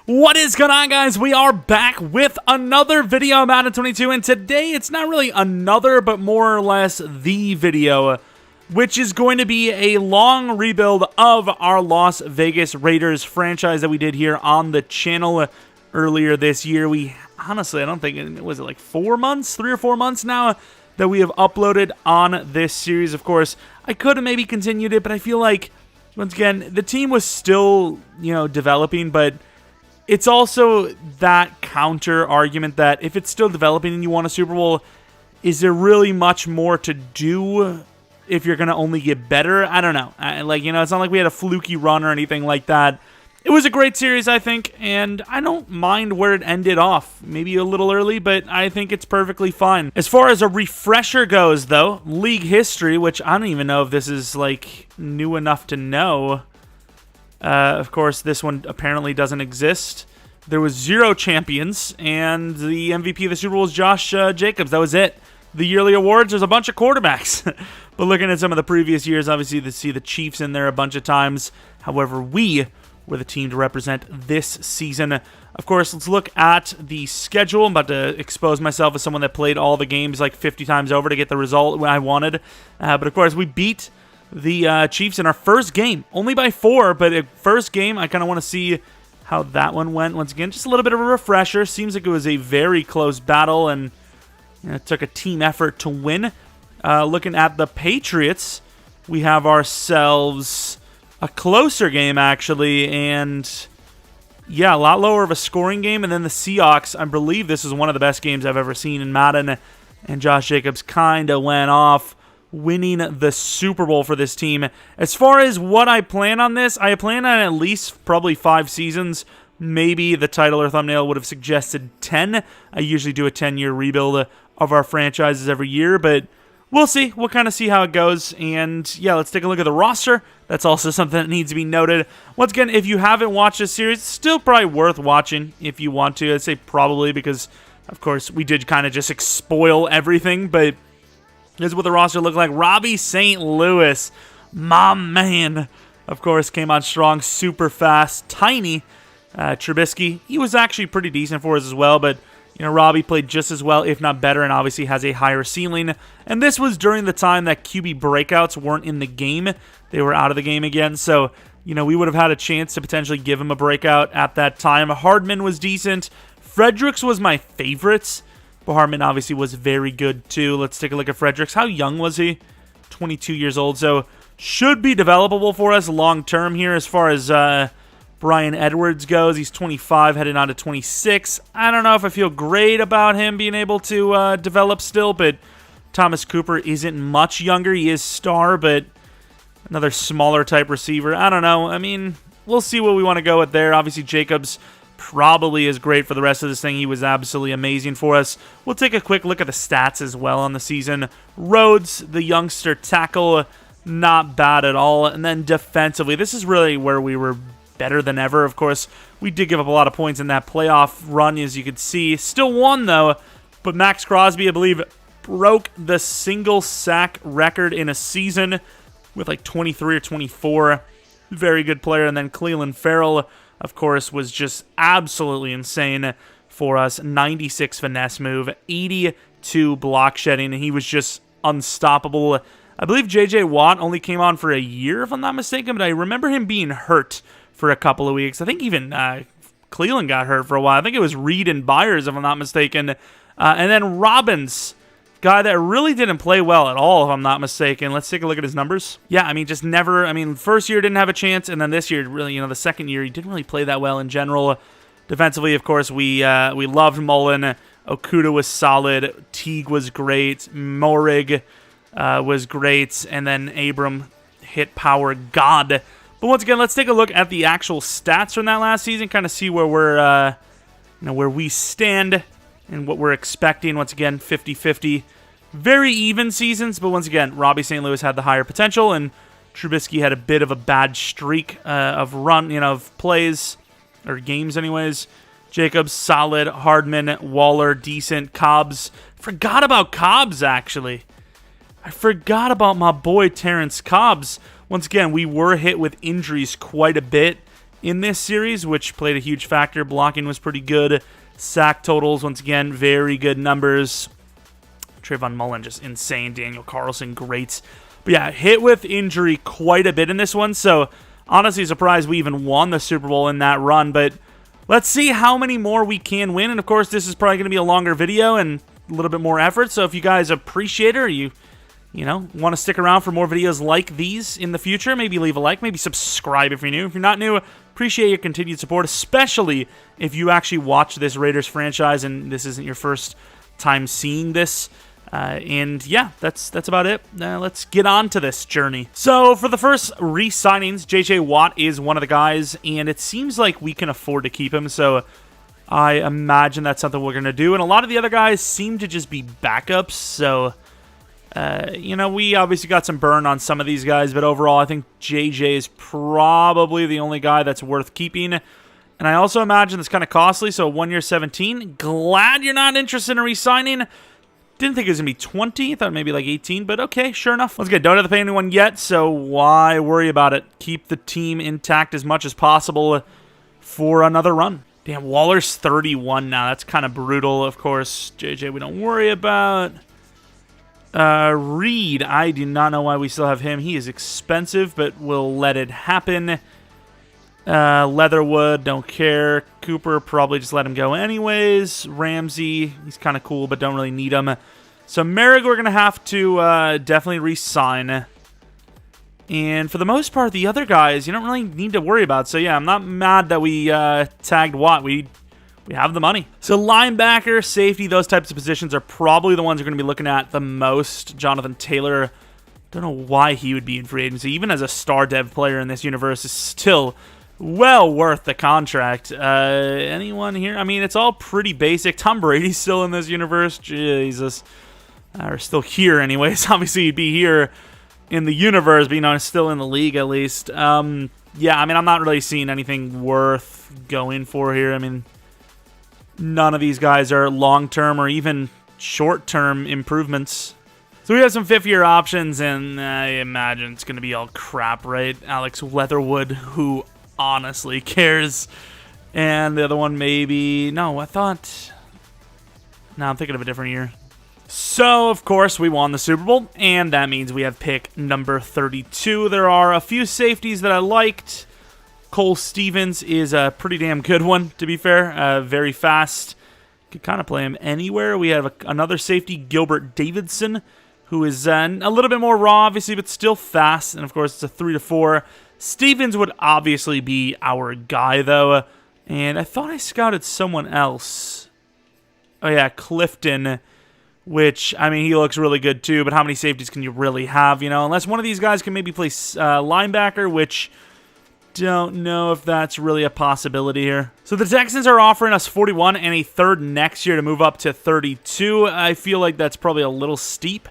What is going on, guys? We are back with another video of Madden 22, and today it's not really another, but more or less the video, which is going to be a long rebuild of our Las Vegas Raiders franchise that we did here on the channel earlier this year. Honestly, I don't think, was it like 4 months, 3 or 4 months now, that we have uploaded on this series. Of course, I could have maybe continued it, but I feel like, once again, the team was still, developing, but it's also that counter argument that if it's still developing and you want a Super Bowl, is there really much more to do if you're going to only get better? I don't know. It's not like we had a fluky run or anything like that. It was a great series, I think, and I don't mind where it ended off. Maybe a little early, but I think it's perfectly fine. As far as a refresher goes, though, league history, which I don't even know if this is, new enough to know. Of course, this one apparently doesn't exist. There was 0 champions, and the MVP of the Super Bowl was Josh Jacobs. That was it. The yearly awards, there's a bunch of quarterbacks. But looking at some of the previous years, obviously, you see the Chiefs in there a bunch of times. However, we were the team to represent this season. Of course, let's look at the schedule. I'm about to expose myself as someone that played all the games 50 times over to get the result I wanted. But of course, we beat the Chiefs in our first game, only by 4, but first game, I kind of want to see how that one went. Once again, just a little bit of a refresher. Seems like it was a very close battle, and it took a team effort to win. Looking at the Patriots, we have ourselves a closer game, actually, and yeah, a lot lower of a scoring game. And then the Seahawks, I believe this is one of the best games I've ever seen in Madden, and Josh Jacobs kind of went off, winning the Super Bowl for this team. As far as what I plan on this, I plan on at least probably 5 seasons. Maybe the title or thumbnail would have suggested 10. I usually do a 10-year rebuild of our franchises every year, but we'll see. We'll kind of see how it goes. And yeah, let's take a look at the roster. That's also something that needs to be noted. Once again, if you haven't watched this series, it's still probably worth watching if you want to. I'd say probably because, of course, we did kind of just spoil everything, but this is what the roster looked like. Robby St. Louis, my man, of course, came on strong, super fast, tiny. Trubisky, he was actually pretty decent for us as well, but Robby played just as well, if not better, and obviously has a higher ceiling. And this was during the time that QB breakouts weren't in the game. They were out of the game again, so we would have had a chance to potentially give him a breakout at that time. Hardman was decent. Fredericks was my favorite. But Hardman obviously was very good too. Let's take a look at Fredericks. How young was he? 22 years old. So should be developable for us long term here as far as Brian Edwards goes. He's 25, heading on to 26. I don't know if I feel great about him being able to develop still, but Thomas Cooper isn't much younger. He is star, but another smaller type receiver. I don't know. I mean, we'll see what we want to go with there. Obviously, Jacobs probably is great for the rest of this thing. He was absolutely amazing for us. We'll take a quick look at the stats as well on the season. Rhodes, the youngster tackle, not bad at all. And then defensively, this is really where we were better than ever. Of course, we did give up a lot of points in that playoff run, as you could see. Still won, though. But Max Crosby, I believe, broke the single sack record in a season with 23 or 24. Very good player. And then Cleveland Farrell, of course, was just absolutely insane for us. 96 finesse move, 82 block shedding, and he was just unstoppable. I believe J.J. Watt only came on for a year, if I'm not mistaken, but I remember him being hurt for a couple of weeks. I think even Cleveland got hurt for a while. I think it was Reed and Byers, if I'm not mistaken. And then Robbins, guy that really didn't play well at all, if I'm not mistaken. Let's take a look at his numbers. Yeah, just never. First year didn't have a chance, and then this year, really, the second year, he didn't really play that well in general. Defensively, of course, we loved Mullen. Okuda was solid. Teague was great. Morig was great, and then Abram hit power god. But once again, let's take a look at the actual stats from that last season, kind of see where we're, where we stand and what we're expecting. Once again, 50-50. Very even seasons, but once again, Robby St. Louis had the higher potential, and Trubisky had a bit of a bad streak of plays, or games anyways. Jacobs, solid. Hardman, Waller, decent. Cobbs, forgot about Cobbs, actually. I forgot about my boy Terrence Cobbs. Once again, we were hit with injuries quite a bit in this series, which played a huge factor. Blocking was pretty good. Sack totals, once again, very good numbers. Trayvon Mullen, just insane. Daniel Carlson, great. But yeah, hit with injury quite a bit in this one, so honestly surprised we even won the Super Bowl in that run, but let's see how many more we can win. And of course, this is probably going to be a longer video and a little bit more effort, so if you guys appreciate it, or you want to stick around for more videos like these in the future, maybe leave a like, maybe subscribe if you're new. If you're not new, appreciate your continued support, especially if you actually watch this Raiders franchise and this isn't your first time seeing this. And yeah, that's about it. Let's get on to this journey. So for the first re-signings, J.J. Watt is one of the guys, and it seems like we can afford to keep him, so I imagine that's something we're going to do. And a lot of the other guys seem to just be backups, so we obviously got some burn on some of these guys, but overall I think JJ is probably the only guy that's worth keeping. And I also imagine it's kind of costly, so 1 year 17. Glad you're not interested in re-signing. Didn't think it was going to be 20. I thought maybe like 18, but okay, sure enough. Let's get. Don't have to pay anyone yet, so why worry about it? Keep the team intact as much as possible for another run. Damn, Waller's 31 now. That's kind of brutal, of course. JJ, we don't worry about. Reed, I do not know why we still have him. He is expensive, but we'll let it happen. Leatherwood, don't care. Cooper, probably just let him go anyways. Ramsey, he's kind of cool, but don't really need him. So Merrick, we're going to have to definitely re-sign. And for the most part, the other guys, you don't really need to worry about. So yeah, I'm not mad that we tagged Watt. We have the money. So linebacker, safety, those types of positions are probably the ones we're going to be looking at the most. Jonathan Taylor, don't know why he would be in free agency. Even as a star dev player in this universe, is still well worth the contract. Anyone here? I mean, it's all pretty basic. Tom Brady's still in this universe. Jesus. Or still here anyways. Obviously, he'd be here in the universe, but, still in the league at least. Yeah, I mean, I'm not really seeing anything worth going for here. I mean, none of these guys are long-term or even short-term improvements. So we have some fifth-year options, and I imagine it's going to be all crap, right? Alex Leatherwood, who honestly cares. And the other one maybe... No, I thought... No, I'm thinking of a different year. So, of course, we won the Super Bowl, and that means we have pick number 32. There are a few safeties that I liked. Cole Stevens is a pretty damn good one, to be fair. Very fast. Could kind of play him anywhere. We have another safety, Gilbert Davidson, who is a little bit more raw, obviously, but still fast. And, of course, it's a 3 to 4. Stevens would obviously be our guy, though. And I thought I scouted someone else. Oh, yeah, Clifton, which, I mean, he looks really good, too. But how many safeties can you really have, Unless one of these guys can maybe play linebacker, which... Don't know if that's really a possibility here. So the Texans are offering us 41 and a third next year to move up to 32. I feel like that's probably a little steep,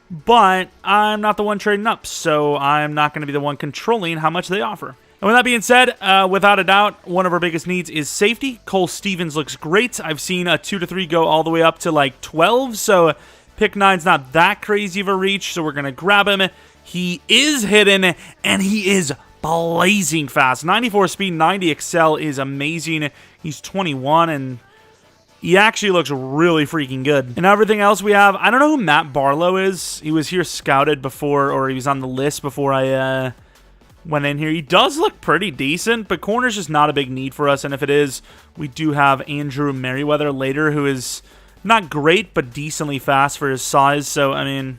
but I'm not the one trading up, so I'm not going to be the one controlling how much they offer. And with that being said, without a doubt, one of our biggest needs is safety. Cole Stevens looks great. I've seen a 2 to 3 go all the way up to like 12, so pick 9's not that crazy of a reach, so we're going to grab him. He is hidden, and he is blazing fast. 94 speed, 90 excel is amazing. He's 21, and he actually looks really freaking good. And everything else we have, I don't know who Matt Barlow is. He was here scouted before, or he was on the list before I went in here. He does look pretty decent, but corner's just not a big need for us, and if it is, we do have Andrew Merriweather later, who is not great, but decently fast for his size, so, I mean...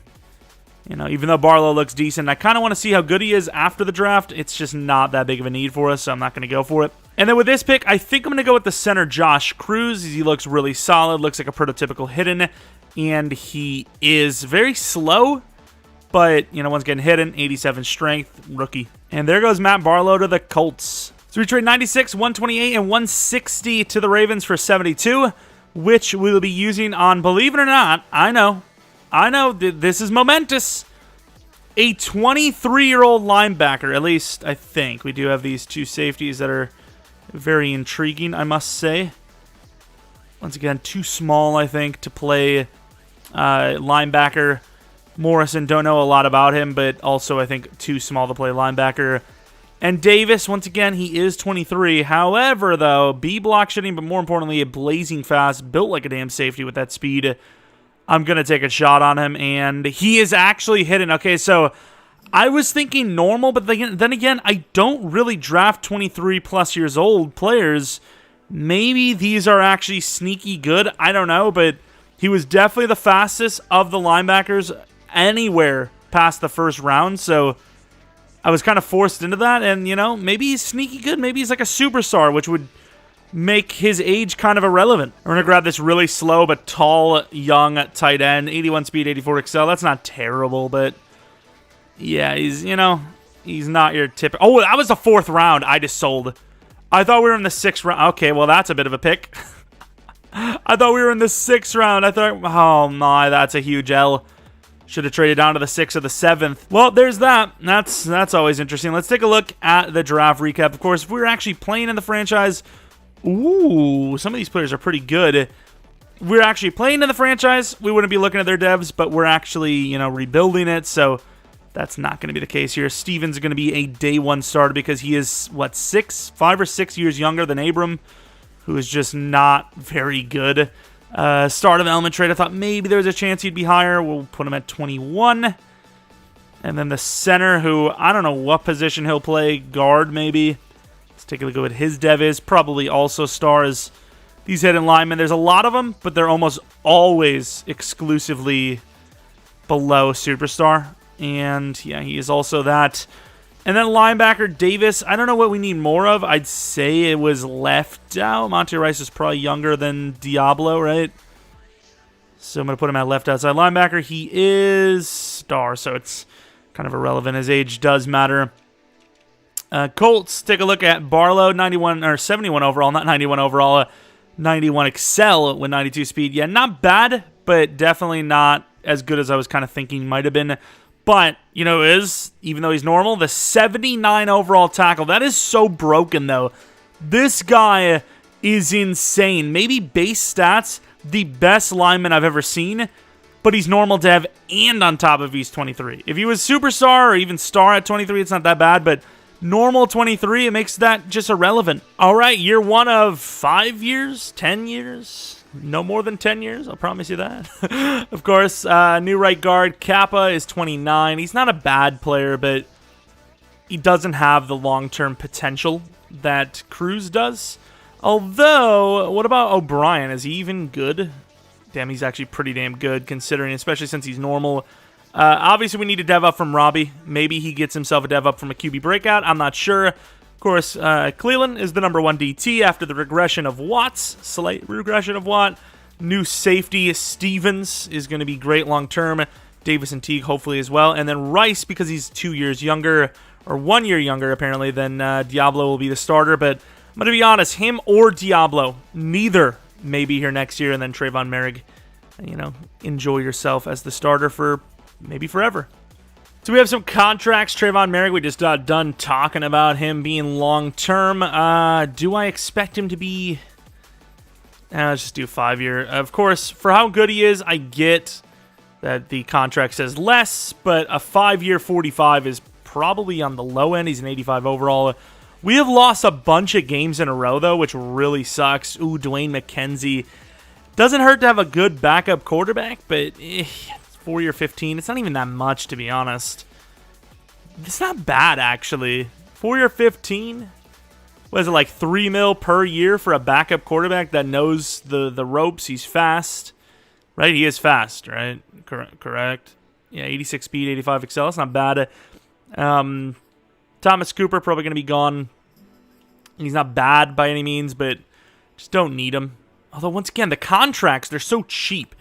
even though Barlow looks decent, I kind of want to see how good he is after the draft. It's just not that big of a need for us, so I'm not going to go for it. And then with this pick, I think I'm going to go with the center Josh Cruz. He looks really solid, looks like a prototypical hidden, and he is very slow, but, once getting hidden, 87 strength, rookie. And there goes Matt Barlow to the Colts. So we trade 96, 128, and 160 to the Ravens for 72, which we'll be using on, believe it or not, I know, this is momentous. A 23-year-old linebacker, at least I think. We do have these two safeties that are very intriguing, I must say. Once again, too small, I think, to play linebacker. Morrison, don't know a lot about him, but also I think too small to play linebacker. And Davis, once again, he is 23. However, though, B-block shooting, but more importantly, a blazing fast, built like a damn safety with that speed. I'm going to take a shot on him, and he is actually hidden. Okay, so I was thinking normal, but then again, I don't really draft 23-plus years old players. Maybe these are actually sneaky good. I don't know, but he was definitely the fastest of the linebackers anywhere past the first round, so I was kind of forced into that, and, you know, maybe he's sneaky good. Maybe he's like a superstar, which would make his age kind of irrelevant. We're going to grab this really slow but tall, young tight end. 81 speed, 84 excel. That's not terrible, but yeah, he's, you know, he's not your typical. Oh, that was the 4th round. I just sold. I thought we were in the 6th round. Okay, well, that's a bit of a pick. I thought we were in the 6th round. I thought, oh my, that's a huge L. Should have traded down to the 6th or the 7th. Well, there's that. That's always interesting. Let's take a look at the Giraffe Recap. Of course, if we were actually playing in the franchise, ooh, some of these players are pretty good. If we're actually playing in the franchise, we wouldn't be looking at their devs, but we're actually, you know, rebuilding it, so that's not going to be the case here. Steven's going to be a day 1 starter because he is, what, 5 or 6 years younger than Abram, who is just not very good. Start of element trade, I thought maybe there was a chance he'd be higher. We'll put him at 21. And then the center, who I don't know what position he'll play. Guard, maybe. Let's take a look at what his dev is. Probably also stars. These hidden linemen, there's a lot of them, but they're almost always exclusively below superstar. And yeah, he is also that. And then linebacker Davis, I don't know what we need more of. I'd say it was left out. Monty Rice is probably younger than Diablo, right? So I'm going to put him at left outside linebacker. He is star, so it's kind of irrelevant. His age does matter. Colts, take a look at Barlow, 91 or 71 overall, not 91 overall. 91 excel with 92 speed. Yeah, not bad, but definitely not as good as I was kind of thinking might have been. But, you know, even though he's normal, the 79 overall tackle. That is so broken, though. This guy is insane. Maybe base stats, the best lineman I've ever seen, but he's normal dev, and on top of he's 23. If he was superstar or even star at 23, it's not that bad, but normal 23, it makes that just irrelevant. All right, year 1 of 5 years, 10 years. No more than 10 years, I'll promise you that. Of course, new right guard, Kappa is 29. He's not a bad player, but he doesn't have the long-term potential that Cruz does. Although, what about O'Brien? Is he even good? Damn, he's actually pretty damn good, considering, especially since he's normal. Obviously, we need a dev up from Robby. Maybe he gets himself a dev up from a QB breakout. I'm not sure. Of course, Cleveland is the #1 DT after the regression of Watts. Slight regression of Watt. New safety, Stevens, is going to be great long-term. Davis and Teague, hopefully, as well. And then Rice, because he's 2 years younger, or 1 year younger, apparently, then Diablo will be the starter. But I'm going to be honest, him or Diablo, neither may be here next year. And then Trayvon Merrick, you know, enjoy yourself as the starter for maybe forever. So we have some contracts. Trayvon Merrick, we just got done talking about him being long-term. Do I expect him to be... let's just do 5-year. Of course, for how good he is, I get that the contract says less, but a 5-year 45 is probably on the low end. He's an 85 overall. We have lost a bunch of games in a row, though, which really sucks. Ooh, Dwayne McKenzie. Doesn't hurt to have a good backup quarterback, but... 4-year 15. It's not even that much, to be honest. It's not bad, actually. 4-year 15? What is it, like $3 million per year for a backup quarterback that knows the ropes? He's fast. Right? He is fast, right? Correct. Yeah, 86 speed, 85 excel. That's not bad. Thomas Cooper probably going to be gone. He's not bad by any means, but just don't need him. Although, once again, the contracts, they're so cheap.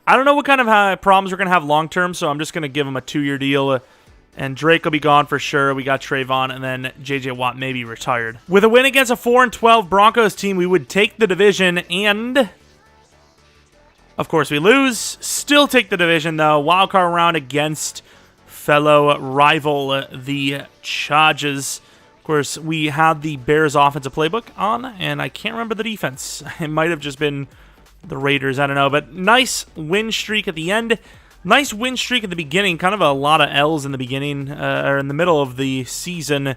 I don't know what kind of problems we're going to have long-term, so I'm just going to give him a 2-year deal. And Drake will be gone for sure. We got Trayvon, and then J.J. Watt may be retired. With a win against a 4-12 Broncos team, we would take the division, and... of course, we lose. Still take the division, though. Wildcard round against fellow rival, the Chargers. Of course, we had the Bears offensive playbook on, and I can't remember the defense. It might have just been... the Raiders, I don't know, but nice win streak at the end. Nice win streak at the beginning. Kind of a lot of L's in the beginning, or in the middle of the season.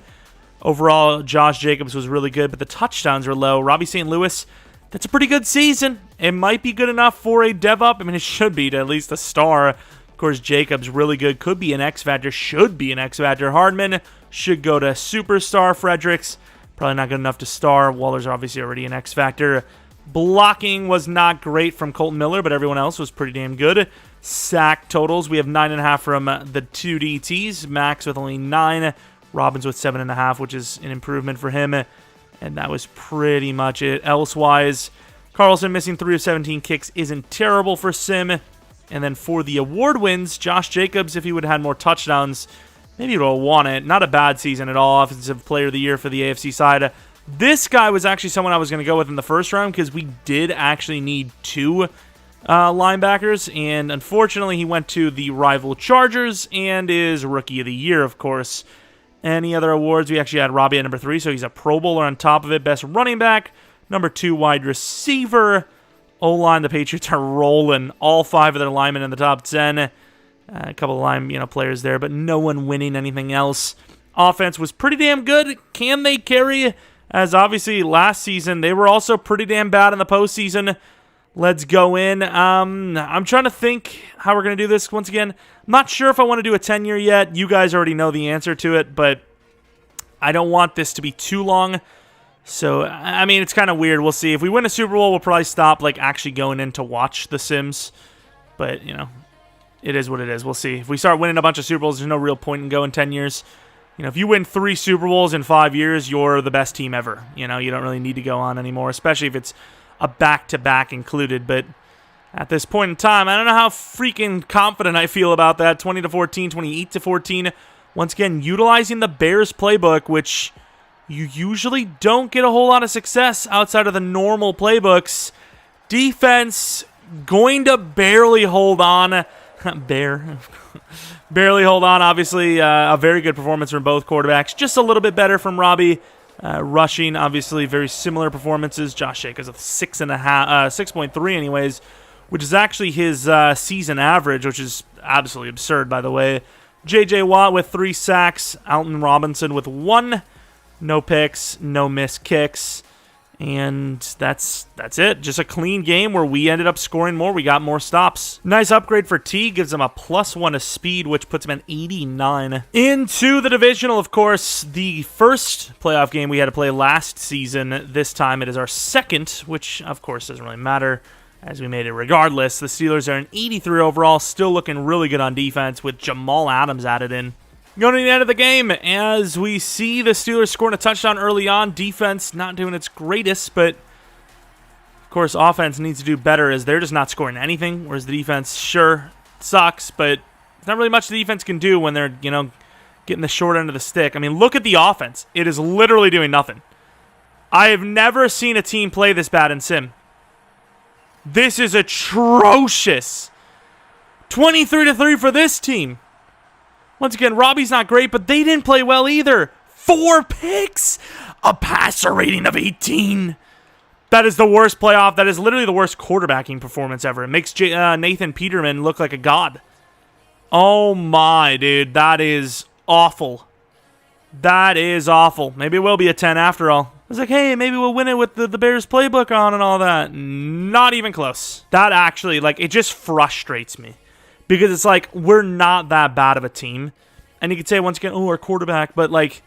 Overall, Josh Jacobs was really good, but the touchdowns are low. Robby St. Louis, that's a pretty good season. It might be good enough for a dev up. I mean, it should be to at least a star. Of course, Jacobs, really good. Could be an X Factor. Should be an X Factor. Hardman should go to Superstar. Fredericks, probably not good enough to star. Waller's obviously already an X Factor. Blocking was not great from Colton Miller, but everyone else was pretty damn good. Sack totals, we have 9.5 from the 2 DTs. Max with only 9. Robbins with 7.5, which is an improvement for him. And that was pretty much it. Elsewise, Carlson missing 3 of 17 kicks isn't terrible for Sim. And then for the award wins, Josh Jacobs, if he would have had more touchdowns, maybe he would have won it. Not a bad season at all. Offensive Player of the Year for the AFC side. This guy was actually someone I was going to go with in the first round because we did actually need 2 linebackers. And unfortunately, he went to the rival Chargers and is Rookie of the Year, of course. Any other awards? We actually had Robby at number 3, so he's a Pro Bowler on top of it. Best running back, number 2 wide receiver. O-line, the Patriots are rolling. All 5 of their linemen in the top 10. A couple of line players there, but no one winning anything else. Offense was pretty damn good. Can they carry? As obviously last season, they were also pretty damn bad in the postseason. Let's go in. I'm trying to think how we're going to do this once again. I'm not sure if I want to do a 10-year yet. You guys already know the answer to it, but I don't want this to be too long. So, I mean, it's kind of weird. We'll see. If we win a Super Bowl, we'll probably stop like actually going in to watch The Sims. But, you know, it is what it is. We'll see. If we start winning a bunch of Super Bowls, there's no real point in going 10 years. You know, if you win 3 Super Bowls in 5 years, you're the best team ever. You know, you don't really need to go on anymore, especially if it's a back-to-back included. But at this point in time, I don't know how freaking confident I feel about that. 20-14, 28-14. Once again, utilizing the Bears playbook, which you usually don't get a whole lot of success outside of the normal playbooks. Defense going to barely hold on. Barely hold on. Obviously, a very good performance from both quarterbacks. Just a little bit better from Robby. Rushing, obviously, very similar performances. Josh Jacobs with 6.3 anyways, which is actually his season average, which is absolutely absurd, by the way. J.J. Watt with 3 sacks. Alton Robinson with 1. No picks, no missed kicks. And that's it. Just a clean game where we ended up scoring more. We got more stops. Nice upgrade for T. Gives him a +1 to speed, which puts him at 89. Into the divisional, of course, the first playoff game we had to play last season. This time it is our second, which, of course, doesn't really matter as we made it regardless. The Steelers are an 83 overall, still looking really good on defense with Jamal Adams added in. Going to the end of the game, as we see the Steelers scoring a touchdown early on. Defense not doing its greatest, but of course offense needs to do better as they're just not scoring anything, whereas the defense, sure, sucks, but there's not really much the defense can do when they're, you know, getting the short end of the stick. I mean, look at the offense. It is literally doing nothing. I have never seen a team play this bad in Sim. This is atrocious. 23-3 for this team. Once again, Robby's not great, but they didn't play well either. 4 picks, a passer rating of 18. That is the worst playoff. That is literally the worst quarterbacking performance ever. It makes Nathan Peterman look like a god. Oh my, dude. That is awful. That is awful. Maybe it will be a 10 after all. I was like, hey, maybe we'll win it with the Bears playbook on and all that. Not even close. That actually, like, it just frustrates me. Because it's like, we're not that bad of a team. And you could say, once again, oh, our quarterback. But, like,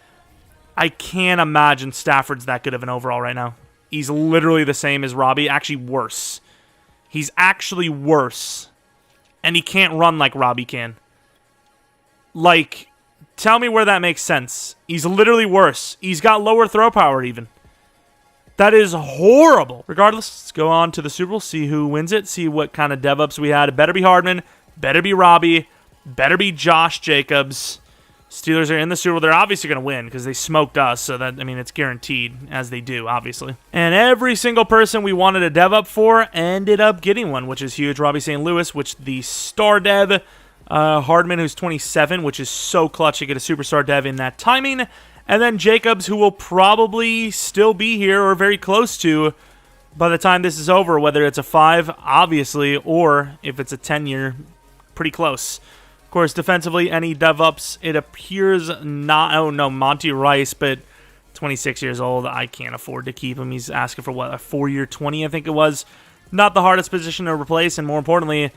I can't imagine Stafford's that good of an overall right now. He's literally the same as Robby. Actually, worse. He's actually worse. And he can't run like Robby can. Like, tell me where that makes sense. He's literally worse. He's got lower throw power, even. That is horrible. Regardless, let's go on to the Super Bowl, see who wins it, see what kind of dev-ups we had. It better be Hardman. Better be Robby. Better be Josh Jacobs. Steelers are in the Super Bowl. They're obviously going to win because they smoked us. So, that, I mean, it's guaranteed, as they do, obviously. And every single person we wanted a dev up for ended up getting one, which is huge. Robby St. Louis, which the star dev. Hardman, who's 27, which is so clutch to get a superstar dev in that timing. And then Jacobs, who will probably still be here or very close to by the time this is over, whether it's a 5, obviously, or if it's a 10-year, pretty close. Of course, defensively, any dev-ups, it appears not... Oh, no, Monty Rice, but 26 years old. I can't afford to keep him. He's asking for, what, a 4-year 20, I think it was. Not the hardest position to replace, and more importantly,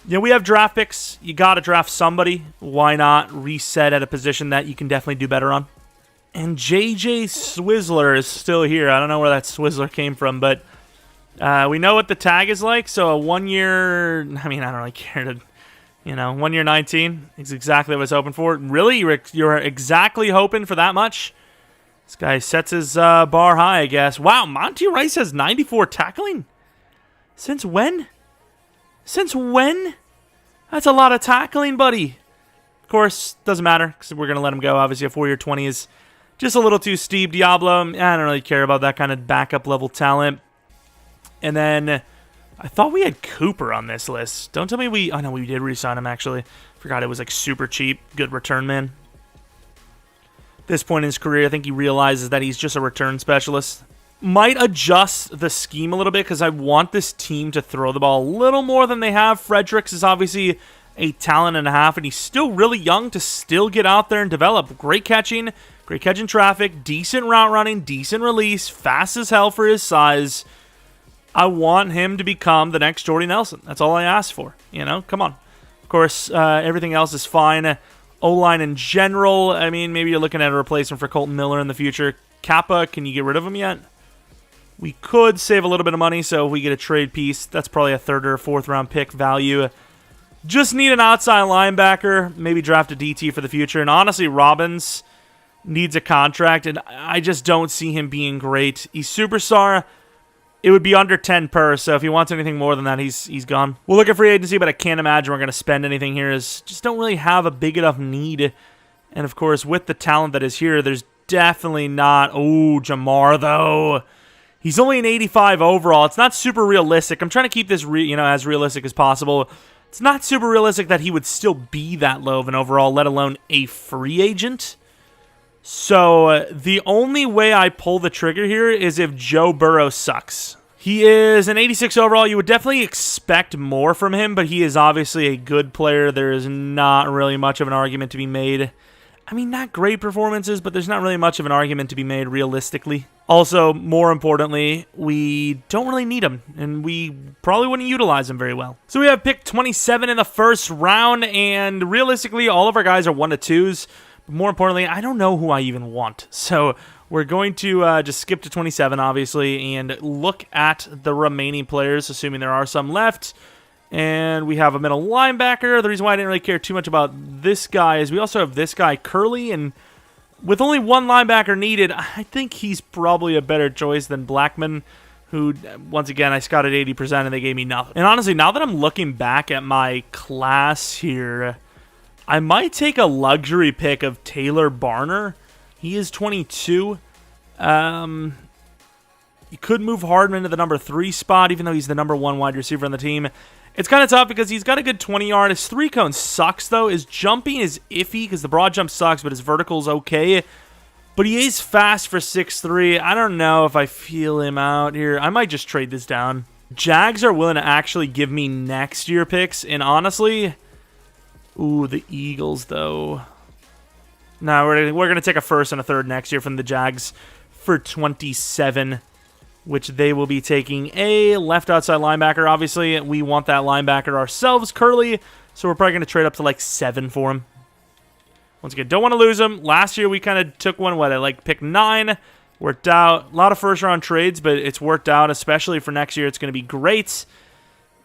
we have draft picks. You got to draft somebody. Why not reset at a position that you can definitely do better on? And JJ Swizzler is still here. I don't know where that Swizzler came from, but we know what the tag is like, so a 1 year... I mean, I don't really care to... 1 year 19 is exactly what I was hoping for. Really? You're exactly hoping for that much? This guy sets his bar high, I guess. Wow, Monty Rice has 94 tackling? Since when? Since when? That's a lot of tackling, buddy. Of course, doesn't matter, because we're going to let him go. Obviously, a 4-year 20 is just a little too steep. Diablo, I don't really care about that kind of backup level talent. And then... I thought we had Cooper on this list. Don't tell me we... Oh, no, we did re-sign him, actually. Forgot it was, like, super cheap. Good return man. At this point in his career, I think he realizes that he's just a return specialist. Might adjust the scheme a little bit because I want this team to throw the ball a little more than they have. Fredericks is obviously a talent and a half, and he's still really young to still get out there and develop. Great catching traffic, decent route running, decent release, fast as hell for his size. I want him to become the next Jordy Nelson. That's all I asked for. Come on. Of course, everything else is fine. O-line in general, I mean, maybe you're looking at a replacement for Colton Miller in the future. Kappa, can you get rid of him yet? We could save a little bit of money, so if we get a trade piece, that's probably a 3rd or 4th round pick value. Just need an outside linebacker, maybe draft a DT for the future. And honestly, Robbins needs a contract, and I just don't see him being great. He's superstar. It would be under 10 per, so if he wants anything more than that, he's gone. We'll look at free agency, but I can't imagine we're going to spend anything here. Just don't really have a big enough need. And, of course, with the talent that is here, there's definitely not... Oh, Jamar, though. He's only an 85 overall. It's not super realistic. I'm trying to keep this as realistic as possible. It's not super realistic that he would still be that low of an overall, let alone a free agent. So, the only way I pull the trigger here is if Joe Burrow sucks. He is an 86 overall. You would definitely expect more from him, but he is obviously a good player. There is not really much of an argument to be made. I mean, not great performances, but there's not really much of an argument to be made realistically. Also, more importantly, we don't really need him, and we probably wouldn't utilize him very well. So we have pick 27 in the first round, and realistically, all of our guys are 1-2s. More importantly, I don't know who I even want. So we're going to just skip to 27, obviously, and look at the remaining players, assuming there are some left. And we have a middle linebacker. The reason why I didn't really care too much about this guy is we also have this guy, Curley, and with only one linebacker needed, I think he's probably a better choice than Blackman, who, once again, I scouted 80% and they gave me nothing. And honestly, now that I'm looking back at my class here... I might take a luxury pick of Taylor Barner. He is 22. You could move Hardman to the number 3 spot, even though he's the number 1 wide receiver on the team. It's kind of tough because he's got a good 20-yard. His 3-cone sucks, though. His jumping is iffy because the broad jump sucks, but his vertical is okay. But he is fast for 6'3". I don't know if I feel him out here. I might just trade this down. Jags are willing to actually give me next year picks, and honestly... Ooh, the Eagles, though. No, we're going to take a 1st and a 3rd next year from the Jags for 27, which they will be taking a left outside linebacker. Obviously, we want that linebacker ourselves, Curley, so we're probably going to trade up to like 7 for him. Once again, don't want to lose him. Last year, we kind of took one, at like pick 9. Worked out. A lot of first-round trades, but it's worked out, especially for next year. It's going to be great.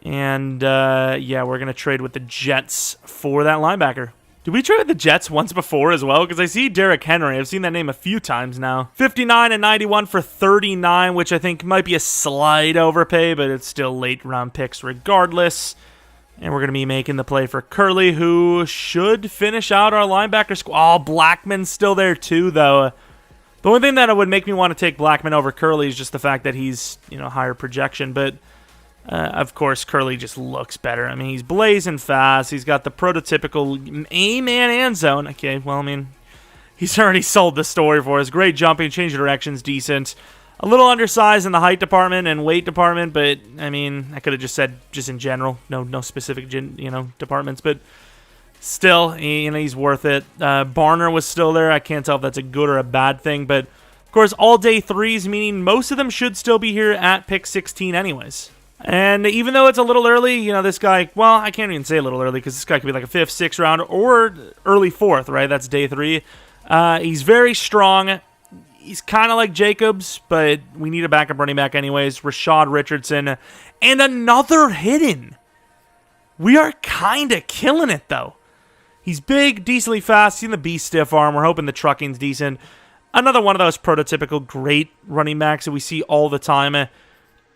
And, yeah, we're going to trade with the Jets for that linebacker. Did we trade with the Jets once before as well? Because I see Derrick Henry. I've seen that name a few times now. 59 and 91 for 39, which I think might be a slight overpay, but it's still late-round picks regardless. And we're going to be making the play for Curley, who should finish out our linebacker squad. Oh, Blackman's still there too, though. The only thing that would make me want to take Blackman over Curley is just the fact that he's, higher projection, but... of course, Curley just looks better. I mean, he's blazing fast. He's got the prototypical A-man and zone. Okay, well, I mean, he's already sold the story for us. Great jumping, change of directions, decent. A little undersized in the height department and weight department, but, I mean, I could have just said just in general. No specific, departments, but still, he's worth it. Barner was still there. I can't tell if that's a good or a bad thing, but... Of course, all day 3s, meaning most of them should still be here at pick 16 anyways. And even though it's a little early, you know, this guy, well, I can't even say a little early because this guy could be like a 5th, 6th round or early 4th, right? That's day 3. He's very strong. He's kind of like Jacobs, but we need a backup running back anyways. Rashad Richardson. And another hidden. We are kind of killing it, though. He's big, decently fast. Seen the beast stiff arm. We're hoping the trucking's decent. Another one of those prototypical great running backs that we see all the time.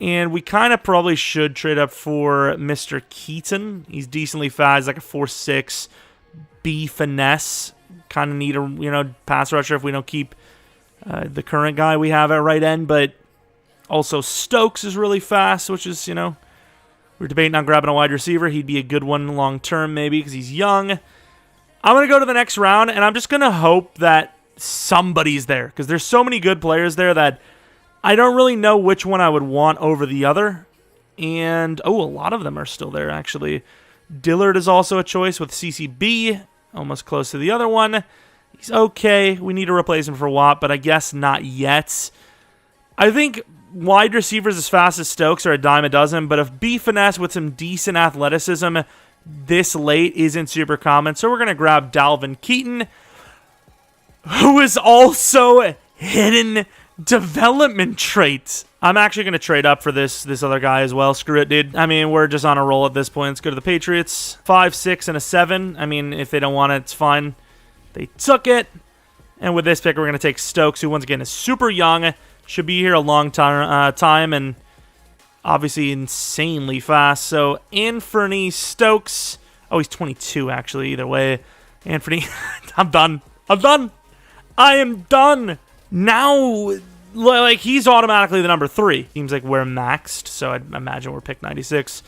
And we kind of probably should trade up for Mr. Keaton. He's decently fast. He's like a 4.6 B finesse. Kind of need a, you know, pass rusher if we don't keep the current guy we have at right end. But also Stokes is really fast, which is, you know, we're debating on grabbing a wide receiver. He'd be a good one long term maybe because he's young. I'm going to go to the next round, and I'm just going to hope that somebody's there because there's so many good players there that I don't really know which one I would want over the other. And, oh, a lot of them are still there, actually. Dillard is also a choice with CCB, almost close to the other one. He's okay. We need to replace him for Watt, but I guess not yet. I think wide receivers as fast as Stokes are a dime a dozen, but if B finesse with some decent athleticism this late isn't super common, so we're going to grab Dalvin Keaton, who is also hidden development trait. I'm actually going to trade up for this other guy as well. Screw it, dude. I mean, we're just on a roll at this point. Let's go to the Patriots. 5, 6, and a 7. I mean, if they don't want it, it's fine. They took it. And with this pick, we're going to take Stokes, who once again is super young. Should be here a long time and obviously insanely fast. So, Anthony Stokes. Oh, he's 22, actually, either way. Anthony, I'm done. I am done. Now, like, he's automatically the number 3. Seems like we're maxed, so I'd imagine we're pick 96.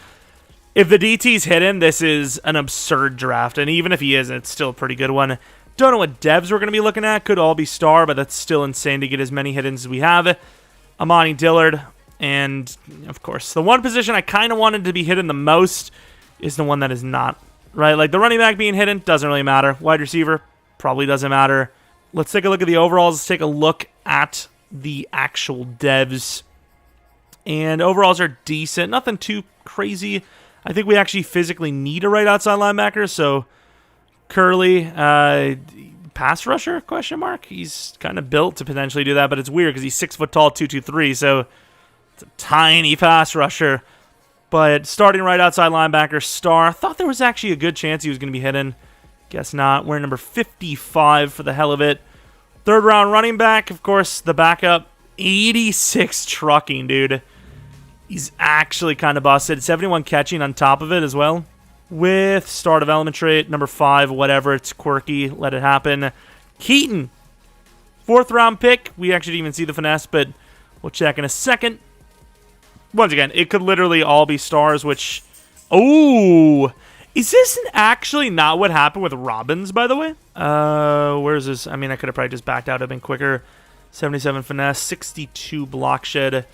If the DT's hidden, this is an absurd draft, and even if he isn't, it's still a pretty good one. Don't know what devs we're going to be looking at. Could all be star, but that's still insane to get as many hiddens as we have. Amani Dillard, and, of course, the one position I kind of wanted to be hidden the most is the one that is not, right? Like, the running back being hidden doesn't really matter. Wide receiver probably doesn't matter. Let's take a look at the overalls. Let's take a look at the actual devs. And overalls are decent. Nothing too crazy. I think we actually physically need a right outside linebacker. So, Curly, pass rusher, question mark? He's kind of built to potentially do that, but it's weird because he's 6 foot tall, 223. So, it's a tiny pass rusher. But starting right outside linebacker, star. Thought there was actually a good chance he was going to be hidden. Guess not. We're number 55 for the hell of it. 3rd round running back, of course, the backup. 86 trucking, dude. He's actually kind of busted. 71 catching on top of it as well. With star development trait, number 5, whatever. It's quirky. Let it happen. Keaton. 4th round pick. We actually didn't even see the finesse, but we'll check in a second. Once again, it could literally all be stars, which... Oh! Is this actually not what happened with Robbins, by the way? Where's this? I mean, I could have probably just backed out. It'd been quicker. 77 finesse, 62 block shed.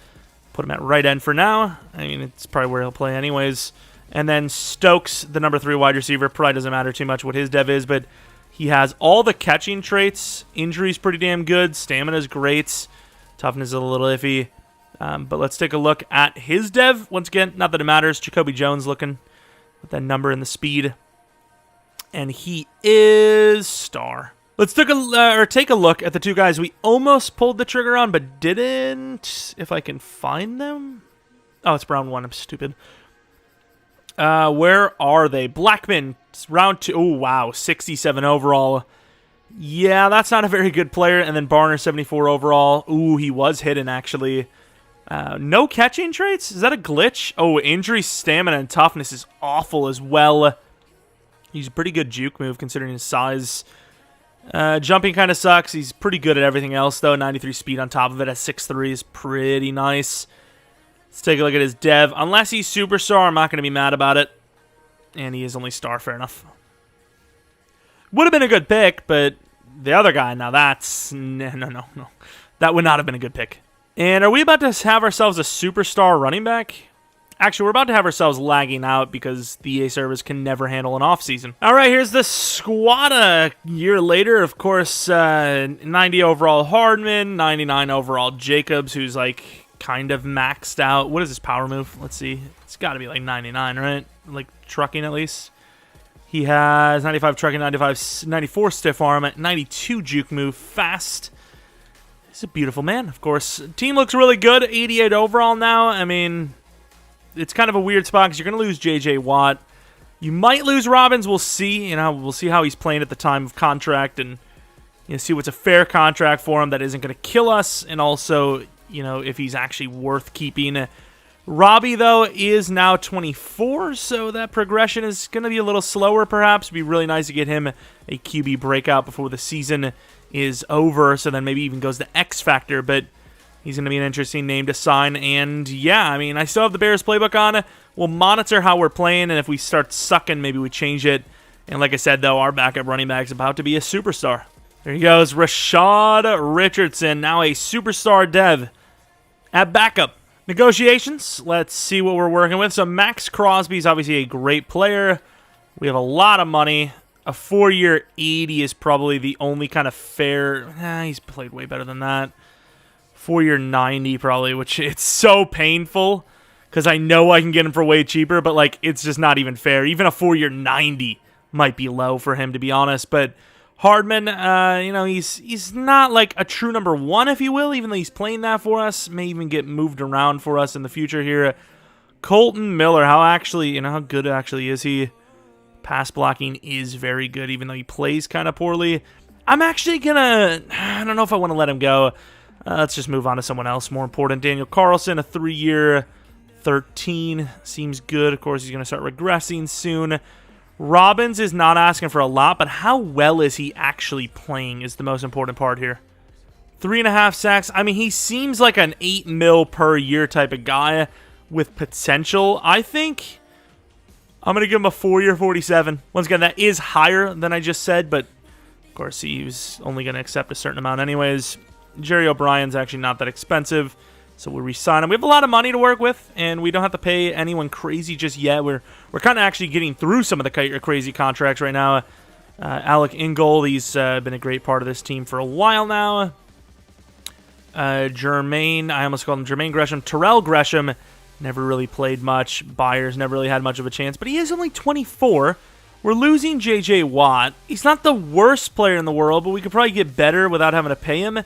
Put him at right end for now. I mean, it's probably where he'll play anyways. And then Stokes, the number 3 wide receiver. Probably doesn't matter too much what his dev is, but he has all the catching traits. Injury's pretty damn good. Stamina's great. Toughness is a little iffy. But let's take a look at his dev. Once again, not that it matters. Jacoby Jones looking with that number and the speed. And he is star. Let's take a look at the 2 guys we almost pulled the trigger on, but didn't. If I can find them. Oh, it's round 1. I'm stupid. Where are they? Blackman, round 2. Oh, wow. 67 overall. Yeah, that's not a very good player. And then Barner, 74 overall. Ooh, he was hidden, actually. No catching traits? Is that a glitch? Oh, injury, stamina, and toughness is awful as well. He's a pretty good juke move considering his size. Jumping kind of sucks. He's pretty good at everything else, though. 93 speed on top of it at 6'3" is pretty nice. Let's take a look at his dev. Unless he's superstar, I'm not going to be mad about it. And he is only star, fair enough. Would have been a good pick, but the other guy, now that's... No. That would not have been a good pick. And are we about to have ourselves a superstar running back? Actually, we're about to have ourselves lagging out because the EA servers can never handle an off-season. All right, here's the squad a year later. Of course, 90 overall Hardman, 99 overall Jacobs, who's like kind of maxed out. What is his power move? Let's see. It's got to be like 99, right? Like trucking at least. He has 95 trucking, 94 stiff arm, 92 juke move, fast. He's a beautiful man, of course. Team looks really good, 88 overall now. I mean, it's kind of a weird spot because you're going to lose J.J. Watt. You might lose Robbins. We'll see. We'll see how he's playing at the time of contract and see what's a fair contract for him that isn't going to kill us, and also, if he's actually worth keeping. Robby, though, is now 24, so that progression is going to be a little slower, perhaps. It'd be really nice to get him a QB breakout before the season is over, so then maybe even goes to X Factor, but he's going to be an interesting name to sign. And, yeah, I mean, I still have the Bears playbook on. We'll monitor how we're playing, and if we start sucking, maybe we change it. And like I said, though, our backup running back is about to be a superstar. There he goes, Rashad Richardson, now a superstar dev at backup. Negotiations, let's see what we're working with. So Max Crosby is obviously a great player. We have a lot of money. A 4-year 80 is probably the only kind of fair. He's played way better than that. 4-year 90 probably, which it's so painful because I know I can get him for way cheaper, but like it's just not even fair. Even a 4-year 90 might be low for him, to be honest. But Hardman, he's not like a true number one, if you will, even though he's playing that for us. May even get moved around for us in the future here. Colton Miller, how good actually is he? Pass blocking is very good, even though he plays kind of poorly. I'm actually I don't know if I want to let him go. Let's just move on to someone else more important. Daniel Carlson, a 3-year 13, seems good. Of course, he's going to start regressing soon. Robbins is not asking for a lot, but how well is he actually playing is the most important part here. 3.5 sacks. I mean, he seems like an $8 million per year type of guy with potential. I think I'm going to give him a 4-year 47. Once again, that is higher than I just said, but of course, he was only going to accept a certain amount anyways. Jerry O'Brien's actually not that expensive, so we'll re-sign him. We have a lot of money to work with, and we don't have to pay anyone crazy just yet. We're kind of actually getting through some of the crazy contracts right now. Alec Ingold, he's been a great part of this team for a while now. Jermaine, I almost called him Jermaine Gresham. Terrell Gresham never really played much. Byers never really had much of a chance, but he is only 24. We're losing J.J. Watt. He's not the worst player in the world, but we could probably get better without having to pay him.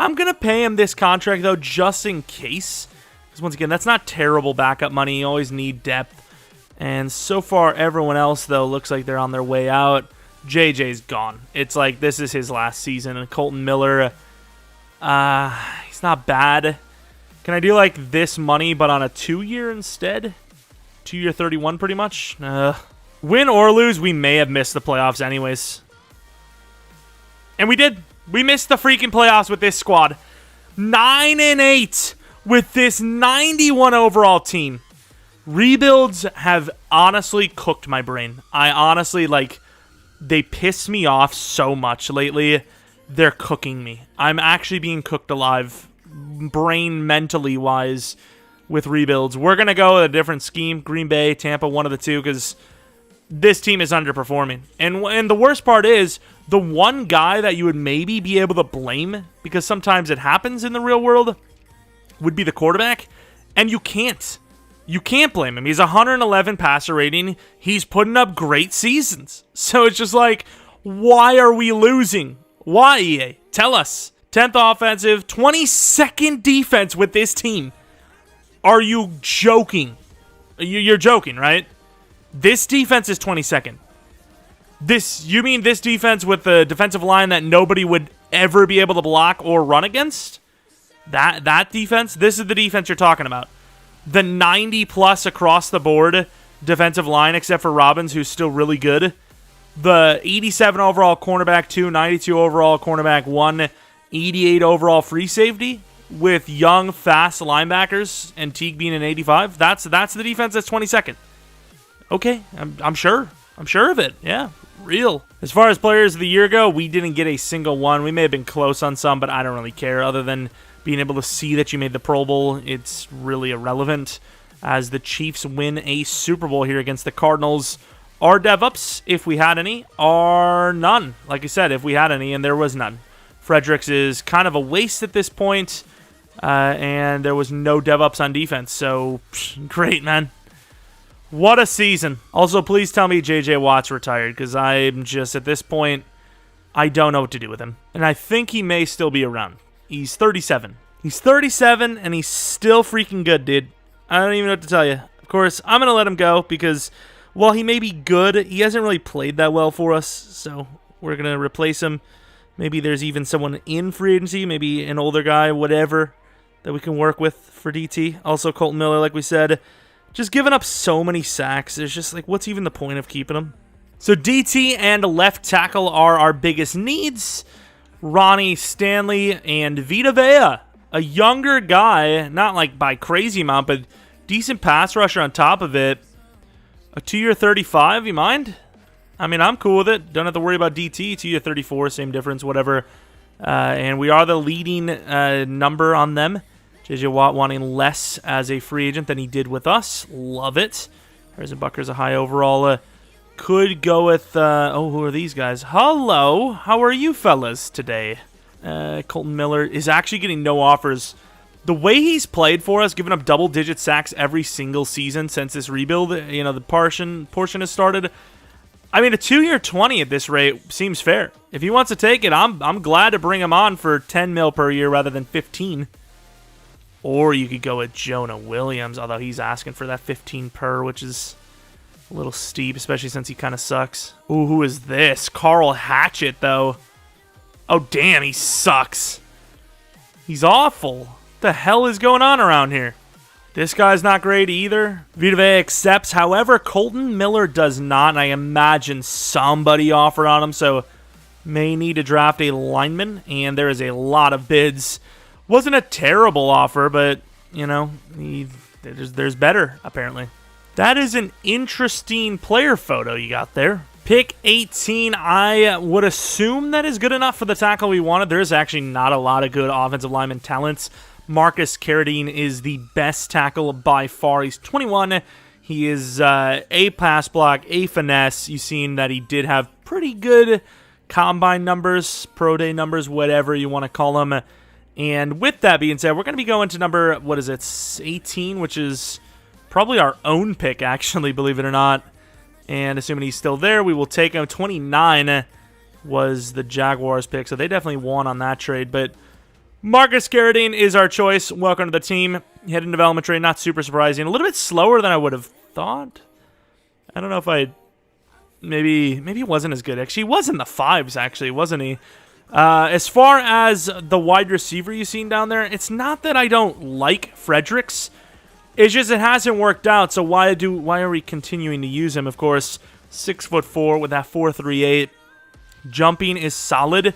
I'm going to pay him this contract, though, just in case. Because, once again, that's not terrible backup money. You always need depth. And so far, everyone else, though, looks like they're on their way out. JJ's gone. It's like this is his last season. And Colton Miller, he's not bad. Can I do, like, this money, but on a 2-year instead? 2-year 31, pretty much? Win or lose, we may have missed the playoffs anyways. And we did. We missed the freaking playoffs with this squad. 9-8 with this 91 overall team. Rebuilds have honestly cooked my brain. I honestly, they piss me off so much lately. They're cooking me. I'm actually being cooked alive, brain mentally wise, with rebuilds. We're going to go with a different scheme. Green Bay, Tampa, one of the two, because this team is underperforming. And the worst part is, the one guy that you would maybe be able to blame, because sometimes it happens in the real world, would be the quarterback. And you can't. You can't blame him. He's 111 passer rating. He's putting up great seasons. So it's just like, why are we losing? Why, EA? Tell us. 10th offensive, 22nd defense with this team. Are you joking? You're joking, right? This defense is 22nd. You mean this defense with the defensive line that nobody would ever be able to block or run against? That defense? This is the defense you're talking about. The 90-plus across the board defensive line, except for Robbins, who's still really good. The 87 overall cornerback 2, 92 overall cornerback 1, 88 overall free safety with young, fast linebackers and Teague being an 85. That's the defense that's 22nd. Okay, I'm sure. I'm sure of it. Yeah, real. As far as players of the year go, we didn't get a single one. We may have been close on some, but I don't really care. Other than being able to see that you made the Pro Bowl, it's really irrelevant. as the Chiefs win a Super Bowl here against the Cardinals. Our dev-ups, if we had any, are none. Like I said, if we had any, and there was none. Fredericks is kind of a waste at this point, and there was no dev-ups on defense. So, great, man. What a season. Also, please tell me J.J. Watt's retired, because I'm just, at this point, I don't know what to do with him. And I think he may still be around. He's 37. He's 37, and he's still freaking good, dude. I don't even know what to tell you. Of course, I'm going to let him go, because while he may be good, he hasn't really played that well for us, so we're going to replace him. Maybe there's even someone in free agency, maybe an older guy, whatever, that we can work with for DT. Also, Colton Miller, like we said, just giving up so many sacks. There's just like, what's even the point of keeping him? So DT and left tackle are our biggest needs. Ronnie Stanley and Vita Vea, a younger guy, not like by crazy amount, but decent pass rusher on top of it. A 2-year 35, you mind? I mean, I'm cool with it. Don't have to worry about DT. 2-year 34, same difference, whatever. And we are the leading number on them. J.J. Watt wanting less as a free agent than he did with us. Love it. Jeromepkr's a high overall. Could go with, who are these guys? Hello. How are you fellas today? Colton Miller is actually getting no offers. The way he's played for us, giving up double-digit sacks every single season since this rebuild, you know, the portion has started. I mean, a 2-year 20 at this rate seems fair. If he wants to take it, I'm glad to bring him on for 10 mil per year rather than 15. Or you could go with Jonah Williams, although he's asking for that 15 per, which is a little steep, especially since he kind of sucks. Ooh, who is this? Carl Hatchett, though. Oh, damn, he sucks. He's awful. What the hell is going on around here? This guy's not great either. Vita Vea accepts. However, Colton Miller does not, and I imagine somebody offered on him, so may need to draft a lineman, and there is a lot of bids. Wasn't a terrible offer, but, you know, there's better, apparently. That is an interesting player photo you got there. Pick 18, I would assume that is good enough for the tackle we wanted. There's actually not a lot of good offensive lineman talents. Marcus Carradine is the best tackle by far. He's 21. He is a pass block, a finesse. You've seen that he did have pretty good combine numbers, pro day numbers, whatever you want to call them. And with that being said, we're going to be going to number, 18, which is probably our own pick, actually, believe it or not. And assuming he's still there, we will take him. 29 was the Jaguars pick, so they definitely won on that trade. But Marcus Carradine is our choice. Welcome to the team. Head in development trade, not super surprising. A little bit slower than I would have thought. I don't know if maybe he wasn't as good. Actually, he was in the 5s, actually, wasn't he? As far as the wide receiver you've seen down there, it's not that I don't like Fredericks. It's just it hasn't worked out, so why are we continuing to use him? Of course, 6'4" with that 4.38. Jumping is solid,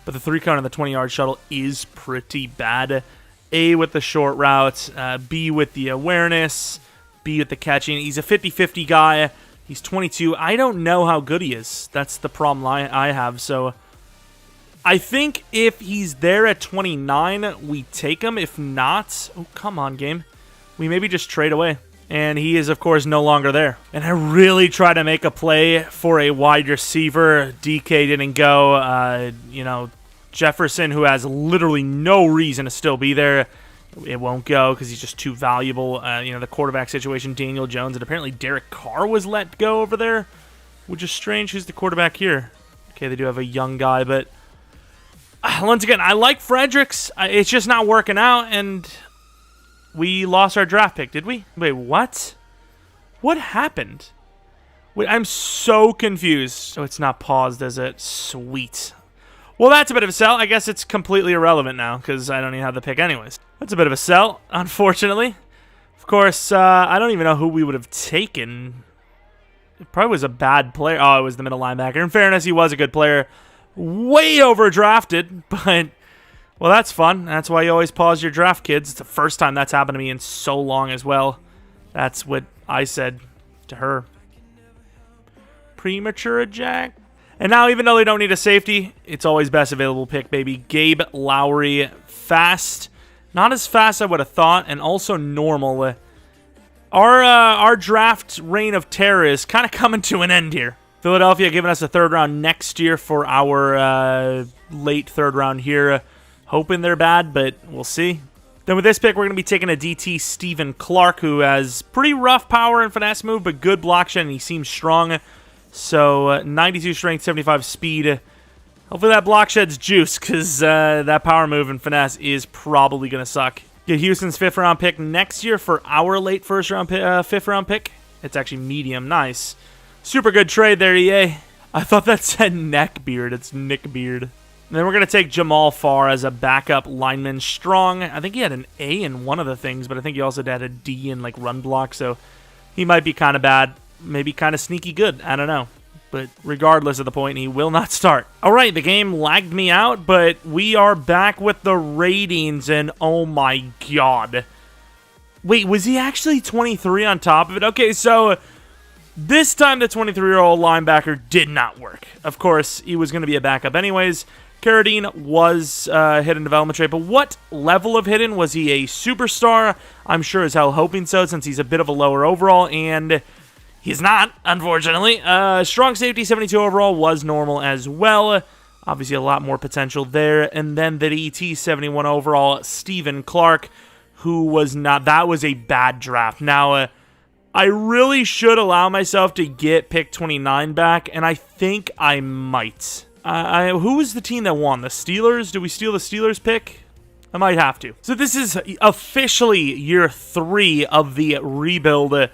but the 3-count on the 20-yard shuttle is pretty bad. A with the short route, B with the awareness, B with the catching. He's a 50-50 guy. He's 22. I don't know how good he is. That's the problem I have, so I think if he's there at 29, we take him. If not, oh, come on, game. We maybe just trade away. And he is, of course, no longer there. And I really try to make a play for a wide receiver. DK didn't go. Jefferson, who has literally no reason to still be there, it won't go because he's just too valuable. The quarterback situation, Daniel Jones, and apparently Derek Carr was let go over there, which is strange. Who's the quarterback here? Okay, they do have a young guy, but once again, I like Fredericks. It's just not working out, and we lost our draft pick, did we? Wait, what? What happened? Wait, I'm so confused. So it's not paused, is it? Sweet. Well, that's a bit of a sell. I guess it's completely irrelevant now because I don't even have the pick anyways. That's a bit of a sell, unfortunately. Of course, I don't even know who we would have taken. It probably was a bad player. Oh, it was the middle linebacker. In fairness, he was a good player. Way overdrafted, but well, that's fun. That's why you always pause your draft, kids. It's the first time that's happened to me in so long as well. That's what I said to her. Premature eject. And now, even though they don't need a safety, it's always best available pick, baby. Gabe Lowry, fast. Not as fast as I would have thought, and also normal. Our draft reign of terror is kind of coming to an end here. Philadelphia giving us a third round next year for our late third round here. Hoping they're bad, but we'll see. Then with this pick, we're going to be taking a DT, Stephen Clark, who has pretty rough power and finesse move, but good block shed, and he seems strong. So 92 strength, 75 speed. Hopefully that block shed's juice, because that power move and finesse is probably going to suck. Get Houston's 5th round pick next year for our late 5th round pick. It's actually medium. Nice. Super good trade there, EA. I thought that said neckbeard. It's Nick Beard. And then we're going to take Jamal Farr as a backup lineman. Strong. I think he had an A in one of the things, but I think he also had a D in like run block, so he might be kind of bad. Maybe kind of sneaky good. I don't know. But regardless of the point, he will not start. All right, the game lagged me out, but we are back with the ratings, and oh my god. Wait, was he actually 23 on top of it? Okay, so this time the 23-year-old linebacker did not work. Of course, he was going to be a backup anyways. Carradine was hidden development trait, but what level of hidden? Was he a superstar? I'm sure as hell hoping so, since he's a bit of a lower overall, and he's not, unfortunately. Strong safety, 72 overall, was normal as well. Obviously, a lot more potential there. And then the ET, 71 overall, Stephen Clark, who was not... That was a bad draft. Now, I really should allow myself to get pick 29 back, and I think I might. Who was the team that won? The Steelers? Did we steal the Steelers pick? I might have to. So this is officially year 3 of the rebuild.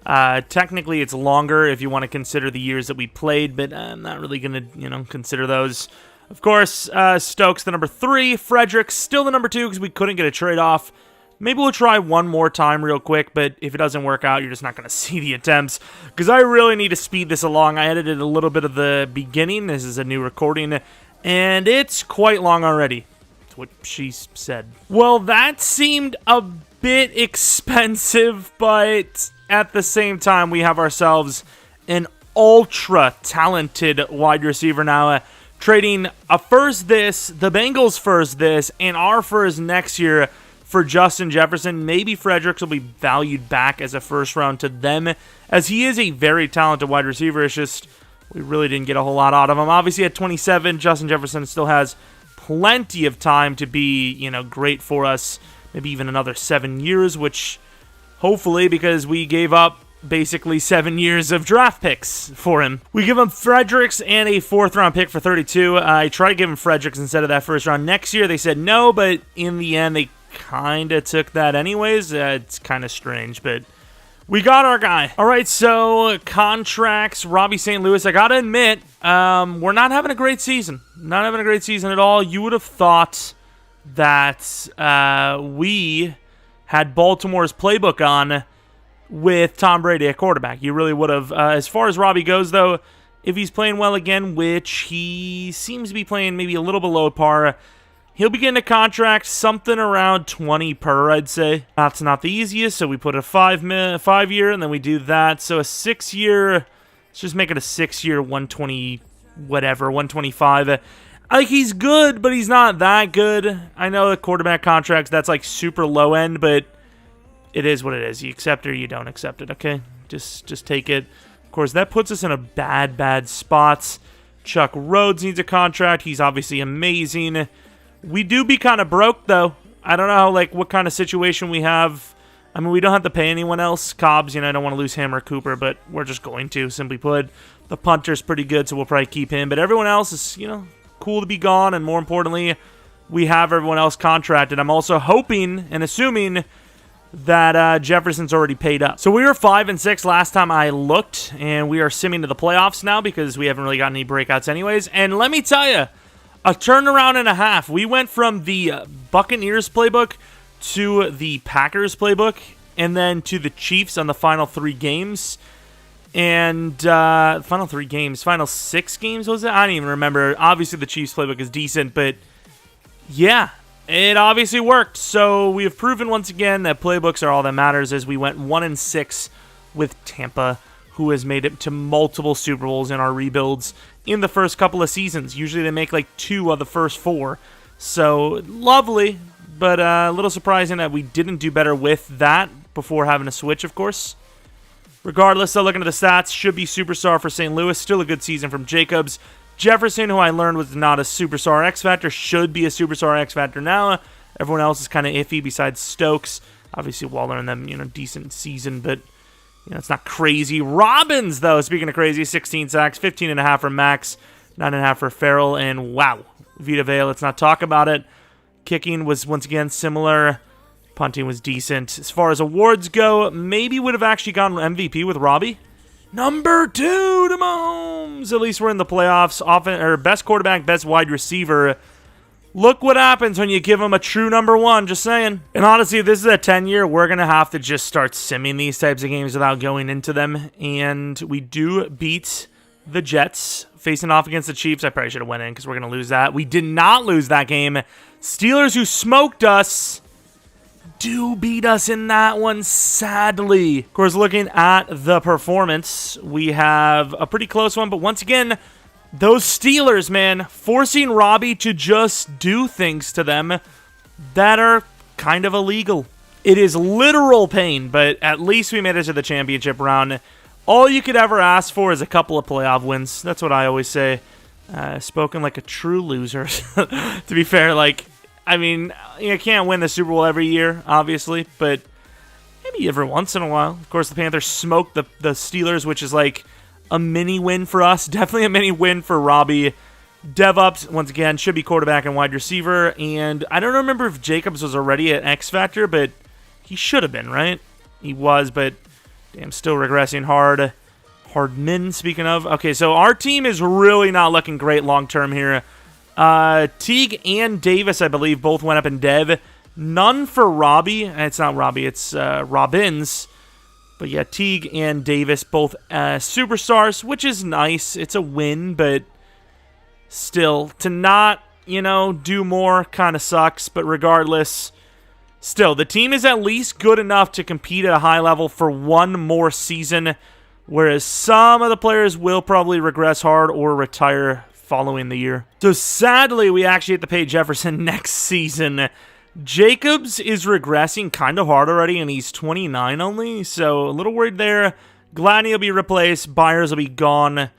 Technically, it's longer if you want to consider the years that we played, but I'm not really going to, consider those. Of course, Stokes, the number 3. Frederick, still the number 2 because we couldn't get a trade-off. Maybe we'll try one more time real quick, but if it doesn't work out, you're just not going to see the attempts, because I really need to speed this along. I edited a little bit of the beginning. This is a new recording, and it's quite long already. That's what she said. Well, that seemed a bit expensive, but at the same time, we have ourselves an ultra-talented wide receiver now, trading a first this, the Bengals first this, and our first next year for Justin Jefferson. Maybe Fredericks will be valued back as a first round to them, as he is a very talented wide receiver. It's just we really didn't get a whole lot out of him. Obviously, at 27, Justin Jefferson still has plenty of time to be, great for us. Maybe even another 7 years, which hopefully, because we gave up basically 7 years of draft picks for him. We give him Fredericks and a 4th round pick for 32. I tried to give him Fredericks instead of that first round next year. They said no, but in the end, they kind of took that anyways. It's kind of strange, but we got our guy. All right, so contracts, Robby St. Louis. I got to admit, we're not having a great season. Not having a great season at all. You would have thought that we had Baltimore's playbook on with Tom Brady at quarterback. You really would have. As far as Robby goes, though, if he's playing well again, which he seems to be playing maybe a little below par, he'll be getting a contract something around 20 per, I'd say. That's not the easiest, so we put a 5-year, and then we do that. So a 6-year, let's just make it a 6-year, 120, whatever, 125. Like, he's good, but he's not that good. I know the quarterback contracts, that's like super low end, but it is what it is. You accept it or you don't accept it, okay? Just take it. Of course, that puts us in a bad spot. Chuck Rhodes needs a contract. He's obviously amazing. We do be kind of broke, though. I don't know, what kind of situation we have. I mean, we don't have to pay anyone else. Cobbs, I don't want to lose him or Cooper, but we're just going to, simply put. The punter's pretty good, so we'll probably keep him. But everyone else is, cool to be gone, and more importantly, we have everyone else contracted. I'm also hoping and assuming that Jefferson's already paid up. So we were 5-6 last time I looked, and we are simming to the playoffs now because we haven't really gotten any breakouts anyways. And let me tell you, a turnaround and a half. We went from the Buccaneers playbook to the Packers playbook, and then to the Chiefs on the final 3 games. And final 6 games, was it? I don't even remember. Obviously, the Chiefs playbook is decent, but yeah, it obviously worked. So we have proven once again that playbooks are all that matters, as we went 1-6 with Tampa, who has made it to multiple Super Bowls in our rebuilds in the first couple of seasons. Usually they make 2 of the first 4. So lovely, but a little surprising that we didn't do better with that before having to switch, of course. Regardless, though, looking at the stats, should be superstar for St. Louis. Still a good season from Jacobs. Jefferson, who I learned was not a superstar X-Factor, should be a superstar X-Factor now. Everyone else is kind of iffy besides Stokes. Obviously, Waller and them, decent season, but it's not crazy. Robbins, though, speaking of crazy, 16 sacks, 15.5 for Max, 9.5 for Farrell, and wow, Vita Vea, let's not talk about it. Kicking was, once again, similar. Punting was decent. As far as awards go, maybe would have actually gone MVP with Robby. Number 2 to Mahomes. At least we're in the playoffs. Best quarterback, best wide receiver. Look what happens when you give him a true number 1, just saying. And honestly, if this is a 10-year, we're going to have to just start simming these types of games without going into them. And we do beat the Jets. Facing off against the Chiefs, I probably should have went in because we're going to lose that. We did not lose that game. Steelers, who smoked us, do beat us in that one, sadly. Of course, looking at the performance, we have a pretty close one. But once again, those Steelers, man, forcing Robby to just do things to them that are kind of illegal. It is literal pain, but at least we made it to the championship round. All you could ever ask for is a couple of playoff wins. That's what I always say. Spoken like a true loser. To be fair, you can't win the Super Bowl every year, obviously, but maybe every once in a while. Of course, the Panthers smoked the Steelers, which is like a mini win for us. Definitely a mini win for Robby. Dev ups, once again, should be quarterback and wide receiver. And I don't remember if Jacobs was already at X Factor, but he should have been, right? He was, but damn, still regressing hard. Hardman, speaking of. Okay, so our team is really not looking great long-term here. Teague and Davis, I believe, both went up in Dev. None for Robby. It's not Robby, it's Robbins. But yeah, Teague and Davis, both superstars, which is nice. It's a win, but still, to not, do more kind of sucks. But regardless, still, the team is at least good enough to compete at a high level for one more season, whereas some of the players will probably regress hard or retire following the year. So sadly, we actually have to pay Jefferson next season. Jacobs is regressing kind of hard already, and he's 29 only, so a little worried there. Gladney will be replaced. Byers will be gone.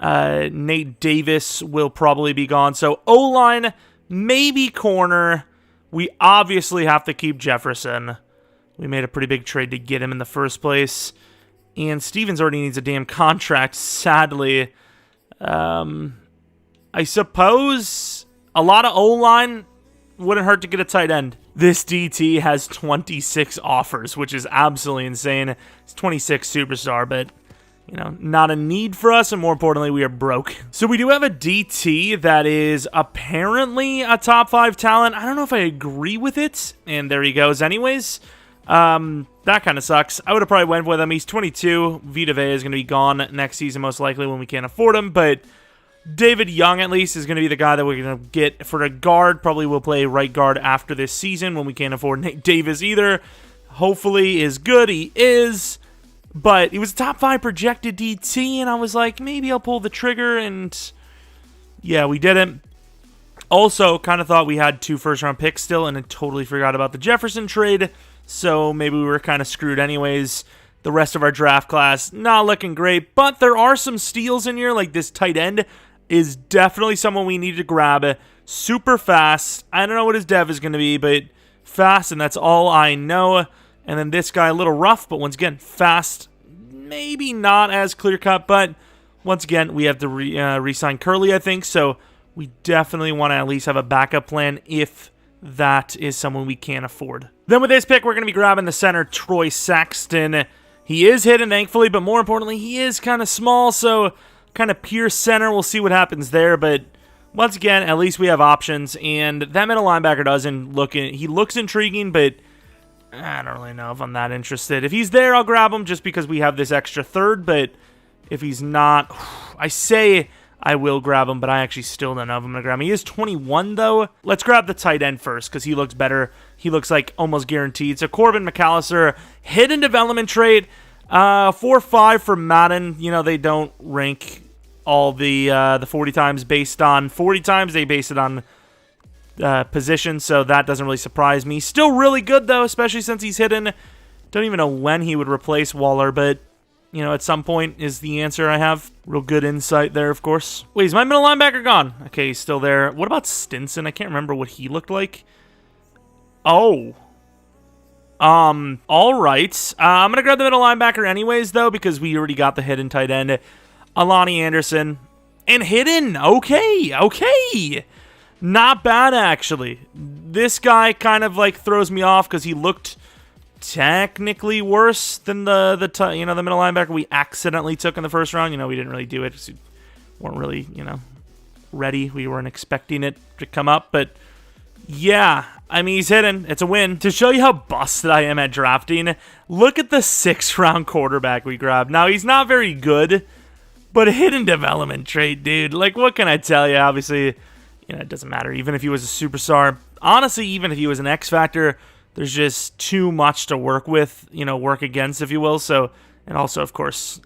Nate Davis will probably be gone. So O-line, maybe corner. We obviously have to keep Jefferson. We made a pretty big trade to get him in the first place. And Stevens already needs a damn contract, sadly. I suppose a lot of O-line wouldn't hurt to get a tight end. This DT has 26 offers, which is absolutely insane. It's 26 superstar, but, not a need for us, and more importantly, we are broke. So we do have a DT that is apparently a top 5 talent. I don't know if I agree with it, and there he goes anyways. That kind of sucks. I would have probably went with him. He's 22. Vita Vea is going to be gone next season, most likely, when we can't afford him, but David Young, at least, is going to be the guy that we're going to get for a guard. Probably will play right guard after this season when we can't afford Nate Davis either. Hopefully is good. He is. But he was a top 5 projected DT, and I was like, maybe I'll pull the trigger, and yeah, we didn't. Also, kind of thought we had 2 first-round picks still, and I totally forgot about the Jefferson trade, so maybe we were kind of screwed anyways. The rest of our draft class, not looking great, but there are some steals in here, like this tight end is definitely someone we need to grab. Super fast. I don't know what his dev is going to be, but fast, and that's all I know. And then this guy, a little rough, but once again, fast. Maybe not as clear-cut, but once again, we have to re-sign Curly, I think, so we definitely want to at least have a backup plan if that is someone we can't afford. Then with this pick, we're going to be grabbing the center, Troy Saxton. He is hidden, thankfully, but more importantly, he is kind of small, so kind of pure center. We'll see what happens there, but once again, at least we have options, and that middle linebacker doesn't look... He looks intriguing, but I don't really know if I'm that interested. If he's there, I'll grab him just because we have this extra third, but if he's not... I say I will grab him, but I actually still don't know if I'm going to grab him. He is 21, though. Let's grab the tight end first because he looks better. He looks like almost guaranteed. So Corbin Mcallister, hidden development trait, 4.5 for Madden. They don't rank all the 40 times based on 40 times. They base it on position, so that doesn't really surprise me. Still really good, though, especially since he's hidden. Don't even know when he would replace Waller, but, you know, at some point is the answer I have. Real good insight there, of course. Wait, is my middle linebacker gone? Okay, he's still there. What about Stinson? I can't remember what he looked like. Oh. All right. I'm going to grab the middle linebacker anyways, though, because we already got the hidden tight end. Alani Anderson. And hidden. Okay. Not bad, actually. This guy kind of, like, throws me off because he looked technically worse than the middle linebacker we accidentally took in the first round. You know, we didn't really do it because we weren't really, you know, ready. We weren't expecting it to come up, but yeah, I mean, he's hidden. It's a win. To show you how busted I am at drafting, look at the 6th round quarterback we grabbed. Now, he's not very good, but a hidden development trait, dude. Like, what can I tell you? Obviously, you know, it doesn't matter. Even if he was a superstar, honestly, even if he was an X Factor, there's just too much to work with, you know, work against, if you will. So, and also, of course,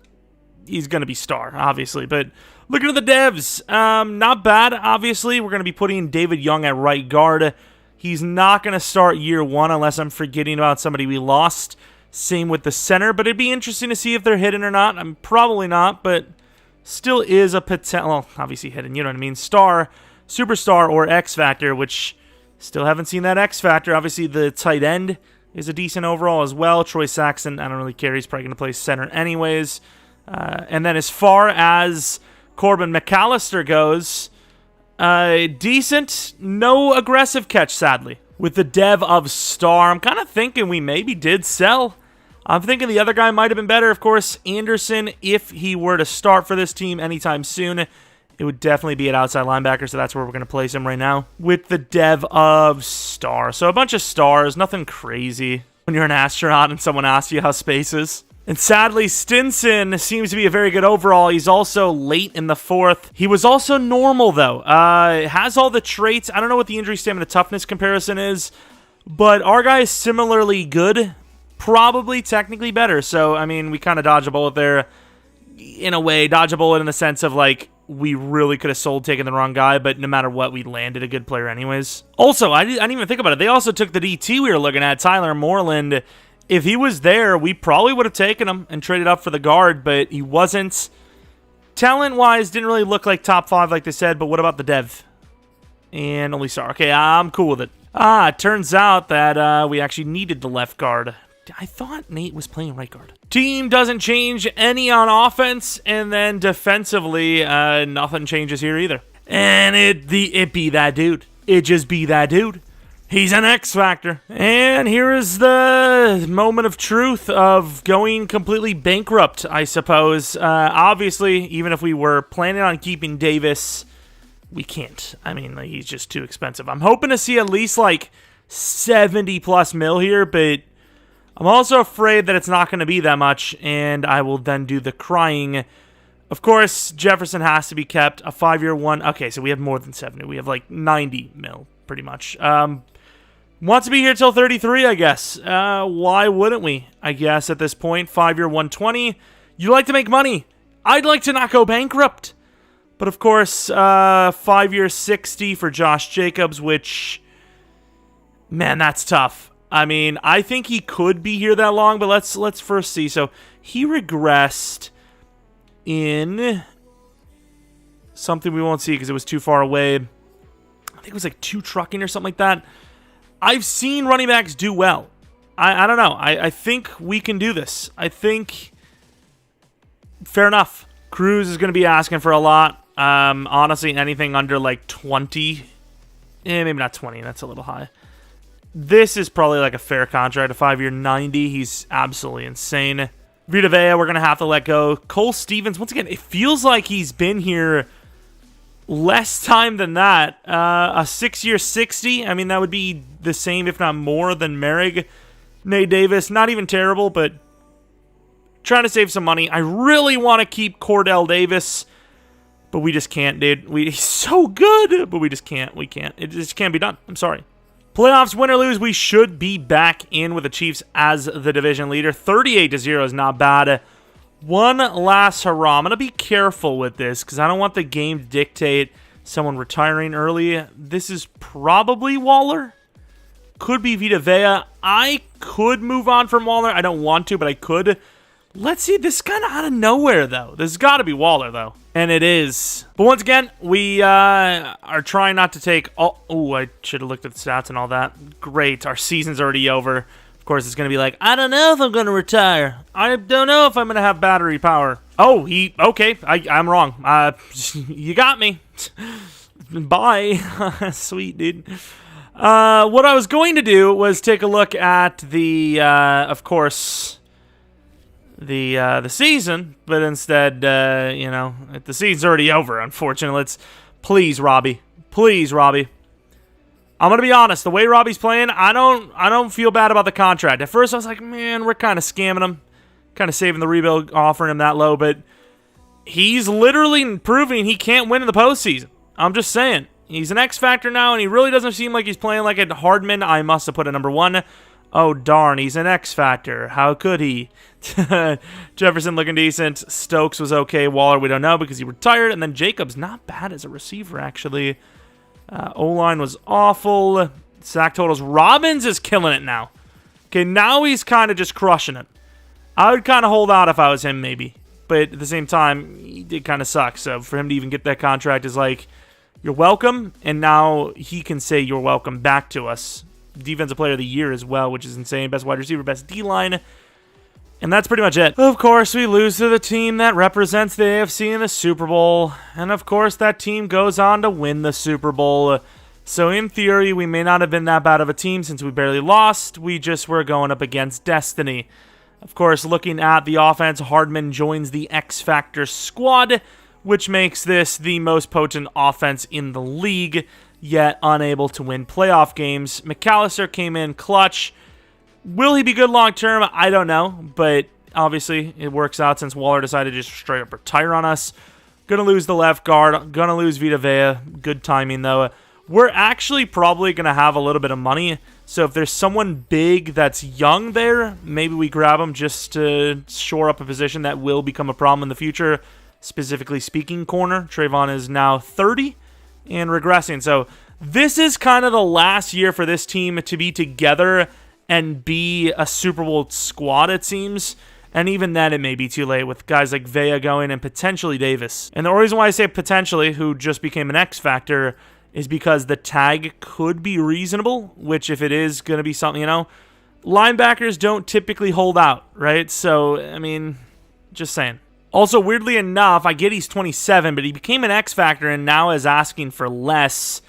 he's going to be star, obviously. But looking at the devs, not bad, obviously. We're going to be putting David Young at right guard. He's not going to start year 1 unless I'm forgetting about somebody we lost. Same with the center, but it'd be interesting to see if they're hidden or not. I'm probably not, but still is a potential, well, obviously hidden, you know what I mean, star, superstar, or X Factor, which still haven't seen that X Factor. Obviously, the tight end is a decent overall as well. Troy Saxon, I don't really care. He's probably going to play center anyways. And then as far as Corbin Mcallister goes, decent, no aggressive catch, sadly. With the dev of star, I'm kind of thinking we maybe did sell. I'm thinking the other guy might have been better. Of course, Anderson, if he were to start for this team anytime soon, it would definitely be at outside linebacker, so that's where we're going to place him right now. With the dev of star. So a bunch of stars, nothing crazy when you're an astronaut and someone asks you how space is. And sadly, Stinson seems to be a very good overall. He's also late in the 4th. He was also normal, though. Has all the traits. I don't know what the injury stamina toughness comparison is, but our guy is similarly good. Probably technically better. So, I mean, we kind of dodge a bullet there in a way. Dodge a bullet in the sense of, like, we really could have sold taking the wrong guy, but no matter what, we landed a good player anyways. Also, I didn't even think about it. They also took the DT we were looking at, Tyler Moreland. If he was there, we probably would have taken him and traded up for the guard, but he wasn't. Talent-wise, didn't really look like top 5 like they said, but what about the dev? And only star. Okay, I'm cool with it. It turns out that we actually needed the left guard. I thought Nate was playing right guard. Team doesn't change any on offense, and then defensively, nothing changes here either. And it be that dude. It just be that dude. He's an X Factor. And here is the moment of truth of going completely bankrupt, I suppose. Obviously, even if we were planning on keeping Davis, we can't. I mean, like, he's just too expensive. I'm hoping to see at least like 70 plus mil here, but I'm also afraid that it's not going to be that much, and I will then do the crying. Of course, Jefferson has to be kept. A 5-year one. Okay, so we have more than 70. We have like 90 mil, pretty much. Wants to be here till 33, I guess. Why wouldn't we, I guess, at this point? 5-year 120. You like to make money. I'd like to not go bankrupt. But, of course, 5-year 60 for Josh Jacobs, which, man, that's tough. I mean, I think he could be here that long, but let's first see. So he regressed in something we won't see because it was too far away. I think it was like 2 trucking or something like that. I've seen running backs do well. I don't know. I think we can do this. I think, fair enough. Cruz is going to be asking for a lot. Honestly, anything under like 20. Maybe not 20. That's a little high. This is probably like a fair contract, a 5-year 90. He's absolutely insane. Vita Vea, we're going to have to let go. Cole Stevens, once again, it feels like he's been here less time than that. A 6-year 60, I mean, that would be the same, if not more, than Merrick. Nate Davis, not even terrible, but trying to save some money. I really want to keep Cordell Davis, but we just can't, dude. He's so good, but we just can't. We can't. It just can't be done. I'm sorry. Playoffs, win or lose, we should be back in with the Chiefs as the division leader. 38-0 is not bad. One last hurrah. I'm going to be careful with this because I don't want the game to dictate someone retiring early. This is probably Waller. could be Vita Vea. I could move on from Waller. I don't want to, but I could. Let's see. This is kind of out of nowhere, though. This has got to be Waller, though. And it is. But once again, we are trying not to take... Oh, I should have looked at the stats and all that. Great. Our season's already over. Of course, it's going to be like, I don't know if I'm going to retire. I don't know if I'm going to have battery power. Oh, okay. I'm wrong. You got me. Bye. Sweet, dude. What I was going to do was take a look at the, of course, the season, but instead, you know, the season's already over, unfortunately. Please, Robby. Please, Robby. I'm going to be honest. The way Robby's playing, I don't feel bad about the contract. At first, I was like, man, we're kind of scamming him. Kind of saving the rebuild, offering him that low, but he's literally proving he can't win in the postseason. I'm just saying. He's an X Factor now, and he really doesn't seem like he's playing like a Hardman. I must have put a number 1. Oh, darn, he's an X Factor. How could he? Jefferson looking decent. Stokes was okay. Waller, we don't know because he retired. And then Jacobs, not bad as a receiver, actually. O-line was awful. Sack totals. Robbins is killing it now. Okay, now he's kind of just crushing it. I would kind of hold out if I was him, maybe. But at the same time, he did kind of suck. So for him to even get that contract is like, you're welcome. And now he can say you're welcome back to us. Defensive Player of the Year as well, which is insane. Best wide receiver, best D-line. And that's pretty much it. Of course, we lose to the team that represents the AFC in the Super Bowl. And of course, that team goes on to win the Super Bowl. So in theory, we may not have been that bad of a team since we barely lost. We just were going up against destiny. Of course, looking at the offense, Hardman joins the X Factor squad, which makes this the most potent offense in the league, yet unable to win playoff games. Mcallister came in clutch. Will he be good long-term? I don't know, but obviously it works out since Waller decided to just straight up retire on us. Gonna lose the left guard. Gonna lose Vita Vea. Good timing, though. We're actually probably gonna have a little bit of money, so if there's someone big that's young there, maybe we grab him just to shore up a position that will become a problem in the future. Specifically speaking, corner. Trayvon is now 30 and regressing, so this is kind of the last year for this team to be together and be a Super Bowl squad, it seems. And even then, it may be too late with guys like Vea going and potentially Davis. And the reason why I say potentially, who just became an X Factor, is because the tag could be reasonable, which if it is going to be something, you know, linebackers don't typically hold out, right? So, I mean, just saying. Also, weirdly enough, I get he's 27, but he became an X Factor and now is asking for less.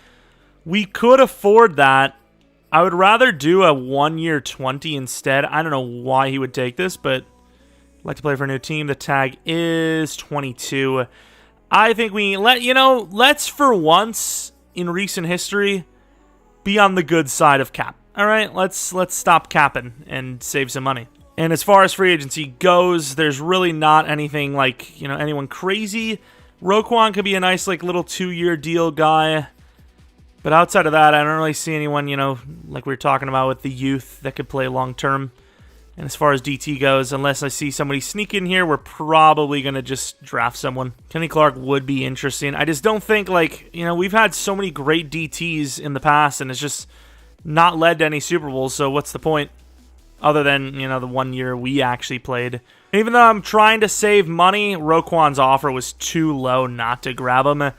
We could afford that. I would rather do a 1-year 20 instead. I don't know why he would take this, but I'd like to play for a new team. The tag is 22. I think let's for once in recent history be on the good side of cap. All right, let's stop capping and save some money. And as far as free agency goes, there's really not anything like, anyone crazy. Roquan could be a nice little 2-year deal guy. But outside of that, I don't really see anyone, like we were talking about with the youth that could play long-term. And as far as DT goes, unless I see somebody sneak in here, we're probably going to just draft someone. Kenny Clark would be interesting. I just don't think, we've had so many great DTs in the past, and it's just not led to any Super Bowls, so what's the point? Other than, the 1 year we actually played. And even though I'm trying to save money, Roquan's offer was too low not to grab him.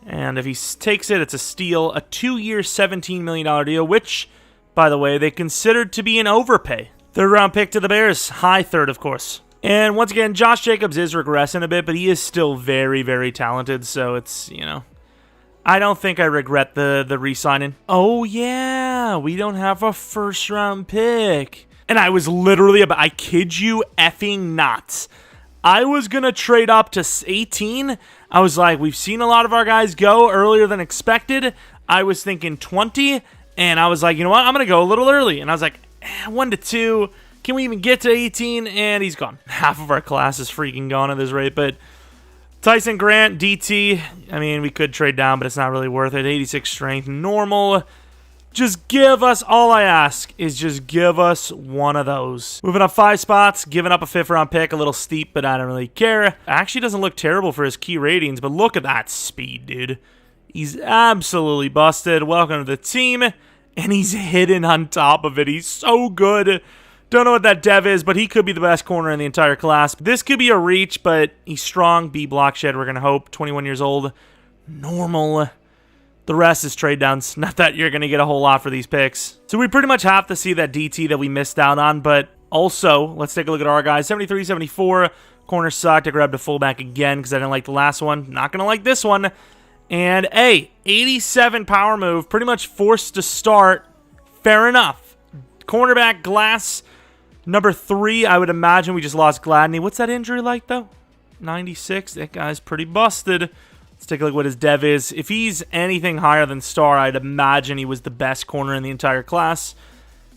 And if he takes it, it's a steal. A 2-year, $17 million deal, which, by the way, they considered to be an overpay. 3rd round pick to the Bears. High 3rd, of course. And once again, Josh Jacobs is regressing a bit, but he is still very, very talented. So it's, I don't think I regret the re-signing. Oh, yeah. We don't have a 1st round pick. And I was literally about, I kid you effing not. I was going to trade up to 18. I was like, we've seen a lot of our guys go earlier than expected. I was thinking 20, and I was like, you know what? I'm going to go a little early. And I was like, 1 to 2. Can we even get to 18? And he's gone. Half of our class is freaking gone at this rate. But Tyson Grant, DT, I mean, we could trade down, but it's not really worth it. 86 strength, normal. Just give us, all I ask is just give us one of those. Moving up 5 spots, giving up a 5th round pick, a little steep, but I don't really care. Actually doesn't look terrible for his key ratings, but look at that speed, dude. He's absolutely busted. Welcome to the team. and he's hidden on top of it. He's so good. Don't know what that dev is, but he could be the best corner in the entire class. This could be a reach, but he's strong. B block shed, we're going to hope. 21 years old. Normal. The rest is trade downs. Not that you're going to get a whole lot for these picks. So we pretty much have to see that DT that we missed out on, but also, let's take a look at our guys. 73, 74. Corner sucked. I grabbed a fullback again because I didn't like the last one. Not going to like this one. And, hey, 87 power move. Pretty much forced to start. Fair enough. Cornerback, Glass, number 3. I would imagine we just lost Gladney. What's that injury like, though? 96. That guy's pretty busted. Let's take a look at what his dev is. If he's anything higher than star, I'd imagine he was the best corner in the entire class,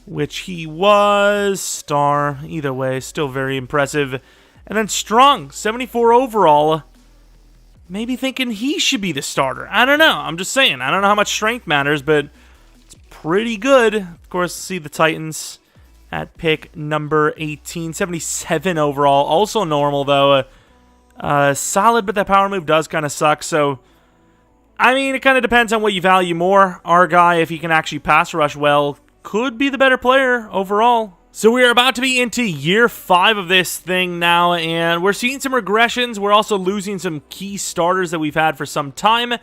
which he was. Star. Either way, still very impressive. And then strong, 74 overall. Maybe thinking he should be the starter. I don't know. I'm just saying. I don't know how much strength matters, but it's pretty good. Of course, see the Titans at pick number 18. 77 overall. Also normal, though. Solid, but that power move does kind of suck. So, I mean, it kind of depends on what you value more. Our guy, if he can actually pass rush well, could be the better player overall. So we are about to be into year 5 of this thing now, and we're seeing some regressions. We're also losing some key starters that we've had for some time,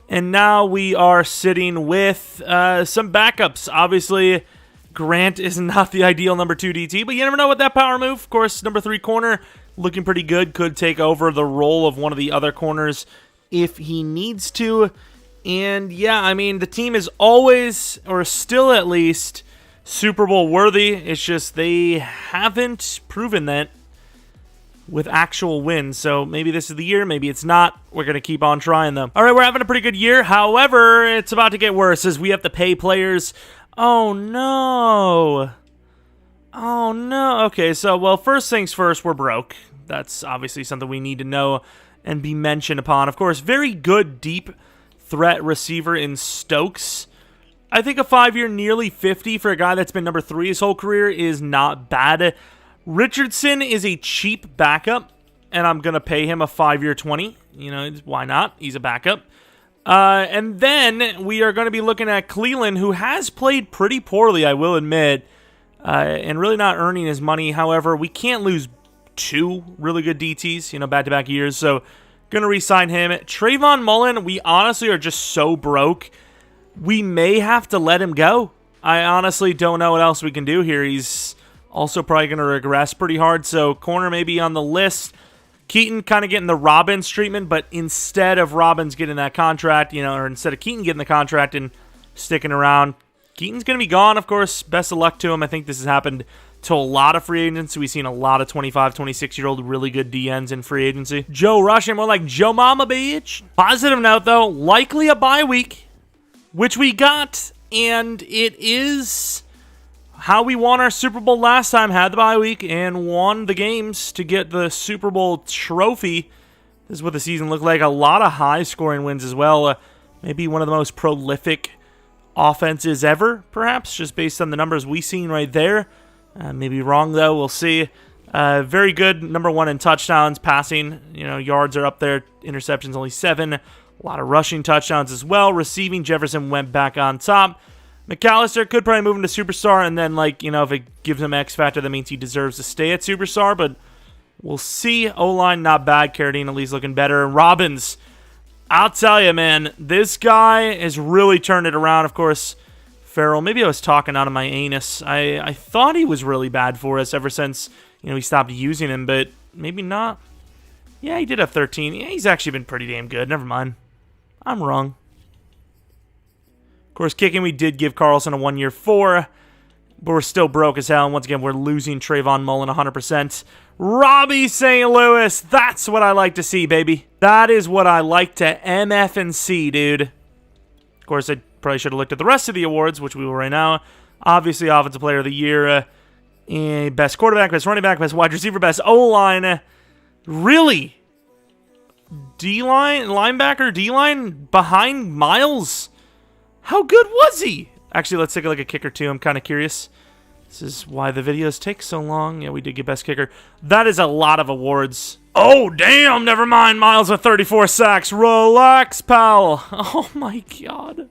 and now we are sitting with some backups. Obviously, Grant is not the ideal number 2 DT, but you never know with that power move. Of course, number 3 corner, looking pretty good. Could take over the role of one of the other corners if he needs to. And yeah, I mean, the team is always, or still at least, Super Bowl worthy. It's just they haven't proven that with actual wins. So maybe this is the year, maybe it's not. We're going to keep on trying though. All right, we're having a pretty good year. However, it's about to get worse as we have to pay players. Oh no. Oh no. Okay, so well, first things first, we're broke. That's obviously something we need to know and be mentioned upon. Of course, very good deep threat receiver in Stokes. I think a 5-year nearly 50 for a guy that's been number 3 his whole career is not bad. Richardson is a cheap backup, and I'm going to pay him a 5-year 20. You know, why not? He's a backup. And then we are going to be looking at Cleveland, who has played pretty poorly, I will admit, and really not earning his money. However, we can't lose 2 really good DTs, you know, back-to-back years. So, going to re-sign him. Trayvon Mullen, we honestly are just so broke. We may have to let him go. I honestly don't know what else we can do here. He's also probably going to regress pretty hard, so corner may be on the list. Keaton kind of getting the Robbins treatment, but instead of Robbins getting that contract, you know, or instead of Keaton getting the contract and sticking around, Keaton's going to be gone, of course. Best of luck to him. I think this has happened to a lot of free agents. We've seen a lot of 25, 26-year-old really good DNs in free agency. Joe Rushing, more like Joe Mama, bitch. Positive note, though, likely a bye week, which we got, and it is how we won our Super Bowl last time. Had the bye week and won the games to get the Super Bowl trophy. This is what the season looked like. A lot of high-scoring wins as well. Maybe one of the most prolific offenses ever, perhaps, just based on the numbers we've seen right there. Maybe wrong, though. We'll see. Very good, number 1 in touchdowns, passing. You know, yards are up there. Interceptions only 7. A lot of rushing touchdowns as well. Receiving, Jefferson went back on top. Mcallister could probably move him to superstar, and then, like, you know, if it gives him X factor, that means he deserves to stay at superstar, but we'll see. O-line, not bad. Carradine at least looking better. Robbins, I'll tell you, man, this guy has really turned it around. Of course, Farrell, maybe I was talking out of my anus. I thought he was really bad for us ever since, you know, we stopped using him, but maybe not. Yeah, he did have 13. Yeah, he's actually been pretty damn good. Never mind. I'm wrong. Of course, kicking, we did give Carlson a 1-year 4, but we're still broke as hell. And once again, we're losing Trayvon Mullen 100%. Robby St. Louis, that's what I like to see, baby. That is what I like to MF and C, dude. Of course, I probably should have looked at the rest of the awards, which we will right now. Obviously, Offensive Player of the Year, Best Quarterback, Best Running Back, Best Wide Receiver, Best O-Line. Really? D-line, linebacker, D-line behind Miles? How good was he? Actually, let's take a look at kicker too. I'm kind of curious. This is why the videos take so long. Yeah, we did get best kicker. That is a lot of awards. Oh, damn, never mind. Miles with 34 sacks. Relax, pal. Oh, my God.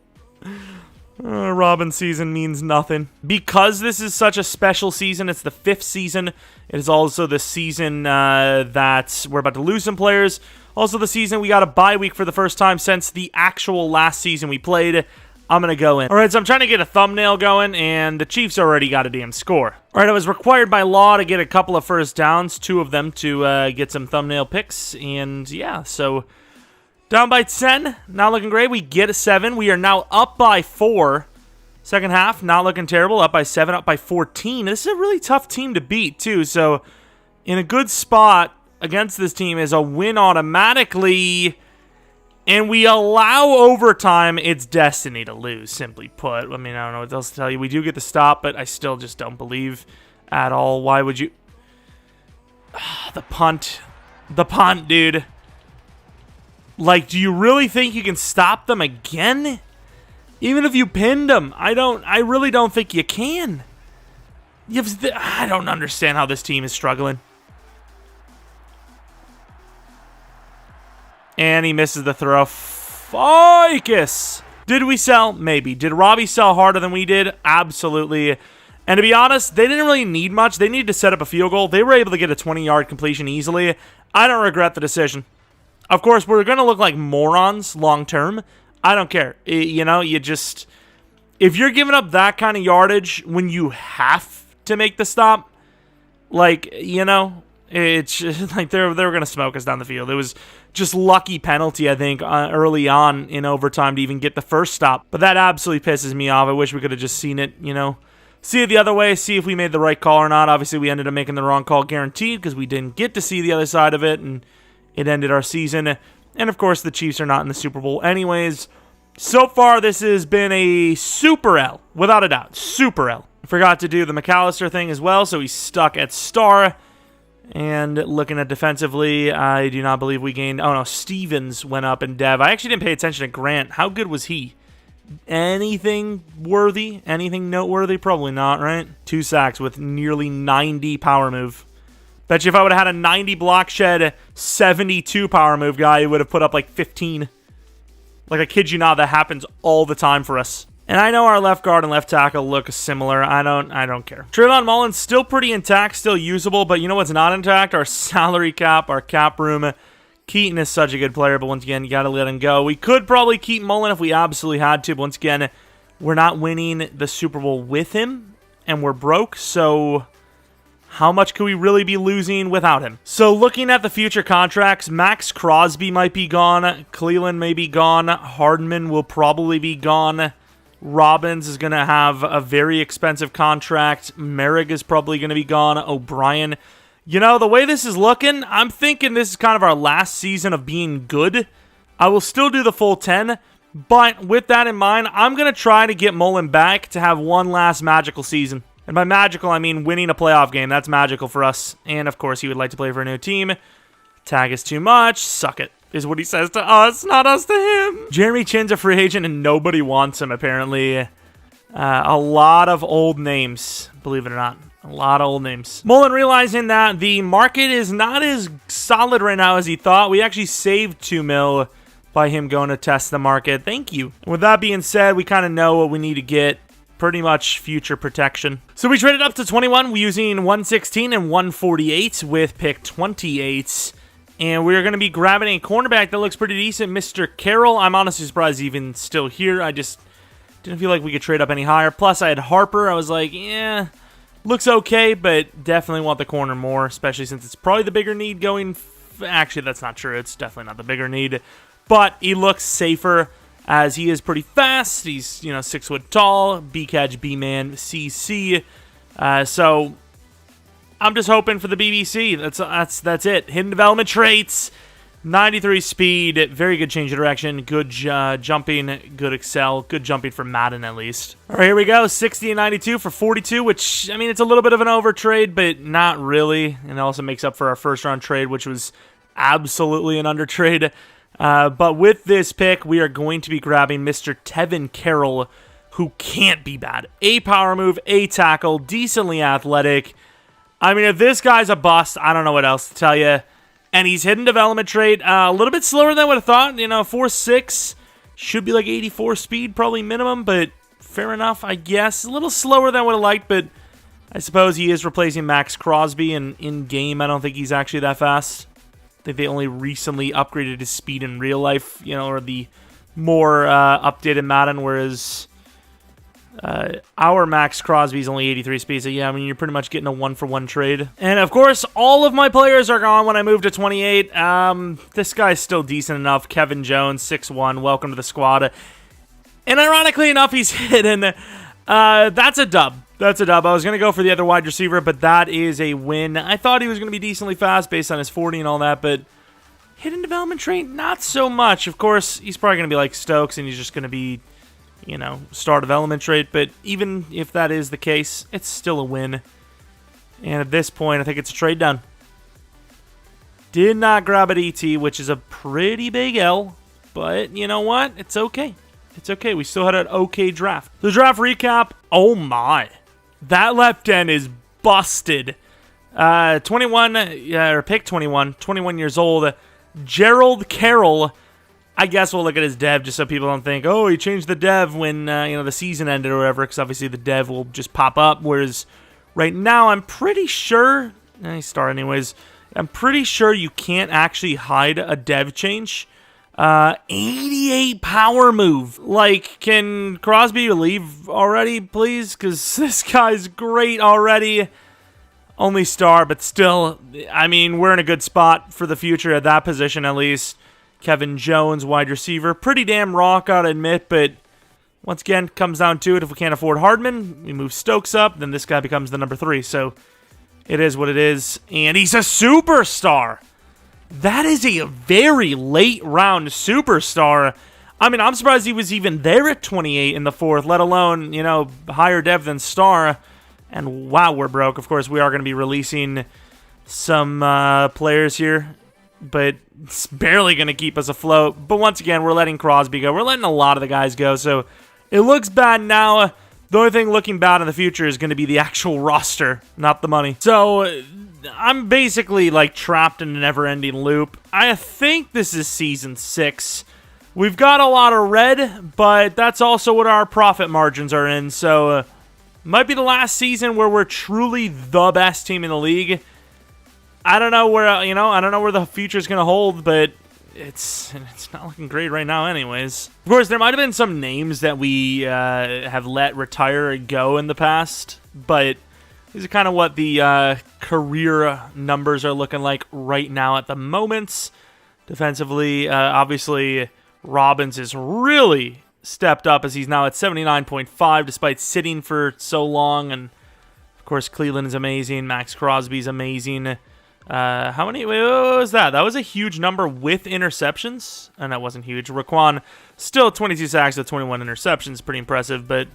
Robin season means nothing. Because this is such a special season, it's the 5th season. It is also the season that we're about to lose some players. Also the season we got a bye week for the first time since the actual last season we played. I'm going to go in. All right, so I'm trying to get a thumbnail going, and the Chiefs already got a damn score. All right, I was required by law to get a couple of first downs, 2 of them to get some thumbnail picks. And yeah, so down by 10, not looking great. We get a 7. We are now up by 4. Second half, not looking terrible. Up by 7, up by 14. This is a really tough team to beat, too. So in a good spot against this team is a win automatically. And we allow overtime. It's destiny to lose, simply put. I mean, I don't know what else to tell you. We do get the stop, but I still just don't believe at all. Why would you... The punt. The punt, dude. Like, do you really think you can stop them again? Even if you pinned them, I really don't think you can. I don't understand how this team is struggling. And he misses the throw. Ficus! Did we sell? Maybe. Did Robby sell harder than we did? Absolutely. And to be honest, they didn't really need much. They needed to set up a field goal. They were able to get a 20-yard completion easily. I don't regret the decision. Of course, we're going to look like morons long-term. I don't care. You know, you just... If you're giving up that kind of yardage when you have to make the stop, like, you know, it's just, like they were going to smoke us down the field. It was just lucky penalty, I think, early on in overtime to even get the first stop. But that absolutely pisses me off. I wish we could have just seen it, you know. See it the other way, see if we made the right call or not. Obviously, we ended up making the wrong call guaranteed because we didn't get to see the other side of it, and it ended our season. And, of course, the Chiefs are not in the Super Bowl anyways. So far, this has been a super L, without a doubt. Super L. Forgot to do the Mcallister thing as well, so he's stuck at star. And looking at defensively, I do not believe we gained... Oh, no, Stevens went up in dev. I actually didn't pay attention to Grant. How good was he? Anything worthy? Anything noteworthy? Probably not, right? 2 sacks with nearly 90 power move. Bet you if I would have had a 90 block shed, 72 power move guy, he would have put up like 15. Like, I kid you not, that happens all the time for us. And I know our left guard and left tackle look similar. I don't care. Trayvon Mullen's still pretty intact, still usable, but you know what's not intact? Our salary cap, our cap room. Keaton is such a good player, but once again, you got to let him go. We could probably keep Mullen if we absolutely had to, but once again, we're not winning the Super Bowl with him, and we're broke, so how much could we really be losing without him? So looking at the future contracts, Max Crosby might be gone. Cleveland may be gone. Hardman will probably be gone. Robbins is going to have a very expensive contract. Merrick is probably going to be gone. O'Brien. You know, the way this is looking, I'm thinking this is kind of our last season of being good. I will still do the full 10, but with that in mind, I'm going to try to get Mullen back to have one last magical season. And by magical, I mean winning a playoff game. That's magical for us. And, of course, he would like to play for a new team. Tag is too much. Suck it, is what he says to us, not us to him. Jeremy Chin's a free agent, and nobody wants him, apparently. A lot of old names, believe it or not. A lot of old names. Mullen realizing that the market is not as solid right now as he thought. We actually saved $2 million by him going to test the market. Thank you. With that being said, we kind of know what we need to get. Pretty much future protection. So we traded up to 21. We're using 116 and 148 with pick 28. And we're going to be grabbing a cornerback that looks pretty decent, Mr. Carroll. I'm honestly surprised he's even still here. I just didn't feel like we could trade up any higher. Plus, I had Harper. I was like, yeah, looks okay, but definitely want the corner more, especially since it's probably the bigger need going... Actually, that's not true. It's definitely not the bigger need. But he looks safer, as he is pretty fast. He's, 6 foot tall, B-catch, B-man, CC. So I'm just hoping for the BBC. That's it. Hidden development traits, 93 speed, very good change of direction, good jumping, good excel, good jumping for Madden at least. All right, here we go. 60 and 92 for 42, which, I mean, it's a little bit of an over trade, but not really. And it also makes up for our first round trade, which was absolutely an under trade. But with this pick, we are going to be grabbing Mr. Tevin Carroll, who can't be bad. A power move, a tackle, decently athletic. I mean, if this guy's a bust, I don't know what else to tell you. And he's hidden development trait, a little bit slower than I would have thought. 4.6, should be like 84 speed, probably minimum, but fair enough, I guess. A little slower than I would have liked, but I suppose he is replacing Max Crosby, and in-game, I don't think he's actually that fast. I think they only recently upgraded his speed in real life, you know, or the more updated Madden, whereas our Max Crosby is only 83 speed. So, yeah, I mean, you're pretty much getting a one-for-one trade. And, of course, all of my players are gone when I move to 28. This guy's still decent enough. Kevin Jones, 6'1", welcome to the squad. And, ironically enough, he's hidden. That's a dub. That's a dub. I was going to go for the other wide receiver, but that is a win. I thought he was going to be decently fast based on his 40 and all that, but hidden development trait, not so much. Of course, he's probably going to be like Stokes, and he's just going to be, you know, star development trait, but even if that is the case, it's still a win. And at this point, I think it's a trade done. Did not grab at ET, which is a pretty big L, but you know what? It's okay. It's okay. We still had an okay draft. The draft recap, oh my. That left end is busted. 21, or pick 21, 21 years old. Jeromepkr. I guess we'll look at his dev just so people don't think, oh, he changed the dev when you know, the season ended or whatever, because obviously the dev will just pop up. Whereas right now, I'm pretty sure, start anyways. I'm pretty sure you can't actually hide a dev change. 88 power move. Like, can Crosby leave already, please? Because this guy's great already. Only star, but still, I mean, we're in a good spot for the future at that position at least. Kevin Jones, wide receiver. Pretty damn raw, gotta admit, but once again, comes down to it. If we can't afford Hardman, we move Stokes up, then this guy becomes the number 3. So it is what it is. And he's a superstar. That is a very late round superstar. I mean, I'm surprised he was even there at 28 in the 4th, let alone, you know, higher dev than star. And wow, we're broke. Of course, we are going to be releasing some players here, but it's barely going to keep us afloat. But once again, we're letting Crosby go. We're letting a lot of the guys go, so it looks bad now. The only thing looking bad in the future is going to be the actual roster, not the money. So I'm basically like trapped in a never-ending loop. I think this is season 6. We've got a lot of red, but that's also what our profit margins are in. So might be the last season where we're truly the best team in the league. I don't know where, I don't know where the future is going to hold, but it's not looking great right now anyways. Of course, there might have been some names that we have let retire and go in the past, but these are kind of what the career numbers are looking like right now at the moment. Defensively, obviously, Robbins has really stepped up as he's now at 79.5 despite sitting for so long. And, of course, Cleveland is amazing. Max Crosby's amazing. How many? Wait, what was that? That was a huge number with interceptions. And that wasn't huge. Raquan, still 22 sacks with 21 interceptions. Pretty impressive. But,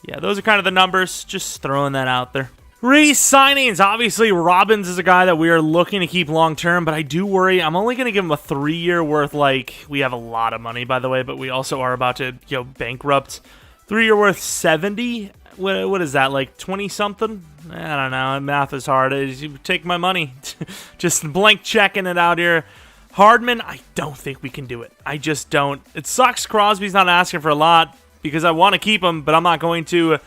yeah, those are kind of the numbers. Just throwing that out there. Re-signings. Obviously, Robbins is a guy that we are looking to keep long-term, but I do worry. I'm only going to give him a 3-year worth, like, we have a lot of money, by the way, but we also are about to go bankrupt. 3-year worth 70? What is that, like 20-something? I don't know. Math is hard. You take my money. Just blank checking it out here. Hardman, I don't think we can do it. I just don't. It sucks Crosby's not asking for a lot because I want to keep him, but I'm not going to.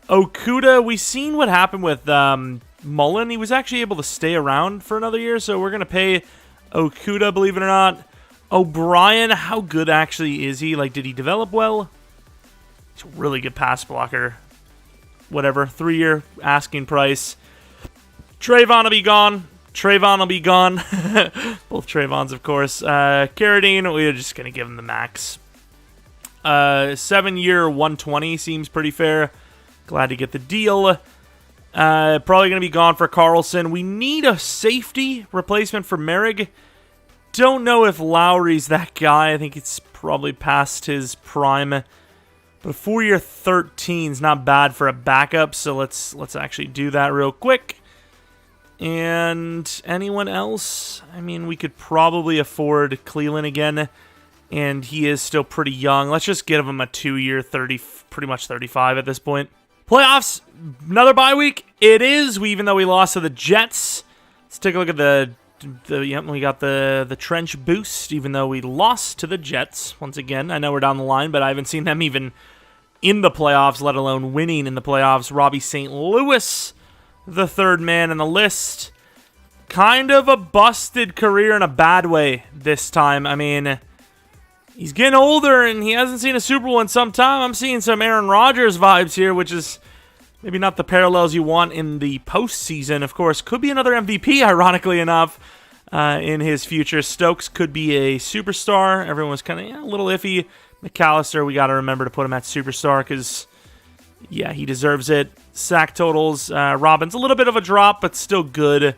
Okuda, we've seen what happened with Mullen. He was actually able to stay around for another year, so we're going to pay Okuda, believe it or not. O'Brien, how good actually is he? Like, did he develop well? He's a really good pass blocker. Whatever, 3-year asking price. Trayvon will be gone. Trayvon will be gone. Both Trayvons, of course. Carradine, we're just going to give him the max. 7-year 120 seems pretty fair. Glad to get the deal. Probably going to be gone for Carlson. We need a safety replacement for Merrig. Don't know if Lowry's that guy. I think it's probably past his prime. But a 4-year 13 is not bad for a backup, so let's actually do that real quick. And anyone else? I mean, we could probably afford Cleveland again, and he is still pretty young. Let's just give him a 2-year 30, pretty much 35 at this point. Playoffs, another bye week. It is, even though we lost to the Jets. Let's take a look at we got the trench boost, even though we lost to the Jets. Once again, I know we're down the line, but I haven't seen them even in the playoffs, let alone winning in the playoffs. Robby St. Louis, the third man in the list. Kind of a busted career in a bad way this time. I mean, he's getting older and he hasn't seen a Super Bowl in some time. I'm seeing some Aaron Rodgers vibes here, which is maybe not the parallels you want in the postseason. Of course, could be another MVP, ironically enough, in his future. Stokes could be a superstar. Everyone was kind of a little iffy. Mcallister, we got to remember to put him at superstar because, yeah, he deserves it. Sack totals, Robin's a little bit of a drop, but still good.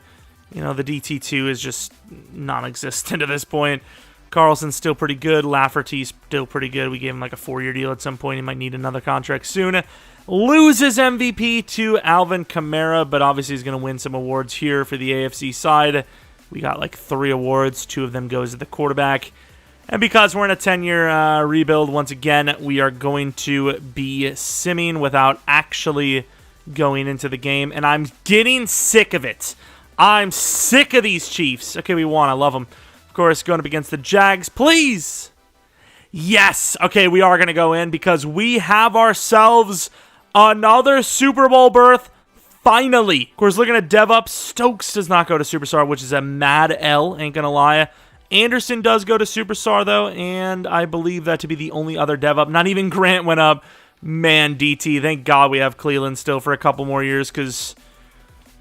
You know, the DT2 is just non-existent at this point. Carlson's still pretty good. Lafferty's still pretty good. We gave him like a 4-year deal at some point. He might need another contract soon. Loses MVP to Alvin Kamara, but obviously he's going to win some awards here for the AFC side. We got like 3 awards. 2 of them goes to the quarterback. And because we're in a 10-year rebuild, once again, we are going to be simming without actually going into the game. And I'm getting sick of it. I'm sick of these Chiefs. Okay, we won. I love them. Of course, going up against the Jags. Please. Yes. Okay, we are going to go in because we have ourselves another Super Bowl berth. Finally. Of course, looking at dev up, Stokes does not go to Superstar, which is a mad L. Ain't going to lie. Anderson does go to Superstar, though, and I believe that to be the only other dev up. Not even Grant went up. Man, DT, thank God we have Cleveland still for a couple more years because...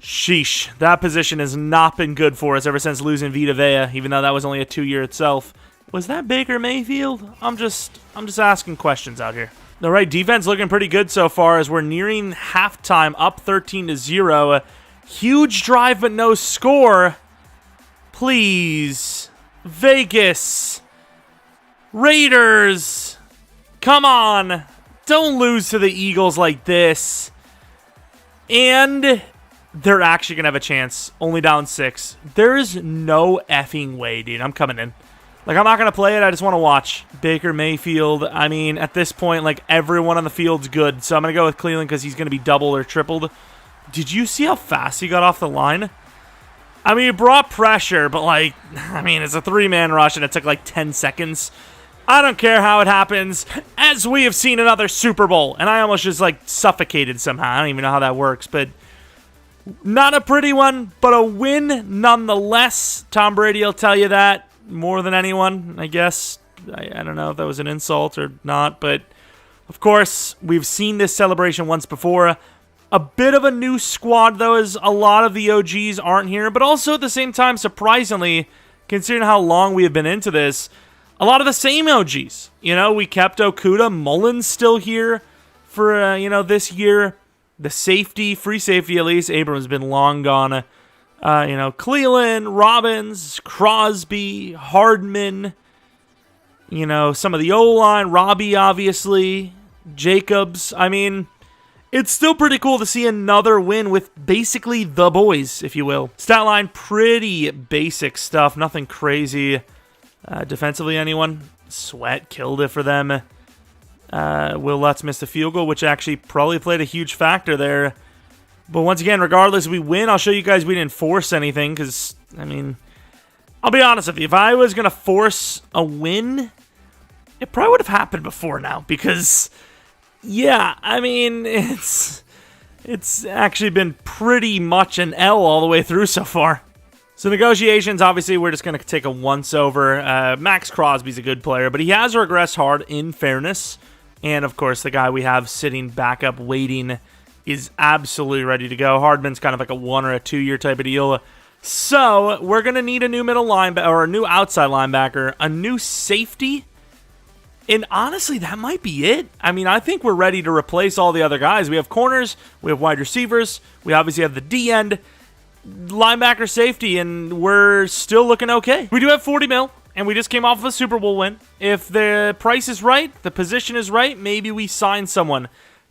sheesh, that position has not been good for us ever since losing Vita Vea, even though that was only a 2-year itself. Was that Baker Mayfield? I'm just asking questions out here. All right, defense looking pretty good so far as we're nearing halftime, up 13-0. Huge drive, but no score. Please, Vegas, Raiders, come on, don't lose to the Eagles like this. And they're actually going to have a chance. Only down 6. There's no effing way, dude. I'm coming in. Like, I'm not going to play it. I just want to watch. Baker Mayfield. I mean, at this point, like, everyone on the field's good. So I'm going to go with Cleveland because he's going to be doubled or tripled. Did you see how fast he got off the line? I mean, it brought pressure, but, like, I mean, it's a 3-man rush and it took, like, 10 seconds. I don't care how it happens, as we have seen another Super Bowl. And I almost just, like, suffocated somehow. I don't even know how that works, but... not a pretty one, but a win nonetheless. Tom Brady will tell you that more than anyone, I guess. I don't know if that was an insult or not, but of course, we've seen this celebration once before. A bit of a new squad, though, as a lot of the OGs aren't here, but also at the same time, surprisingly, considering how long we have been into this, a lot of the same OGs. You know, we kept Okuda. Mullins still here for, this year. The safety, free safety at least, Abrams has been long gone. Cleveland, Robbins, Crosby, Hardman, some of the O-line, Robby, obviously, Jacobs. I mean, it's still pretty cool to see another win with basically the boys, if you will. Stat line, pretty basic stuff, nothing crazy. Defensively, anyone? Sweat killed it for them. Will Lutz missed a field goal, which actually probably played a huge factor there. But once again, regardless, we win. I'll show you guys we didn't force anything because, I mean, I'll be honest with you. If I was going to force a win, it probably would have happened before now because, yeah, I mean, it's actually been pretty much an L all the way through so far. So negotiations, obviously, we're just going to take a once-over. Max Crosby's a good player, but he has regressed hard in fairness. And, of course, the guy we have sitting back up waiting is absolutely ready to go. Hardman's kind of like a 1 or a 2 year type of deal. So we're going to need a new middle linebacker or a new outside linebacker, a new safety. And honestly, that might be it. I mean, I think we're ready to replace all the other guys. We have corners, we have wide receivers, we obviously have the D end, linebacker, safety, and we're still looking okay. We do have 40 mil. And we just came off of a Super Bowl win. If the price is right, the position is right, maybe we sign someone.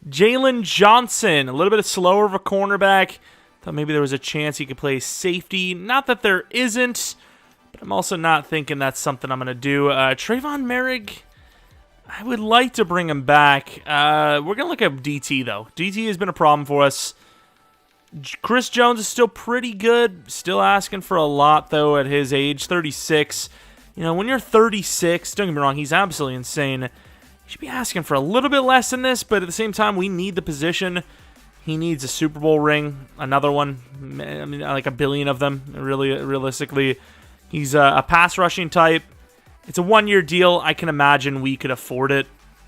Jalen Johnson, a little bit slower of a cornerback. Thought maybe there was a chance he could play safety. Not that there isn't, but I'm also not thinking that's something I'm going to do. Trayvon Merrick, I would like to bring him back. We're going to look at DT, though. DT has been a problem for us. Chris Jones is still pretty good. Still asking for a lot, though, at his age, 36. When you're 36, don't get me wrong, he's absolutely insane. should be asking for a little bit less than this, but at the same time, we need the position. He needs a Super Bowl ring, another one. I mean, like a billion of them, really, realistically. He's a pass rushing type. It's a one-year deal. I can imagine we could afford it.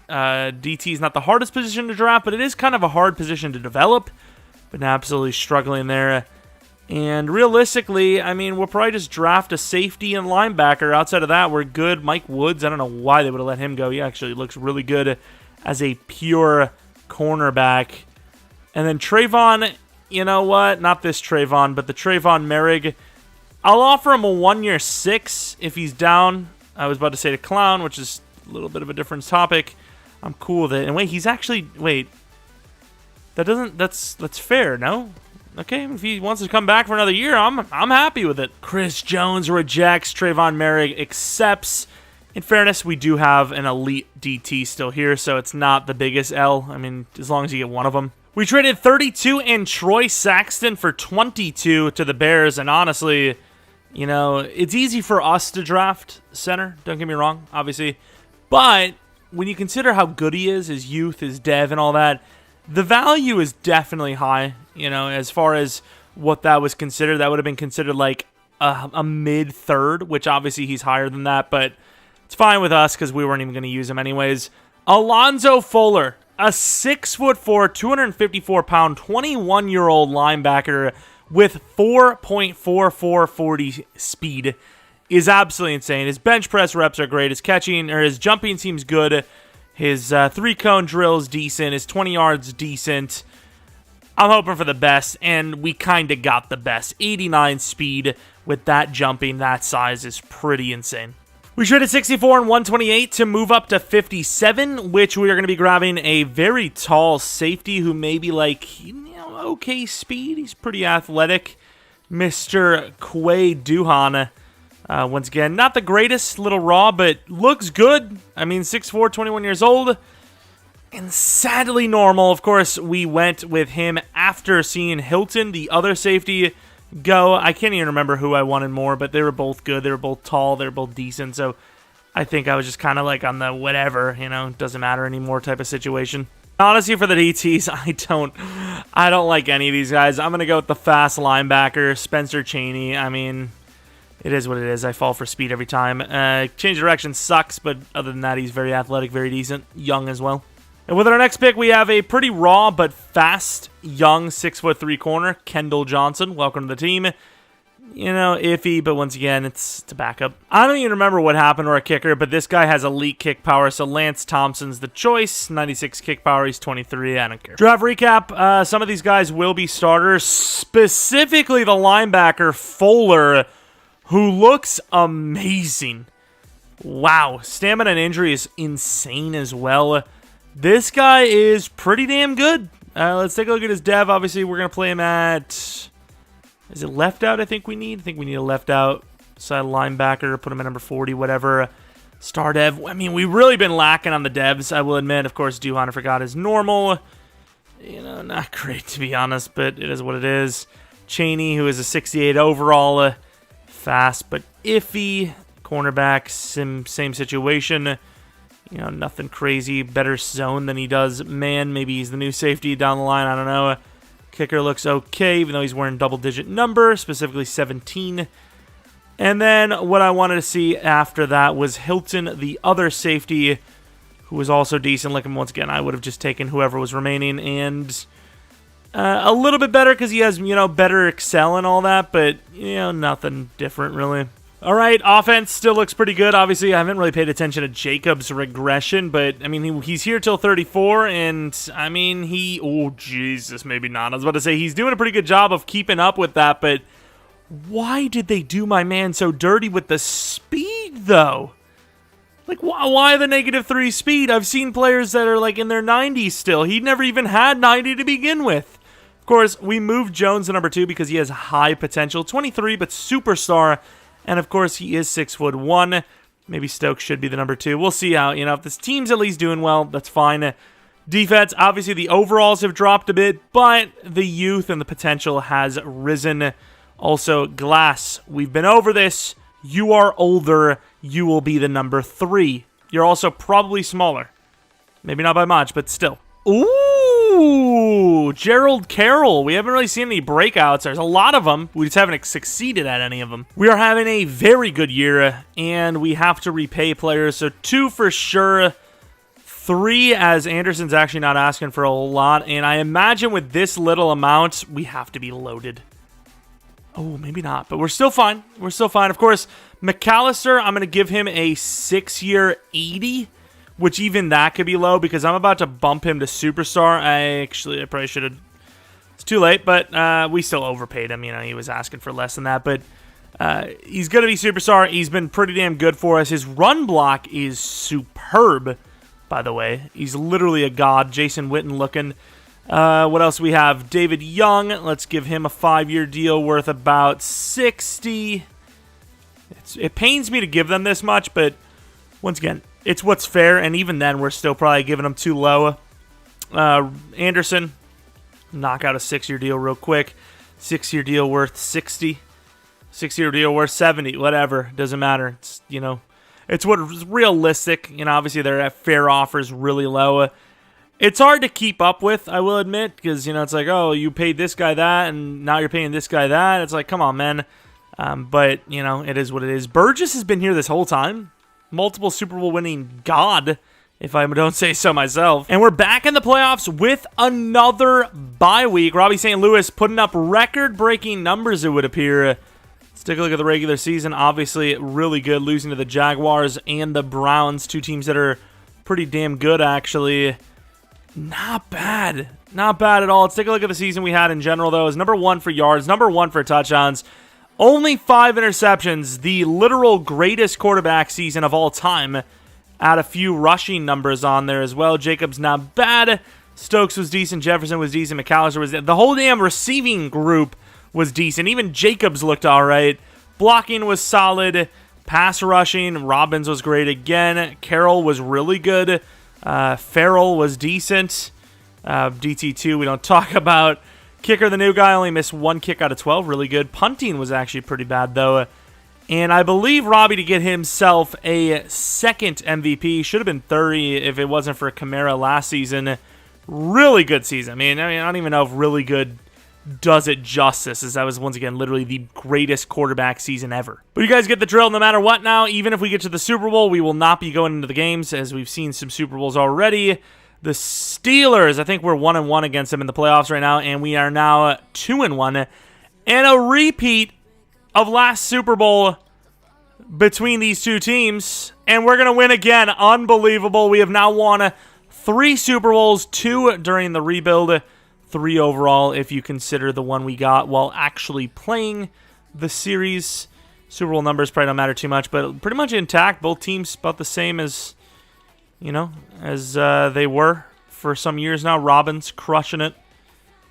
DT is not the hardest position to draft, but it is kind of a hard position to develop. Been absolutely struggling there. And realistically, I mean, we'll probably just draft a safety and linebacker. Outside of that, we're good. Mike Woods, I don't know why they would have let him go. He actually looks really good as a pure cornerback. And then Trayvon, you know what? Not this Trayvon, but the Trayvon Merrig. I'll offer him a 1-year $6 if he's down. I was about to say the clown, which is a little bit of a different topic. I'm cool with it. And wait, he's actually... Wait. That's fair, no? Okay, if he wants to come back for another year, I'm happy with it. Chris Jones rejects. Trayvon Merrig accepts. In fairness, we do have an elite DT still here, so it's not the biggest L. I mean, as long as you get one of them. We traded 32 and Troy Saxton for 22 to the Bears, and honestly, you know, it's easy for us to draft center, don't get me wrong, obviously. But when you consider how good he is, his youth, his dev, and all that, the value is definitely high, you know, as far as what that was considered. That would have been considered like a mid-third, which obviously he's higher than that, but it's fine with us because we weren't even going to use him anyways. Alonso Fuller, a 6'4", 254-pound, 21-year-old linebacker with 4.4440 speed is absolutely insane. His bench press reps are great. His catching, or his jumping seems good. His 3-cone drill is decent. His 20 yards decent. I'm hoping for the best, and we kind of got the best. 89 speed with that jumping, that size is pretty insane. We traded 64 and 128 to move up to 57, which we are going to be grabbing a very tall safety who may be like, you know, okay speed. He's pretty athletic. Mr. Quay Duhan. Once again, not the greatest, little raw, but looks good. I mean, 6'4", 21 years old. And sadly normal. Of course, we went with him after seeing Hilton, the other safety, go. I can't even remember who I wanted more, but they were both good. They were both tall. They were both decent. So I think I was just kind of like on the whatever, you know, doesn't matter anymore type of situation. Honestly, for the DTs, I don't like any of these guys. I'm going to go with the fast linebacker, Spencer Chaney. I mean, it is what it is. I fall for speed every time. Change direction sucks, but other than that, he's very athletic, very decent, young as well. And with our next pick, we have a pretty raw but fast, young 6'3" corner, Kendall Johnson. Welcome to the team. You know, iffy, but once again, it's to back up. I don't even remember what happened to our kicker, but this guy has elite kick power, so Lance Thompson's the choice. 96 kick power, he's 23, I don't care. Draft recap, some of these guys will be starters, specifically the linebacker, Fuller, who looks amazing. Wow, stamina and injury is insane as well. This guy is pretty damn good. Let's take a look at his dev. Obviously, we're going to play him at... Is it left out I think we need? I think we need a left out side linebacker. Put him at number 40, whatever. Star dev. I mean, we've really been lacking on the devs, I will admit. Of course, Duhan, I forgot, is normal. You know, not great to be honest, but it is what it is. Chaney, who is a 68 overall. Fast, but iffy. Cornerback, same situation. You know, nothing crazy. Better zone than he does man. Maybe he's the new safety down the line. I don't know. Kicker looks okay, even though he's wearing double-digit number, specifically 17. And then what I wanted to see after that was Hilton, the other safety, who was also decent. Like him once again, I would have just taken whoever was remaining. And a little bit better because he has, you know, better excel and all that. But, you know, nothing different, really. All right, offense still looks pretty good. Obviously, I haven't really paid attention to Jacob's regression, but, I mean, he's here till 34, and, I mean, oh, Jesus, maybe not. I was about to say, he's doing a pretty good job of keeping up with that, but why did they do my man so dirty with the speed, though? Like, why the -3 speed? I've seen players that are, like, in their 90s still. He never even had 90 to begin with. Of course, we moved Jones to number 2 because he has high potential. 23, but superstar. And, of course, he is 6'1". Maybe Stokes should be the number 2. We'll see how, you know, if this team's at least doing well, that's fine. Defense, obviously the overalls have dropped a bit, but the youth and the potential has risen. Also, Glass, we've been over this. You are older. You will be the number 3. You're also probably smaller. Maybe not by much, but still. Ooh, Gerald Carroll. We haven't really seen any breakouts. There's a lot of them. We just haven't succeeded at any of them. We are having a very good year, and we have to repay players. So 2 for sure. 3, as Anderson's actually not asking for a whole lot. And I imagine with this little amount, we have to be loaded. Oh, maybe not, but we're still fine. We're still fine. Of course, Mcallister, I'm going to give him a 6-year 80, which even that could be low because I'm about to bump him to superstar. I probably should have. It's too late, but we still overpaid him. You know, he was asking for less than that, but he's going to be superstar. He's been pretty damn good for us. His run block is superb, by the way. He's literally a god. Jason Witten looking. What else we have? David Young. Let's give him a 5-year deal worth about 60. It pains me to give them this much, but once again, it's what's fair, and even then, we're still probably giving them too low. Anderson, knock out a 6-year deal real quick. 6-year deal worth 60. 6-year deal worth 70. Whatever, doesn't matter. It's, you know, it's what's realistic. You know, obviously their fair offers really low. It's hard to keep up with, I will admit, because, you know, it's like, oh, you paid this guy that, and now you're paying this guy that. It's like, come on, man. But, you know, it is what it is. Burgess has been here this whole time. Multiple Super Bowl winning god, if I don't say so myself. And we're back in the playoffs with another bye week. Robby St. Louis putting up record-breaking numbers, it would appear. Let's take a look at the regular season. Obviously, really good, losing to the Jaguars and the Browns, 2 teams that are pretty damn good, actually. Not bad. Not bad at all. Let's take a look at the season we had in general, though. It's number 1 for yards, number 1 for touchdowns. Only 5 interceptions. The literal greatest quarterback season of all time. Add a few rushing numbers on there as well. Jacobs not bad. Stokes was decent. Jefferson was decent. McAllister was decent. The whole damn receiving group was decent. Even Jacobs looked all right. Blocking was solid. Pass rushing. Robbins was great again. Carroll was really good. Farrell was decent. DT2 we don't talk about. Kicker, the new guy, only missed 1 kick out of 12. Really good. Punting was actually pretty bad, though. And I believe Robby to get himself a 2nd MVP. Should have been 30 if it wasn't for Kamara last season. Really good season. I mean, I don't even know if really good does it justice, as that was, once again, literally the greatest quarterback season ever. But you guys get the drill no matter what now. Even if we get to the Super Bowl, we will not be going into the games, as we've seen some Super Bowls already. The Steelers, I think we're 1-1 against them in the playoffs right now, and we are now 2-1. And a repeat of last Super Bowl between these 2 teams, and we're going to win again. Unbelievable. We have now won 3 Super Bowls, 2 during the rebuild, 3 overall if you consider the one we got while actually playing the series. Super Bowl numbers probably don't matter too much, but pretty much intact. Both teams about the same as, you know, as they were for some years now. Robbins crushing it,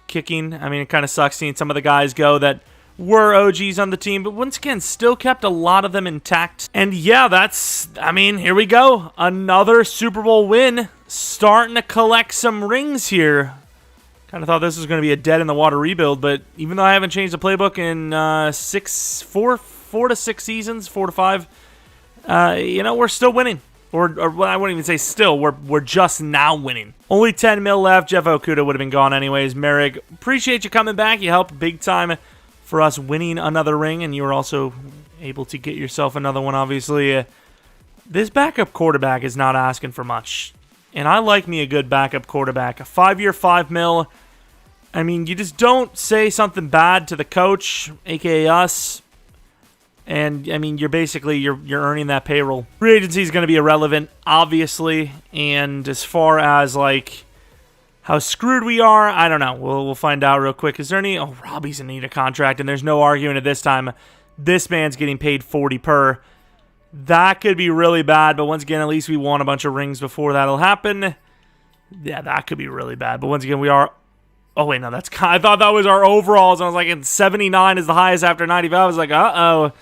kicking. I mean, it kind of sucks seeing some of the guys go that were OGs on the team, but once again, still kept a lot of them intact. And yeah, I mean, here we go. Another Super Bowl win. Starting to collect some rings here. Kind of thought this was going to be a dead-in-the-water rebuild, but even though I haven't changed the playbook in 4 to 6 seasons, 4 to 5, you know, we're still winning. Or I wouldn't even say still. We're just now winning. Only 10 mil left. Jeff Okuda would have been gone anyways. Merrick, appreciate you coming back. You helped big time for us winning another ring, and you were also able to get yourself another one, obviously. This backup quarterback is not asking for much. And I like me a good backup quarterback. A 5-year, 5 mil. I mean, you just don't say something bad to the coach, a.k.a. us. And, I mean, you're earning that payroll. Free agency is going to be irrelevant, obviously. And as far as, like, how screwed we are, I don't know. We'll find out real quick. Is there any... Oh, Robby's in need of contract, and there's no arguing at this time. This man's getting paid 40 per. That could be really bad, but once again, at least we won a bunch of rings before that'll happen. Yeah, that could be really bad. But once again, we are... Oh, wait, no, that's... I thought that was our overalls. I was like, 79 is the highest after 95. I was like, uh-oh.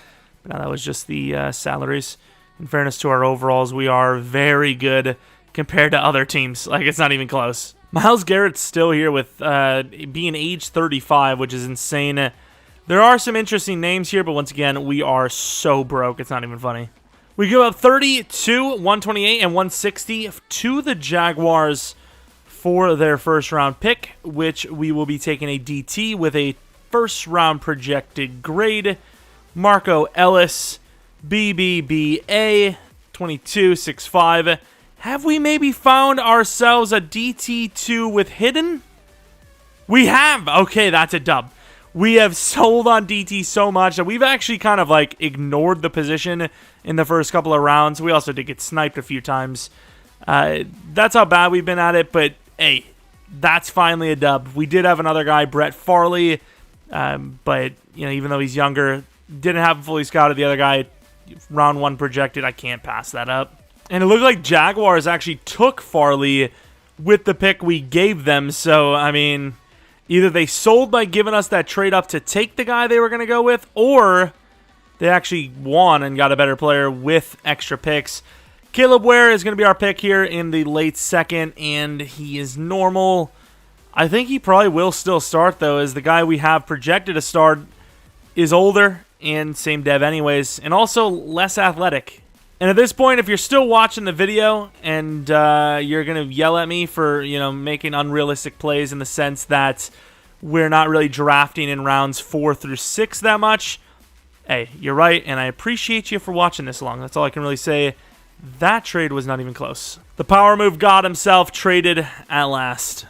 But no, that was just the salaries. In fairness to our overalls, we are very good compared to other teams. Like, it's not even close. Myles Garrett's still here with being age 35, which is insane. There are some interesting names here, but once again, we are so broke. It's not even funny. We go up 32, 128, and 160 to the Jaguars for their first-round pick, which we will be taking a DT with a first-round projected grade. Marco Ellis, BBBA, 22.65. Have we maybe found ourselves a DT2 with hidden? We have! Okay, that's a dub. We have sold on DT so much that we've actually kind of like ignored the position in the first couple of rounds. We also did get sniped a few times. That's how bad we've been at it, but hey, that's finally a dub. We did have another guy, Brett Farley, but you know, even though he's younger, didn't have him fully scouted. The other guy, round 1 projected, I can't pass that up. And it looked like Jaguars actually took Farley with the pick we gave them, so I mean, either they sold by giving us that trade up to take the guy they were going to go with, or they actually won and got a better player with extra picks. Caleb Ware is going to be our pick here in the late second, and he is normal. I think he probably will still start, though, as the guy we have projected to start is older, and same dev anyways, and also less athletic. And at this point, if you're still watching the video and you're going to yell at me for, you know, making unrealistic plays in the sense that we're not really drafting in rounds 4 through 6 that much, hey, you're right, and I appreciate you for watching this long. That's all I can really say. That trade was not even close. The power move god himself traded at last.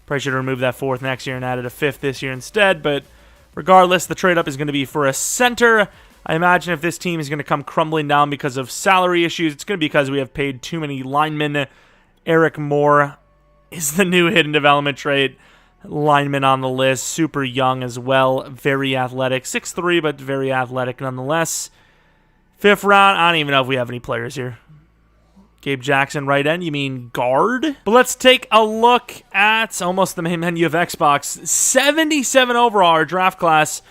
Probably should have removed that 4th next year and added a 5th this year instead, but regardless, the trade up is going to be for a center. I imagine if this team is going to come crumbling down because of salary issues, it's going to be because we have paid too many linemen. Eric Moore is the new hidden development trait lineman on the list. Super young as well. Very athletic. 6'3", but very athletic nonetheless. 5th round, I don't even know if we have any players here. Gabe Jackson, right end. You mean guard? But let's take a look at almost the main menu of Xbox. 77 overall, our draft class.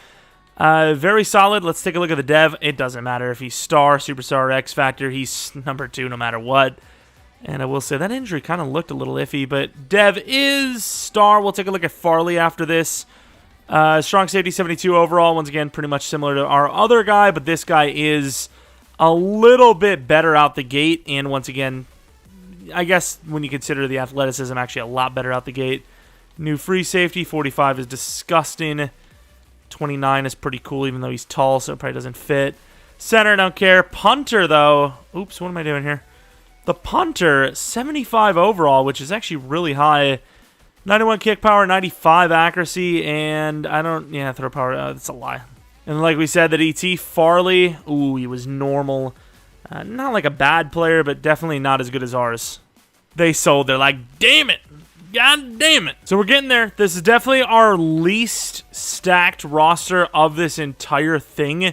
Very solid. Let's take a look at the dev. It doesn't matter if he's star, superstar, or X Factor. He's number 2 no matter what. And I will say that injury kind of looked a little iffy, but dev is star. We'll take a look at Farley after this. Strong safety, 72 overall. Once again, pretty much similar to our other guy, but this guy is a little bit better out the gate. And once again, I guess when you consider the athleticism, actually a lot better out the gate. New free safety, 45 is disgusting. 29 is pretty cool, even though he's tall, so it probably doesn't fit. Center, don't care. Punter, though. Oops, what am I doing here? The punter, 75 overall, which is actually really high. 91 kick power, 95 accuracy, and I don't... Yeah, throw power. That's a lie. And like we said, the DT, Farley. Ooh, he was normal. Not like a bad player, but definitely not as good as ours. They sold. They're like, damn it. God damn it. So we're getting there. This is definitely our least stacked roster of this entire thing.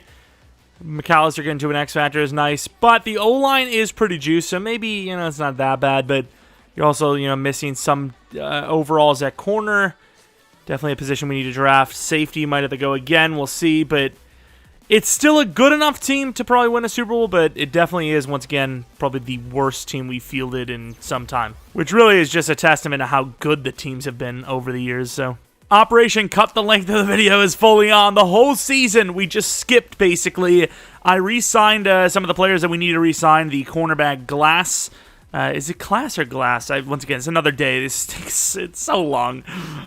Mcallister getting to an X Factor is nice, but the O-line is pretty juiced, so maybe, you know, it's not that bad, but you're also, you know, missing some overalls at corner. Definitely a position we need to draft. Safety might have to go again. We'll see, but it's still a good enough team to probably win a Super Bowl, but it definitely is, once again, probably the worst team we fielded in some time, which really is just a testament to how good the teams have been over the years. So Operation Cut the Length of the Video is fully on. The whole season, we just skipped, basically. I re-signed some of the players that we need to re-sign. The cornerback Glass. Is it Class or Glass? Once again, it's another day. This takes it's so long.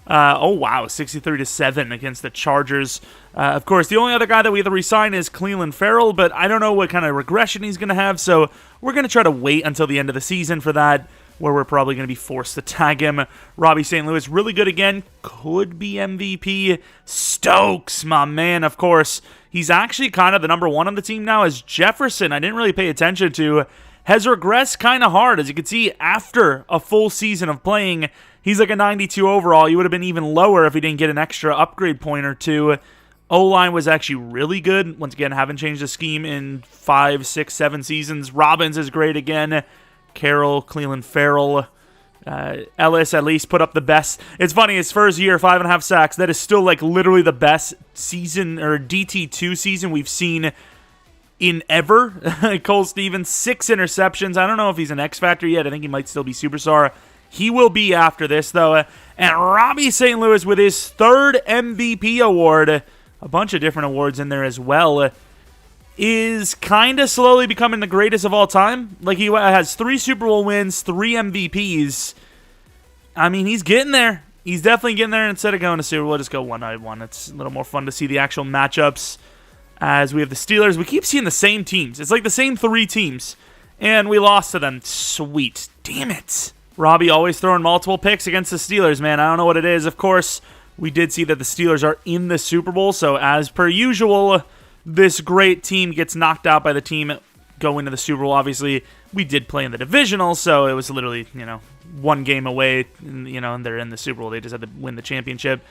Oh, wow. 63-7 against the Chargers. Of course, the only other guy that we have to re-sign is Cleveland Farrell, but I don't know what kind of regression he's going to have, so we're going to try to wait until the end of the season for that, where we're probably going to be forced to tag him. Robby St. Louis, really good again. Could be MVP. Stokes, my man, of course. He's actually kind of the number 1 on the team now, as Jefferson, I didn't really pay attention to, has regressed kind of hard. As you can see, after a full season of playing, he's like a 92 overall. He would have been even lower if he didn't get an extra upgrade point or 2. O-line was actually really good. Once again, haven't changed the scheme in 5, 6, 7 seasons. Robbins is great again. Carroll, Cleveland Farrell, Ellis at least put up the best. It's funny, his first year, 5.5 sacks. That is still like literally the best season or DT2 season we've seen in ever. Cole Stevens, 6 interceptions. I don't know if he's an X Factor yet. I think he might still be superstar. He will be after this, though. And Robby St. Louis with his 3rd MVP award. A bunch of different awards in there as well. is kind of slowly becoming the greatest of all time. Like, he has 3 Super Bowl wins, 3 MVPs. I mean, he's getting there. He's definitely getting there. Instead of going to Super Bowl, just go 1-1. It's a little more fun to see the actual matchups. As we have the Steelers, we keep seeing the same teams. It's like the same 3 teams. And we lost to them. Sweet. Damn it. Robby always throwing multiple picks against the Steelers, man. I don't know what it is. Of course, we did see that the Steelers are in the Super Bowl. So, as per usual, this great team gets knocked out by the team going to the Super Bowl. Obviously, we did play in the divisional, so it was literally, 1 game away, and they're in the Super Bowl. They just had to win the championship.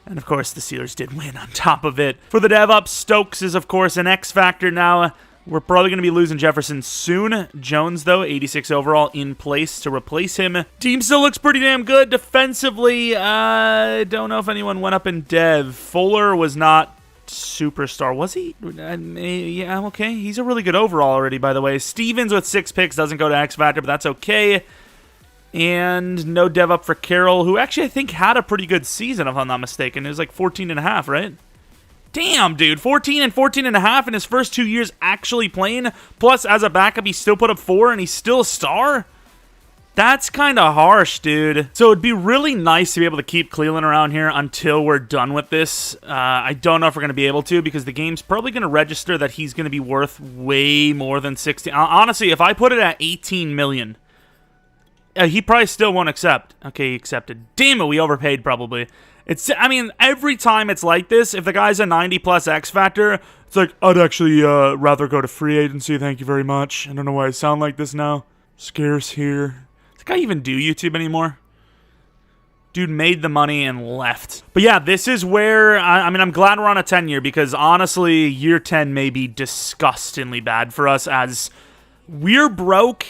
And, of course, the Steelers did win on top of it. For the dev-up, Stokes is, of course, an X factor now. We're probably going to be losing Jefferson soon. Jones, though, 86 overall, in place to replace him. Team still looks pretty damn good. Defensively, I don't know if anyone went up in dev. Fuller was not superstar. Was he? Yeah, okay. He's a really good overall already, by the way. Stevens with 6 picks doesn't go to X factor, but that's okay. And no dev up for Carroll, who actually I think had a pretty good season, if I'm not mistaken. It was like 14.5, right? Damn, dude. 14 and 14.5 in his first 2 years actually playing. Plus, as a backup, he still put up 4, and he's still a star? That's kind of harsh, dude. So it'd be really nice to be able to keep Cleveland around here until we're done with this. I don't know if we're going to be able to, because the game's probably going to register that he's going to be worth way more than 16. Honestly, if I put it at 18 million... he probably still won't accept. Okay, he accepted. Damn it, we overpaid probably. I mean, every time it's like this, if the guy's a 90-plus X factor, it's like, I'd actually rather go to free agency, thank you very much. I don't know why I sound like this now. Scarce here. Does the guy even do YouTube anymore? Dude made the money and left. But yeah, this is where, I mean, I'm glad we're on a 10-year, because honestly, year 10 may be disgustingly bad for us, as we're broke.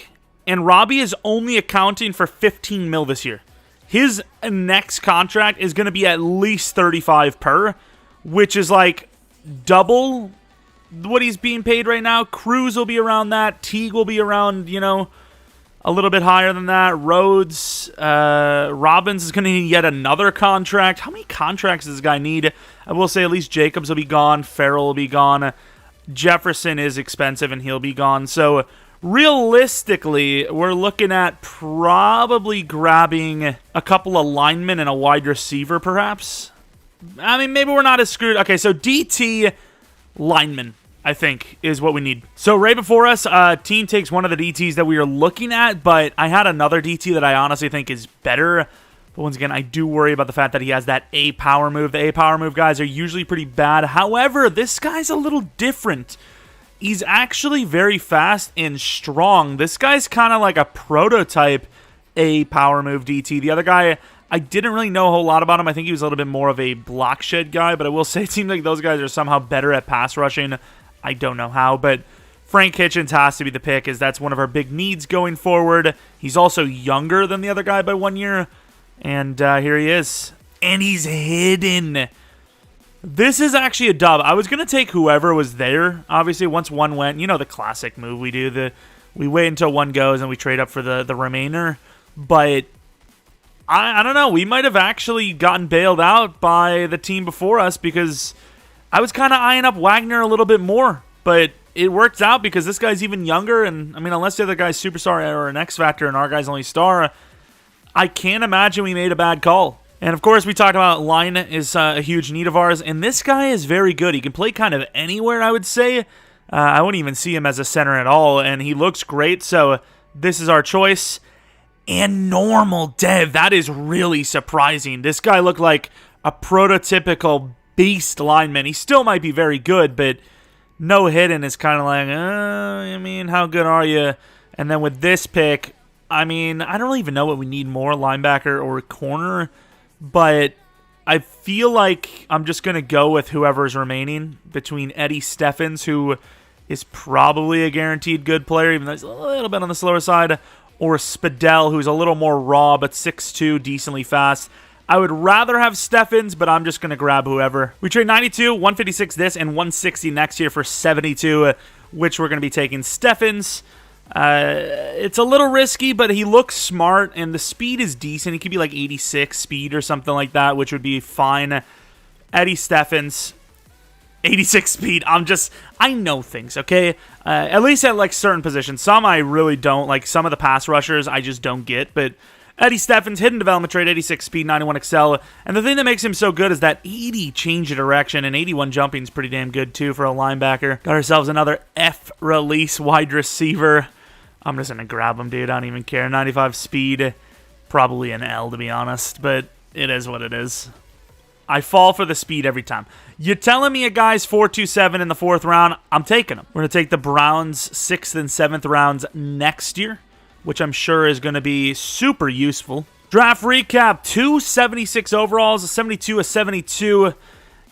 And Robby is only accounting for 15 mil this year. His next contract is going to be at least 35 per, which is like double what he's being paid right now. Cruz will be around that. Teague will be around, a little bit higher than that. Rhodes, Robbins is going to need yet another contract. How many contracts does this guy need? I will say at least Jacobs will be gone. Farrell will be gone. Jefferson is expensive and he'll be gone. So realistically, we're looking at probably grabbing a couple of linemen and a wide receiver, perhaps. I mean, maybe we're not as screwed. Okay, so DT lineman, I think, is what we need. So right before us, team takes one of the DTs that we are looking at, but I had another DT that I honestly think is better. But once again, I do worry about the fact that he has that A power move. The A power move guys are usually pretty bad. However, this guy's a little different. He's actually very fast and strong. This guy's kind of like a prototype A power move DT. The other guy, I didn't really know a whole lot about him. I think he was a little bit more of a block shed guy, but I will say it seems like those guys are somehow better at pass rushing. I don't know how, but Frank Hitchens has to be the pick, as that's one of our big needs going forward. He's also younger than the other guy by 1 year, and here he is. And he's hidden. This is actually a dub. I was going to take whoever was there. Obviously, once one went, the classic move we do. We wait until one goes and we trade up for the remainder. But I don't know. We might have actually gotten bailed out by the team before us, because I was kind of eyeing up Wagner a little bit more. But it worked out because this guy's even younger. And, I mean, unless the other guy's superstar or an X Factor and our guy's only star, I can't imagine we made a bad call. And, of course, we talked about line is a huge need of ours, and this guy is very good. He can play kind of anywhere, I would say. I wouldn't even see him as a center at all, and he looks great, so this is our choice. And normal dev, that is really surprising. This guy looked like a prototypical beast lineman. He still might be very good, but no hidden is kind of like, I mean, how good are you? And then with this pick, I mean, I don't even know what we need more, linebacker or corner. But I feel like I'm just going to go with whoever's remaining between Eddie Steffens, who is probably a guaranteed good player, even though he's a little bit on the slower side, or Spadell, who's a little more raw, but 6'2", decently fast. I would rather have Steffens, but I'm just going to grab whoever. We trade 92, 156 this, and 160 next year for 72, which we're going to be taking Steffens. It's a little risky, but he looks smart, and the speed is decent. He could be like 86 speed or something like that, which would be fine. Eddie Steffens, 86 speed. I know things, okay? At least at, like, certain positions. Some I really don't. Like, some of the pass rushers I just don't get. But Eddie Steffens, hidden development trait, 86 speed, 91 excel. And the thing that makes him so good is that 80 change of direction, and 81 jumping is pretty damn good, too, for a linebacker. Got ourselves another F-release wide receiver. I'm just going to grab him, dude. I don't even care. 95 speed. Probably an L, to be honest. But it is what it is. I fall for the speed every time. You're telling me a guy's 4.27 in the 4th round, I'm taking him. We're going to take the Browns' 6th and 7th rounds next year, which I'm sure is going to be super useful. Draft recap, 276 overalls, a 72, a 72,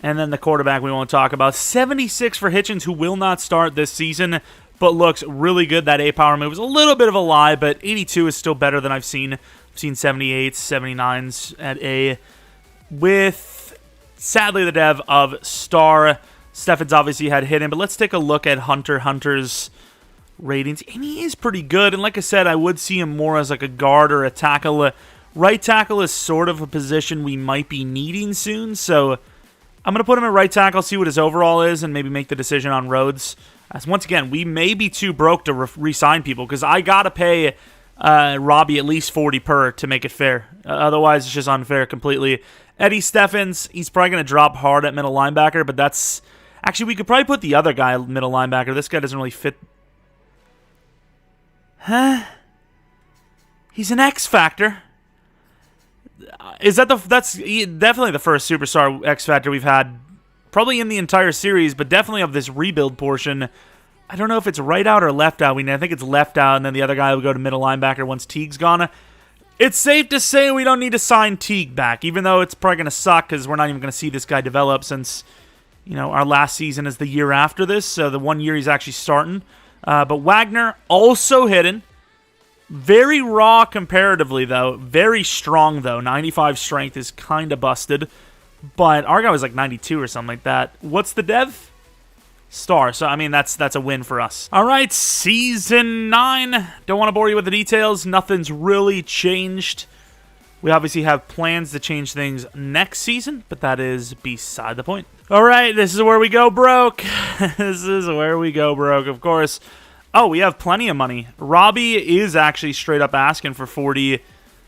and then the quarterback we won't talk about. 76 for Hitchens, who will not start this season, but looks really good. That A-power move was a little bit of a lie, but 82 is still better than I've seen. I've seen 78s, 79s at A, with sadly the dev of Star. Steffens obviously had hit him, but let's take a look at Hunter's ratings. And he is pretty good, and like I said, I would see him more as like a guard or a tackle. Right tackle is sort of a position we might be needing soon, so I'm going to put him at right tackle, see what his overall is, and maybe make the decision on Rhodes. As once again, we may be too broke to re-sign people, because I got to pay Robby at least 40 per to make it fair. Otherwise, it's just unfair completely. Eddie Steffens, he's probably going to drop hard at middle linebacker, but that's... Actually, we could probably put the other guy at middle linebacker. This guy doesn't really fit. Huh? He's an X Factor. Is that that's definitely the first superstar X Factor we've had, probably in the entire series, but definitely of this rebuild portion. I don't know if it's right out or left out. I think it's left out, and then the other guy will go to middle linebacker once Teague's gone. It's safe to say we don't need to sign Teague back, even though it's probably going to suck because we're not even going to see this guy develop since, you know, our last season is the year after this, so the 1 year he's actually starting. But Wagner, also hidden. Very raw comparatively, though. Very strong, though. 95 strength is kind of busted. But our guy was like 92 or something like that. What's the dev? Star. So, I mean, that's a win for us. All right, Season 9. Don't want to bore you with the details. Nothing's really changed. We obviously have plans to change things next season, but that is beside the point. All right, this is where we go broke. This is where we go broke, of course. Oh, we have plenty of money. Robby is actually straight up asking for 40,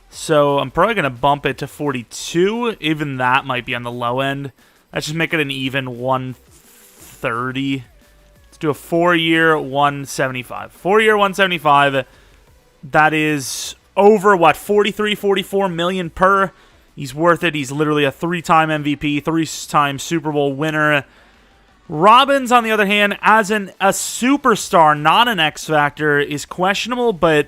so I'm probably going to bump it to 42. Even that might be on the low end. Let's just make it an even 130. Let's do a 4-year 175. 4-year 175. That is over, what, 43, 44 million per. He's worth it. He's literally a 3-time MVP, 3-time Super Bowl winner. Robbins, on the other hand, as a superstar, not an X Factor, is questionable, but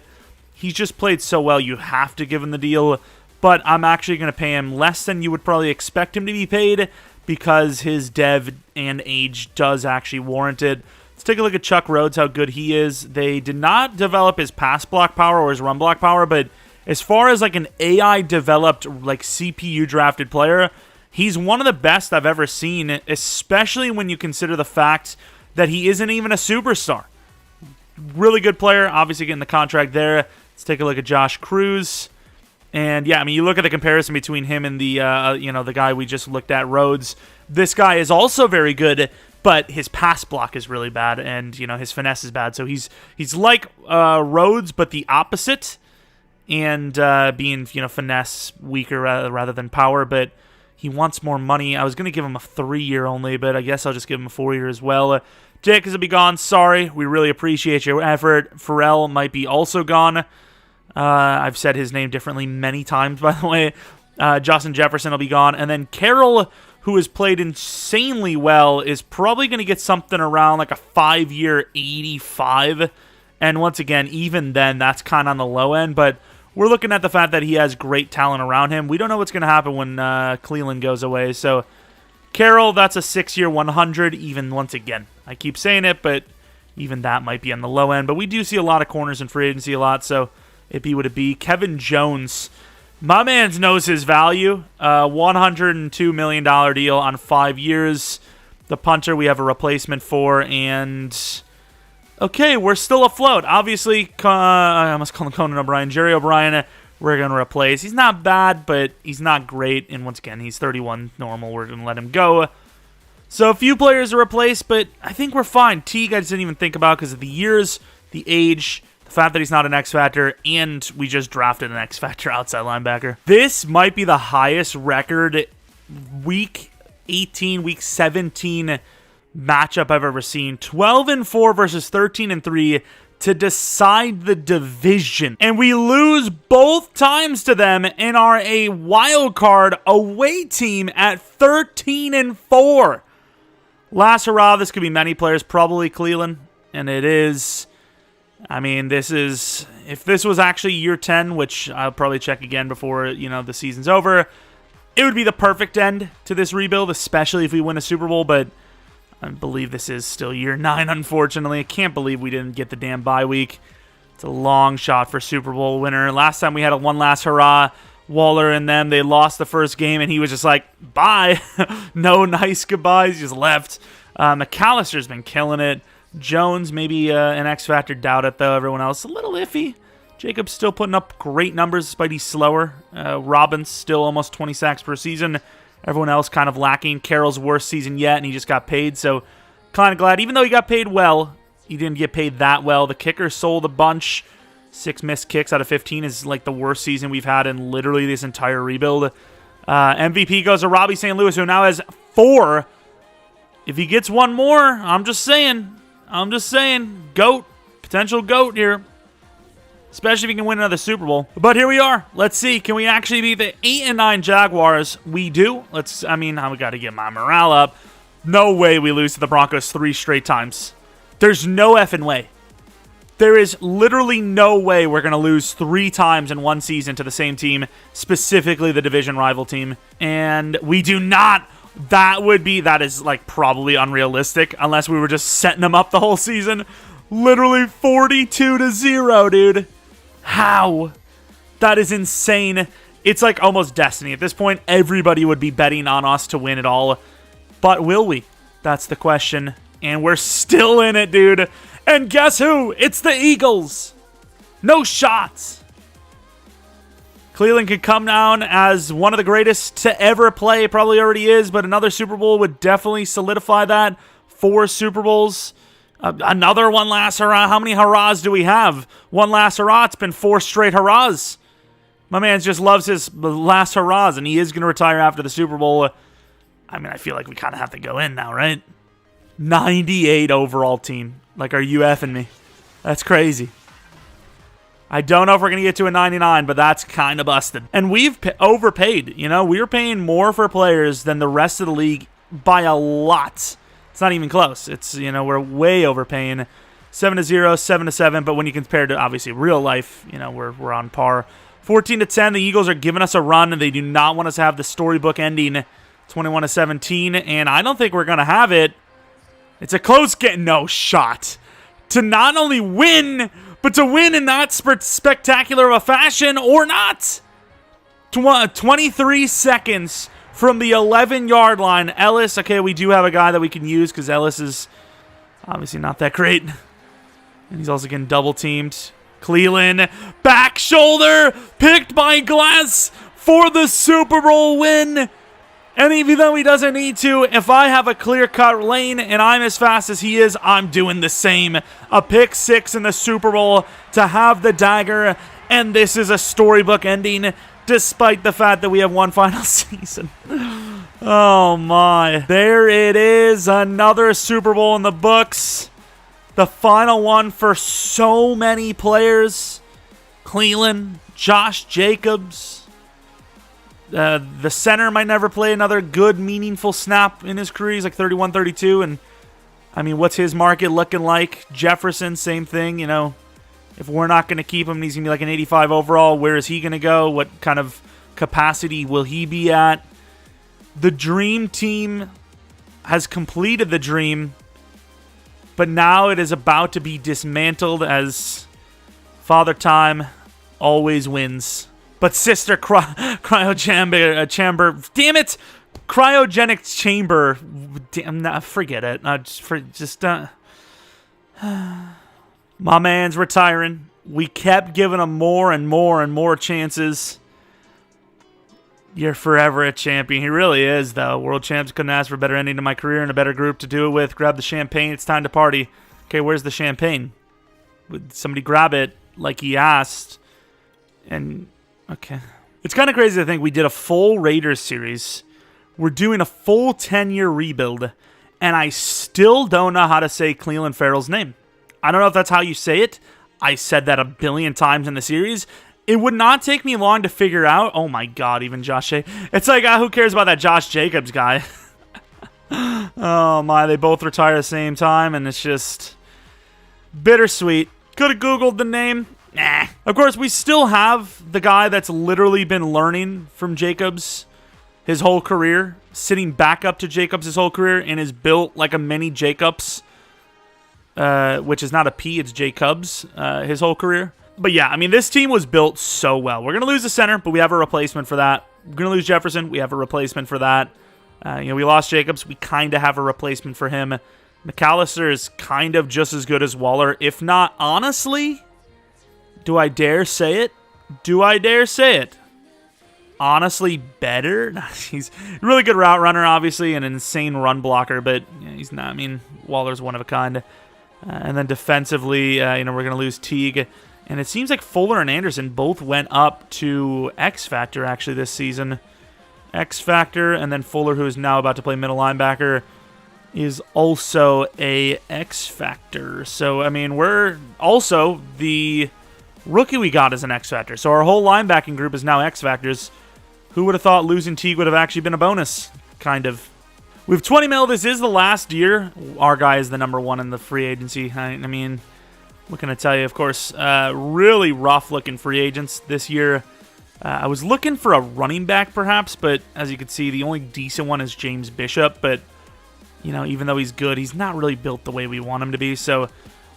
he's just played so well, you have to give him the deal. But I'm actually going to pay him less than you would probably expect him to be paid because his dev and age does actually warrant it. Let's take a look at Chuck Rhodes, how good he is. They did not develop his pass block power or his run block power, but as far as like an AI-developed, like CPU-drafted player, he's one of the best I've ever seen, especially when you consider the fact that he isn't even a superstar. Really good player, obviously getting the contract there. Let's take a look at Josh Cruz. And yeah, I mean, you look at the comparison between him and the the guy we just looked at, Rhodes. This guy is also very good, but his pass block is really bad, and his finesse is bad. So he's like Rhodes, but the opposite, and being finesse weaker rather than power, but he wants more money. I was going to give him a 3-year only, but I guess I'll just give him a 4-year as well. Jake is be gone. Sorry. We really appreciate your effort. Pharrell might be also gone. I've said his name differently many times, by the way. Justin Jefferson will be gone. And then Carroll, who has played insanely well, is probably going to get something around like a 5-year 85. And once again, even then, that's kind of on the low end, but we're looking at the fact that he has great talent around him. We don't know what's going to happen when Cleveland goes away. So, Carroll, that's a 6-year 100, even once again. I keep saying it, but even that might be on the low end. But we do see a lot of corners in free agency a lot, so it be what it be. Kevin Jones, my man knows his value. $102 million deal on 5 years. The punter we have a replacement for, and okay, we're still afloat. Obviously, I almost called him Conan O'Brien. Jerry O'Brien, we're going to replace. He's not bad, but he's not great. And once again, he's 31 normal. We're going to let him go. So a few players are replaced, but I think we're fine. Teague I just didn't even think about because of the years, the age, the fact that he's not an X Factor, and we just drafted an X Factor outside linebacker. This might be the highest record week 18, week 17 matchup I've ever seen. 12-4 versus 13-3 to decide the division. And we lose both times to them and are a wild card away team at 13-4. Last hurrah, this could be many players, probably Cleveland, and it is. I mean, this is, if this was actually year 10, which I'll probably check again before, the season's over, it would be the perfect end to this rebuild, especially if we win a Super Bowl, but I believe this is still year 9, unfortunately. I can't believe we didn't get the damn bye week. It's a long shot for Super Bowl winner. Last time we had a one last hurrah, Waller and them, they lost the first game, and he was just like, bye. No nice goodbyes, just left. McAllister's been killing it. Jones, maybe an X Factor, doubt it, though. Everyone else, a little iffy. Jacob's still putting up great numbers, despite he's slower. Robbins, still almost 20 sacks per season. Everyone else kind of lacking. Carroll's worst season yet, and he just got paid, so kind of glad. Even though he got paid well, he didn't get paid that well. The kicker sold a bunch. 6 missed kicks out of 15 is like the worst season we've had in literally this entire rebuild. MVP goes to Robby St. Louis, who now has 4. If he gets one more, I'm just saying, GOAT, potential GOAT here. Especially if he can win another Super Bowl. But here we are. Let's see. Can we actually beat the 8-9 Jaguars? We do. We got to get my morale up. No way we lose to the Broncos 3 straight times. There's no effing way. There is literally no way we're going to lose 3 times in one season to the same team, specifically the division rival team. And we do not. That is like probably unrealistic unless we were just setting them up the whole season. Literally 42-0, dude. How? That is insane. It's like almost destiny. At this point, everybody would be betting on us to win it all. But will we? That's the question. And we're still in it, dude. And guess who? It's the Eagles. No shots. Cleveland could come down as one of the greatest to ever play. Probably already is, but another Super Bowl would definitely solidify that. 4 Super Bowls. Another one last hurrah. How many hurrahs do we have? One last hurrah. It's been 4 straight hurrahs. My man just loves his last hurrahs, and he is going to retire after the Super Bowl. I mean, I feel like we kind of have to go in now, right? 98 overall team. Like, are you effing me? That's crazy. I don't know if we're going to get to a 99, but that's kind of busted. And we've overpaid. We're paying more for players than the rest of the league by a lot. It's not even close. It's, we're way overpaying. 7-0, 7-7, but when you compare to, obviously, real life, we're on par. 14-10, the Eagles are giving us a run, and they do not want us to have the storybook ending 21-17, and I don't think we're going to have it. It's a close game. No shot. To not only win, but to win in that spectacular of a fashion or not. 23 seconds from the 11-yard line. Ellis, okay, we do have a guy that we can use because Ellis is obviously not that great. And he's also getting double-teamed. Cleveland, back shoulder, picked by Glass for the Super Bowl win. And even though he doesn't need to, if I have a clear-cut lane and I'm as fast as he is, I'm doing the same. A pick 6 in the Super Bowl to have the dagger, and this is a storybook ending, despite the fact that we have one final season. Oh, my. There it is, another Super Bowl in the books. The final one for so many players. Cleveland, Josh Jacobs. The center might never play another good, meaningful snap in his career. He's like 31, 32, and I mean, what's his market looking like? Jefferson, same thing, If we're not going to keep him, he's going to be like an 85 overall. Where is he going to go? What kind of capacity will he be at? The dream team has completed the dream, but now it is about to be dismantled as Father Time always wins. But Sister Cryogenic Chamber, damn it, Cryogenic Chamber, damn, forget it. My man's retiring. We kept giving him more and more and more chances. You're forever a champion. He really is, though. World champs couldn't ask for a better ending to my career and a better group to do it with. Grab the champagne. It's time to party. Okay, where's the champagne? Would somebody grab it like he asked? And, okay. It's kind of crazy to think we did a full Raiders series. We're doing a full 10-year rebuild. And I still don't know how to say Clelin Ferrell's name. I don't know if that's how you say it. I said that a billion times in the series. It would not take me long to figure out. Oh my god, even Josh Jacobs. It's like, who cares about that Josh Jacobs guy? Oh my, they both retire at the same time, and it's just bittersweet. Could have Googled the name. Nah. Of course, we still have the guy that's literally been learning from Jacobs his whole career, sitting back up to Jacobs his whole career, and is built like a mini Jacobs, which is not a P, it's Jacobs, his whole career. But yeah, I mean, this team was built so well. We're going to lose the center, but we have a replacement for that. We're going to lose Jefferson. We have a replacement for that. We lost Jacobs. We kind of have a replacement for him. McAllister is kind of just as good as Waller. If not, honestly, do I dare say it? Do I dare say it? Honestly, better? He's a really good route runner, obviously, an insane run blocker, but yeah, he's not. I mean, Waller's one of a kind. And then defensively, we're going to lose Teague. And it seems like Fuller and Anderson both went up to X Factor, actually, this season. X Factor, and then Fuller, who is now about to play middle linebacker, is also a X Factor. So, I mean, we're also the rookie we got as an X Factor. So our whole linebacking group is now X Factors. Who would have thought losing Teague would have actually been a bonus? Kind of. We have 20 mil. This is the last year. Our guy is the #1 in the free agency. I mean, what can I tell you? Of course, really rough-looking free agents this year. I was looking for a running back, perhaps, but as you can see, the only decent one is James Bishop. But, even though he's good, he's not really built the way we want him to be. So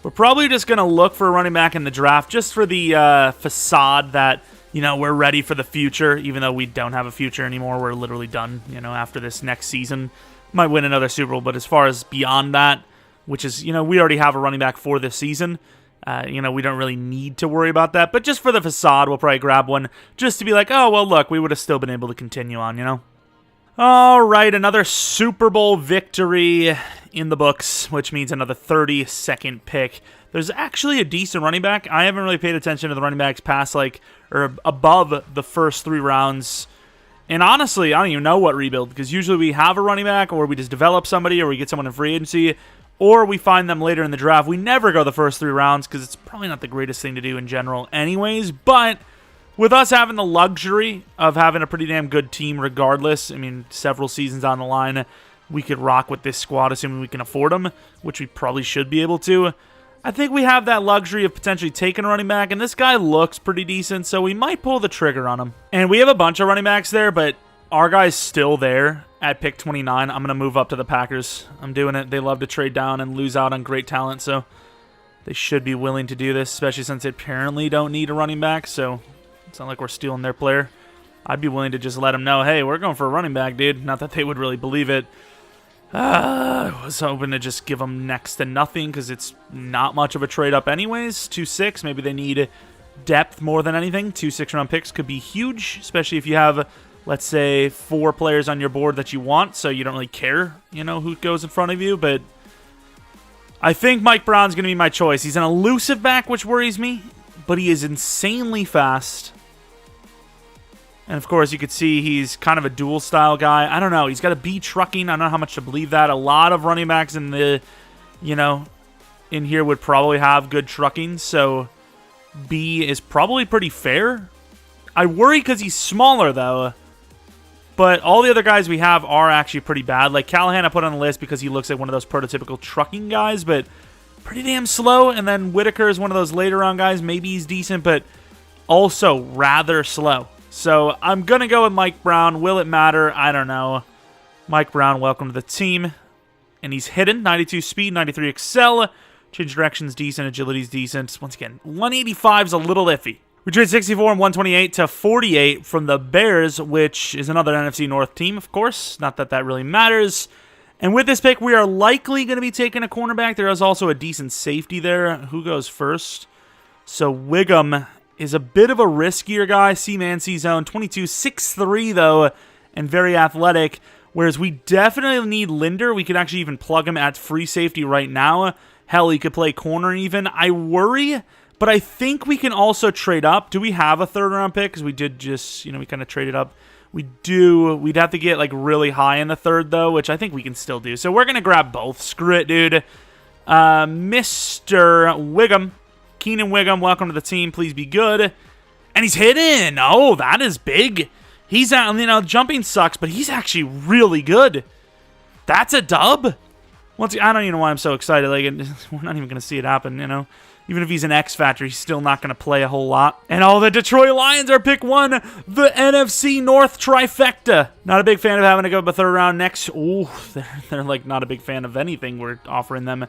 we're probably just going to look for a running back in the draft just for the facade that, we're ready for the future, even though we don't have a future anymore. We're literally done, after this next season. Might win another Super Bowl, but as far as beyond that, which is, we already have a running back for this season. We don't really need to worry about that. But just for the facade, we'll probably grab one just to be like, oh, well, look, we would have still been able to continue on, All right, another Super Bowl victory in the books, which means another 32nd pick. There's actually a decent running back. I haven't really paid attention to the running backs past, or above the first 3 rounds. And honestly, I don't even know what rebuild, because usually we have a running back, or we just develop somebody, or we get someone in free agency, or we find them later in the draft. We never go the first 3 rounds because it's probably not the greatest thing to do in general anyways. But with us having the luxury of having a pretty damn good team regardless, I mean, several seasons on the line, we could rock with this squad assuming we can afford them, which we probably should be able to. I think we have that luxury of potentially taking a running back, and this guy looks pretty decent, so we might pull the trigger on him. And we have a bunch of running backs there, but our guy's still there at pick 29. I'm going to move up to the Packers. I'm doing it. They love to trade down and lose out on great talent, so they should be willing to do this, especially since they apparently don't need a running back, so it's not like we're stealing their player. I'd be willing to just let them know, hey, we're going for a running back, dude. Not that they would really believe it. I was hoping to just give them next to nothing because it's not much of a trade-up anyways. 2-6, maybe they need depth more than anything. 2 6-round picks could be huge, especially if you have, let's say, 4 players on your board that you want, so you don't really care, who goes in front of you. But I think Mike Brown's going to be my choice. He's an elusive back, which worries me, but he is insanely fast. And, of course, you could see he's kind of a dual-style guy. I don't know. He's got a B trucking. I don't know how much to believe that. A lot of running backs in the, in here would probably have good trucking. So B is probably pretty fair. I worry because he's smaller, though. But all the other guys we have are actually pretty bad. Like Callahan I put on the list because he looks like one of those prototypical trucking guys, but pretty damn slow. And then Whitaker is one of those later-on guys. Maybe he's decent, but also rather slow. So I'm going to go with Mike Brown. Will it matter? I don't know. Mike Brown, welcome to the team. And he's hidden. 92 speed, 93 excel. Change direction's decent. Agility's decent. Once again, 185 is a little iffy. We trade 64 and 128 to 48 from the Bears, which is another NFC North team, of course. Not that that really matters. And with this pick, we are likely going to be taking a cornerback. There is also a decent safety there. Who goes first? So Wiggum is a bit of a riskier guy. C-man, C-zone, 22, 6'3", though, and very athletic. Whereas we definitely need Linder. We could actually even plug him at free safety right now. Hell, he could play corner even. I worry, but I think we can also trade up. Do we have a third-round pick? Because we did just, we kind of traded up. We do. We'd have to get, like, really high in the third, though, which I think we can still do. So we're going to grab both. Screw it, dude. Mr. Wiggum. Keenan Wiggum, welcome to the team. Please be good. And he's hidden. Oh, that is big. He's, jumping sucks, but he's actually really good. That's a dub. I don't even know why I'm so excited. Like, we're not even going to see it happen, Even if he's an X Factor, he's still not going to play a whole lot. And all the Detroit Lions are pick 1, the NFC North trifecta. Not a big fan of having to go up a third round next. Ooh, they're like not a big fan of anything we're offering them.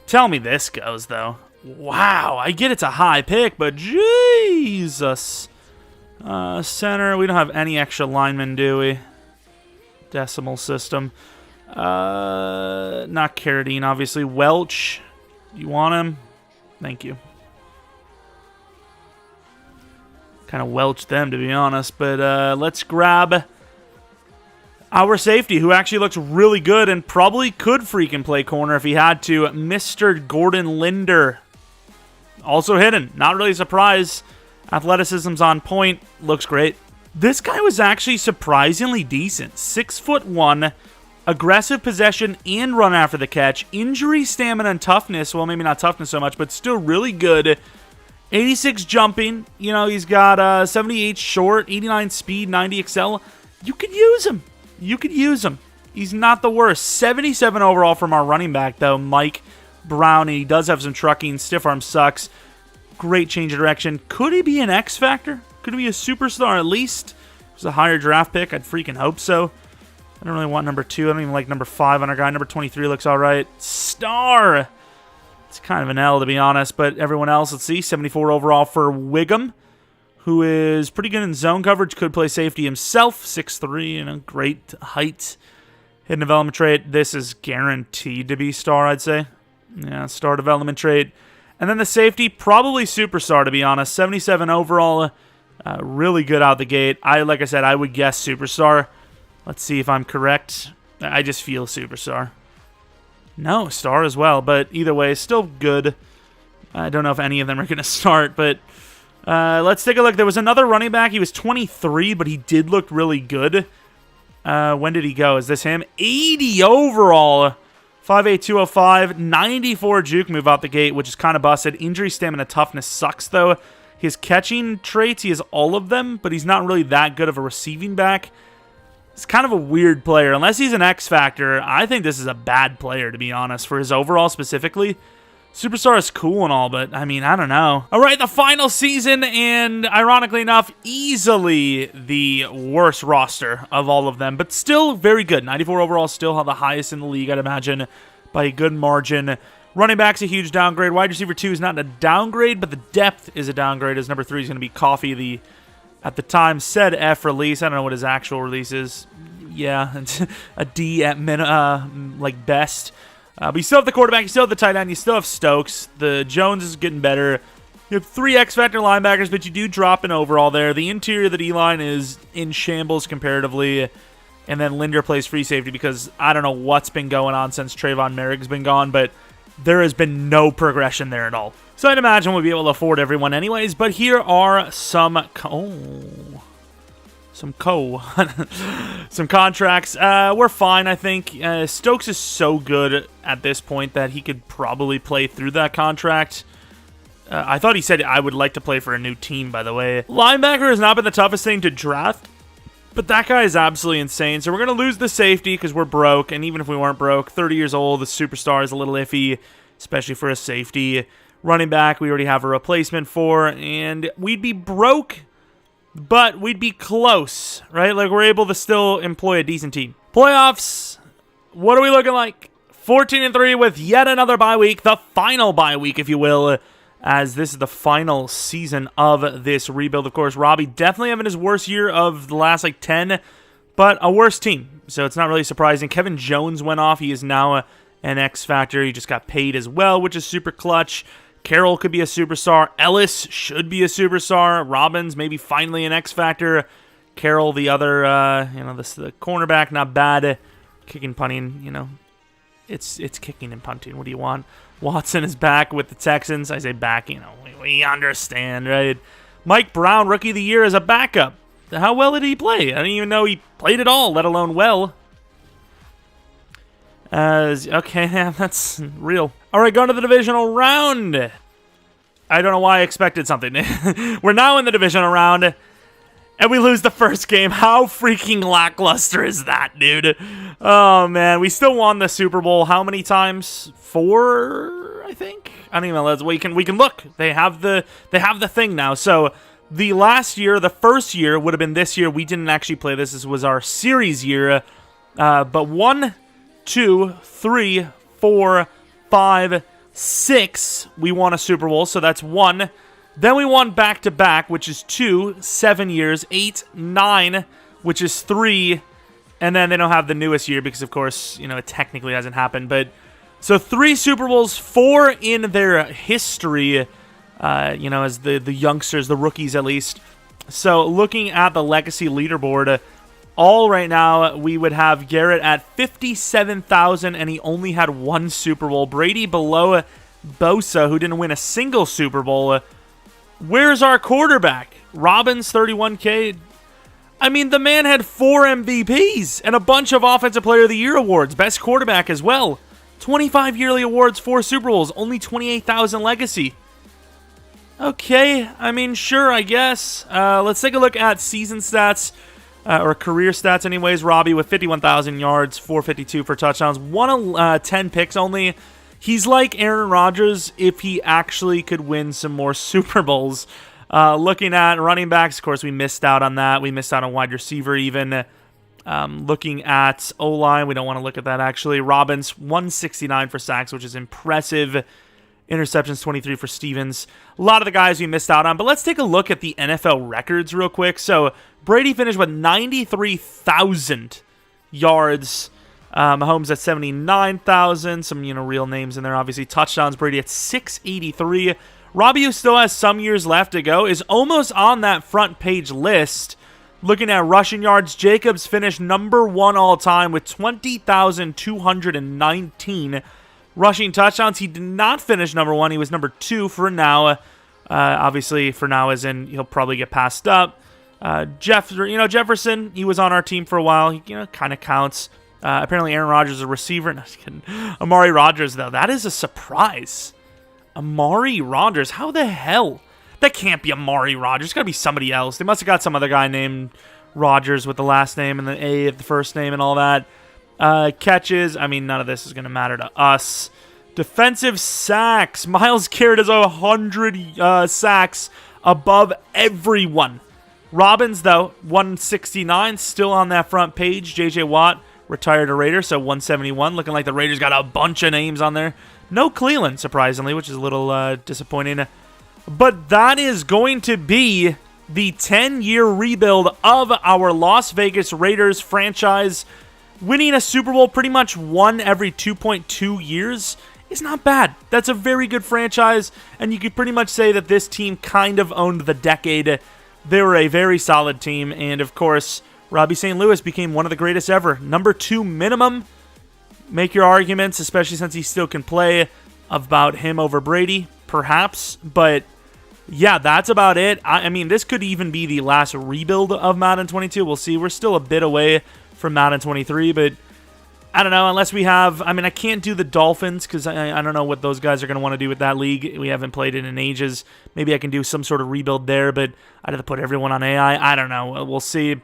Tell me this goes, though. Wow, I get it's a high pick, but Jesus. Center, we don't have any extra linemen, do we? Decimal system. Not Carradine, obviously. Welch, you want him? Thank you. Kind of welched them, to be honest. But let's grab our safety, who actually looks really good and probably could freaking play corner if he had to. Mr. Gordon Linder. Also hidden. Not really a surprise. Athleticism's on point. Looks great. This guy was actually surprisingly decent. 6'1", aggressive possession and run after the catch. Injury, stamina, and toughness. Well, maybe not toughness so much, but still really good. 86 jumping. He's got 78 short, 89 speed, 90 excel. You could use him. You could use him. He's not the worst. 77 overall from our running back, though, Mike Brown. And he does have some trucking. Stiff arm sucks. Great change of direction. Could he be an X Factor? Could he be a superstar at least? It was a higher draft pick. I'd freaking hope so. I don't really want number 2. I don't even like number 5 on our guy. Number 23 looks all right. Star! It's kind of an L, to be honest. But everyone else, let's see. 74 overall for Wiggum, who is pretty good in zone coverage. Could play safety himself. 6'3", great height. Hidden development trait. This is guaranteed to be star, I'd say. Yeah, star development trait. And then the safety, probably superstar, to be honest. 77 overall, really good out the gate. Like I said, I would guess superstar. Let's see if I'm correct. I just feel superstar. No, star as well, but either way, still good. I don't know if any of them are going to start, but let's take a look. There was another running back. He was 23, but he did look really good. When did he go? Is this him? 80 overall. 5'8", 205, 94 juke move out the gate, which is kind of busted. Injury, stamina, toughness sucks, though. His catching traits, he has all of them, but he's not really that good of a receiving back. He's kind of a weird player. Unless he's an X Factor, I think this is a bad player, to be honest, for his overall specifically. Superstar is cool and all, but, I don't know. All right, the final season, and ironically enough, easily the worst roster of all of them, but still very good. 94 overall, still the highest in the league, I'd imagine, by a good margin. Running back's a huge downgrade. Wide receiver 2 is not a downgrade, but the depth is a downgrade, as number 3 is going to be Coffee, the, at the time, said F release. I don't know what his actual release is. Yeah, a D at best. But you still have the quarterback, you still have the tight end, you still have Stokes. The Jones is getting better. You have 3 X-Factor linebackers, but you do drop an overall there. The interior of the D-line is in shambles comparatively. And then Linder plays free safety because I don't know what's been going on since Trayvon Merrick's been gone, but there has been no progression there at all. So I'd imagine we'll be able to afford everyone anyways, but here are some contracts. We're fine, I think. Stokes is so good at this point that he could probably play through that contract. I thought he said I would like to play for a new team, by the way. Linebacker has not been the toughest thing to draft, but that guy is absolutely insane. So we're going to lose the safety because we're broke, and even if we weren't broke, 30 years old, the superstar is a little iffy, especially for a safety. Running back, we already have a replacement for, and we'd be broke, but we'd be close, right? Like, we're able to still employ a decent team. Playoffs, what are we looking like? 14-3 with yet another bye week, the final bye week, if you will, as this is the final season of this rebuild. Of course, Robby definitely having his worst year of the last, 10, but a worse team, so it's not really surprising. Kevin Jones went off. He is now an X Factor. He just got paid as well, which is super clutch. Carroll could be a superstar. Ellis should be a superstar. Robbins, maybe finally an X Factor. Carroll, the other, the cornerback, not bad. Kicking, punting, it's kicking and punting. What do you want? Watson is back with the Texans. I say back, we understand, right? Mike Brown, Rookie of the Year, as a backup. How well did he play? I didn't even know he played at all, let alone well. Okay, yeah, that's real. All right, going to the divisional round. I don't know why I expected something. We're now in the divisional round, and we lose the first game. How freaking lackluster is that, dude? Oh, man. We still won the Super Bowl how many times? 4, I think? I don't even know. We can look. They have the thing now. So the last year, the first year would have been this year. We didn't actually play this. This was our series year. But 1, 2, 3, 4, 5, 6, we won a Super Bowl, so that's 1. Then we won back-to-back, which is 2, 7 years, 8, 9, which is 3, and then they don't have the newest year because, of course, it technically hasn't happened. But so 3 Super Bowls, 4 in their history, as the youngsters, the rookies at least. So looking at the legacy leaderboard, all right now, we would have Garrett at 57,000, and he only had 1 Super Bowl. Brady below Bosa, who didn't win a single Super Bowl. Where's our quarterback? Robbins, 31K. I mean, the man had 4 MVPs and a bunch of Offensive Player of the Year awards. Best quarterback as well. 25 yearly awards, 4 Super Bowls, only 28,000 legacy. Okay, I mean, sure, I guess. Let's take a look at season stats. Or career stats anyways. Robby with 51,000 yards, 452 for touchdowns, 10 picks only. He's like Aaron Rodgers if he actually could win some more Super Bowls. Looking at running backs, of course, we missed out on that. We missed out on wide receiver even. Looking at O-line, we don't want to look at that actually. Robbins, 169 for sacks, which is impressive. Interceptions, 23 for Stevens. A lot of the guys we missed out on, but let's take a look at the NFL records real quick. So Brady finished with 93,000 yards. Mahomes at 79,000. Some, real names in there, obviously. Touchdowns, Brady at 683. Robby, who still has some years left to go, is almost on that front page list. Looking at rushing yards, Jacobs finished number 1 all time with 20,219 rushing touchdowns. He did not finish number 1. He was number 2 for now. Obviously, for now, as in he'll probably get passed up. Jefferson, he was on our team for a while. He, kind of counts. Apparently, Aaron Rodgers is a receiver. No, just kidding. Amari Rodgers, though, that is a surprise. Amari Rodgers, how the hell? That can't be Amari Rodgers. It's got to be somebody else. They must have got some other guy named Rodgers with the last name and the A of the first name and all that. Catches, I mean, none of this is going to matter to us. Defensive sacks. Myles Garrett is 100 sacks above everyone. Robbins, though, 169, still on that front page. J.J. Watt, retired a Raider, so 171. Looking like the Raiders got a bunch of names on there. No Cleveland, surprisingly, which is a little disappointing. But that is going to be the 10-year rebuild of our Las Vegas Raiders franchise. Winning a Super Bowl pretty much one every 2.2 years is not bad. That's a very good franchise, and you could pretty much say that this team kind of owned the decade. They were a very solid team, and of course, Robby St. Louis became one of the greatest ever. Number 2 minimum. Make your arguments, especially since he still can play, about him over Brady, perhaps. But yeah, that's about it. I mean, this could even be the last rebuild of Madden 22. We'll see. We're still a bit away from Madden 23, but I don't know, unless we have, I mean, I can't do the Dolphins because I don't know what those guys are going to want to do with that league. We haven't played it in ages. Maybe I can do some sort of rebuild there, but I'd have to put everyone on AI. I don't know. We'll see.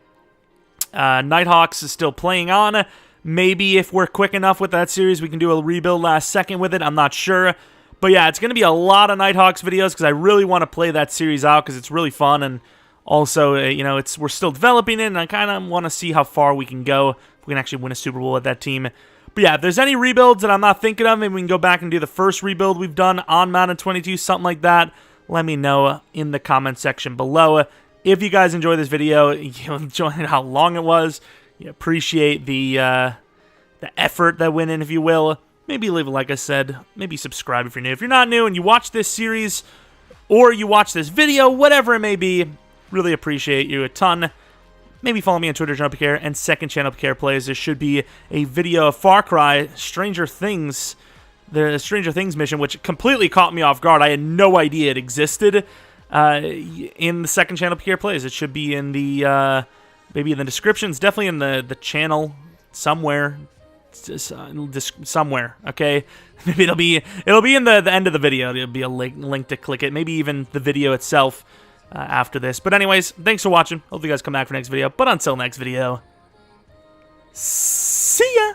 Nighthawks is still playing on. Maybe if we're quick enough with that series, we can do a rebuild last second with it. I'm not sure. But yeah, it's going to be a lot of Nighthawks videos because I really want to play that series out because it's really fun. And also, we're still developing it, and I kind of want to see how far we can go. If we can actually win a Super Bowl with that team. But yeah, if there's any rebuilds that I'm not thinking of, maybe we can go back and do the first rebuild we've done on Madden 22, something like that. Let me know in the comment section below. If you guys enjoyed this video, you enjoyed how long it was, you appreciate the effort that went in, if you will. maybe leave a like I said, maybe subscribe if you're new. If you're not new and you watch this series or you watch this video, whatever it may be, really appreciate you a ton. Maybe follow me on Twitter, Jeromepkr, and second channel Pkr Plays. There should be a video of Far Cry, Stranger Things, the Stranger Things mission, which completely caught me off guard. I had no idea it existed in the second channel Pkr Plays. It should be in the, maybe in the descriptions, definitely in the channel somewhere. Somewhere, okay? Maybe it'll be in the end of the video. There'll be a link to click it. Maybe even the video itself. After this. But anyways, thanks for watching. Hope you guys come back for next video. But until next video, see ya!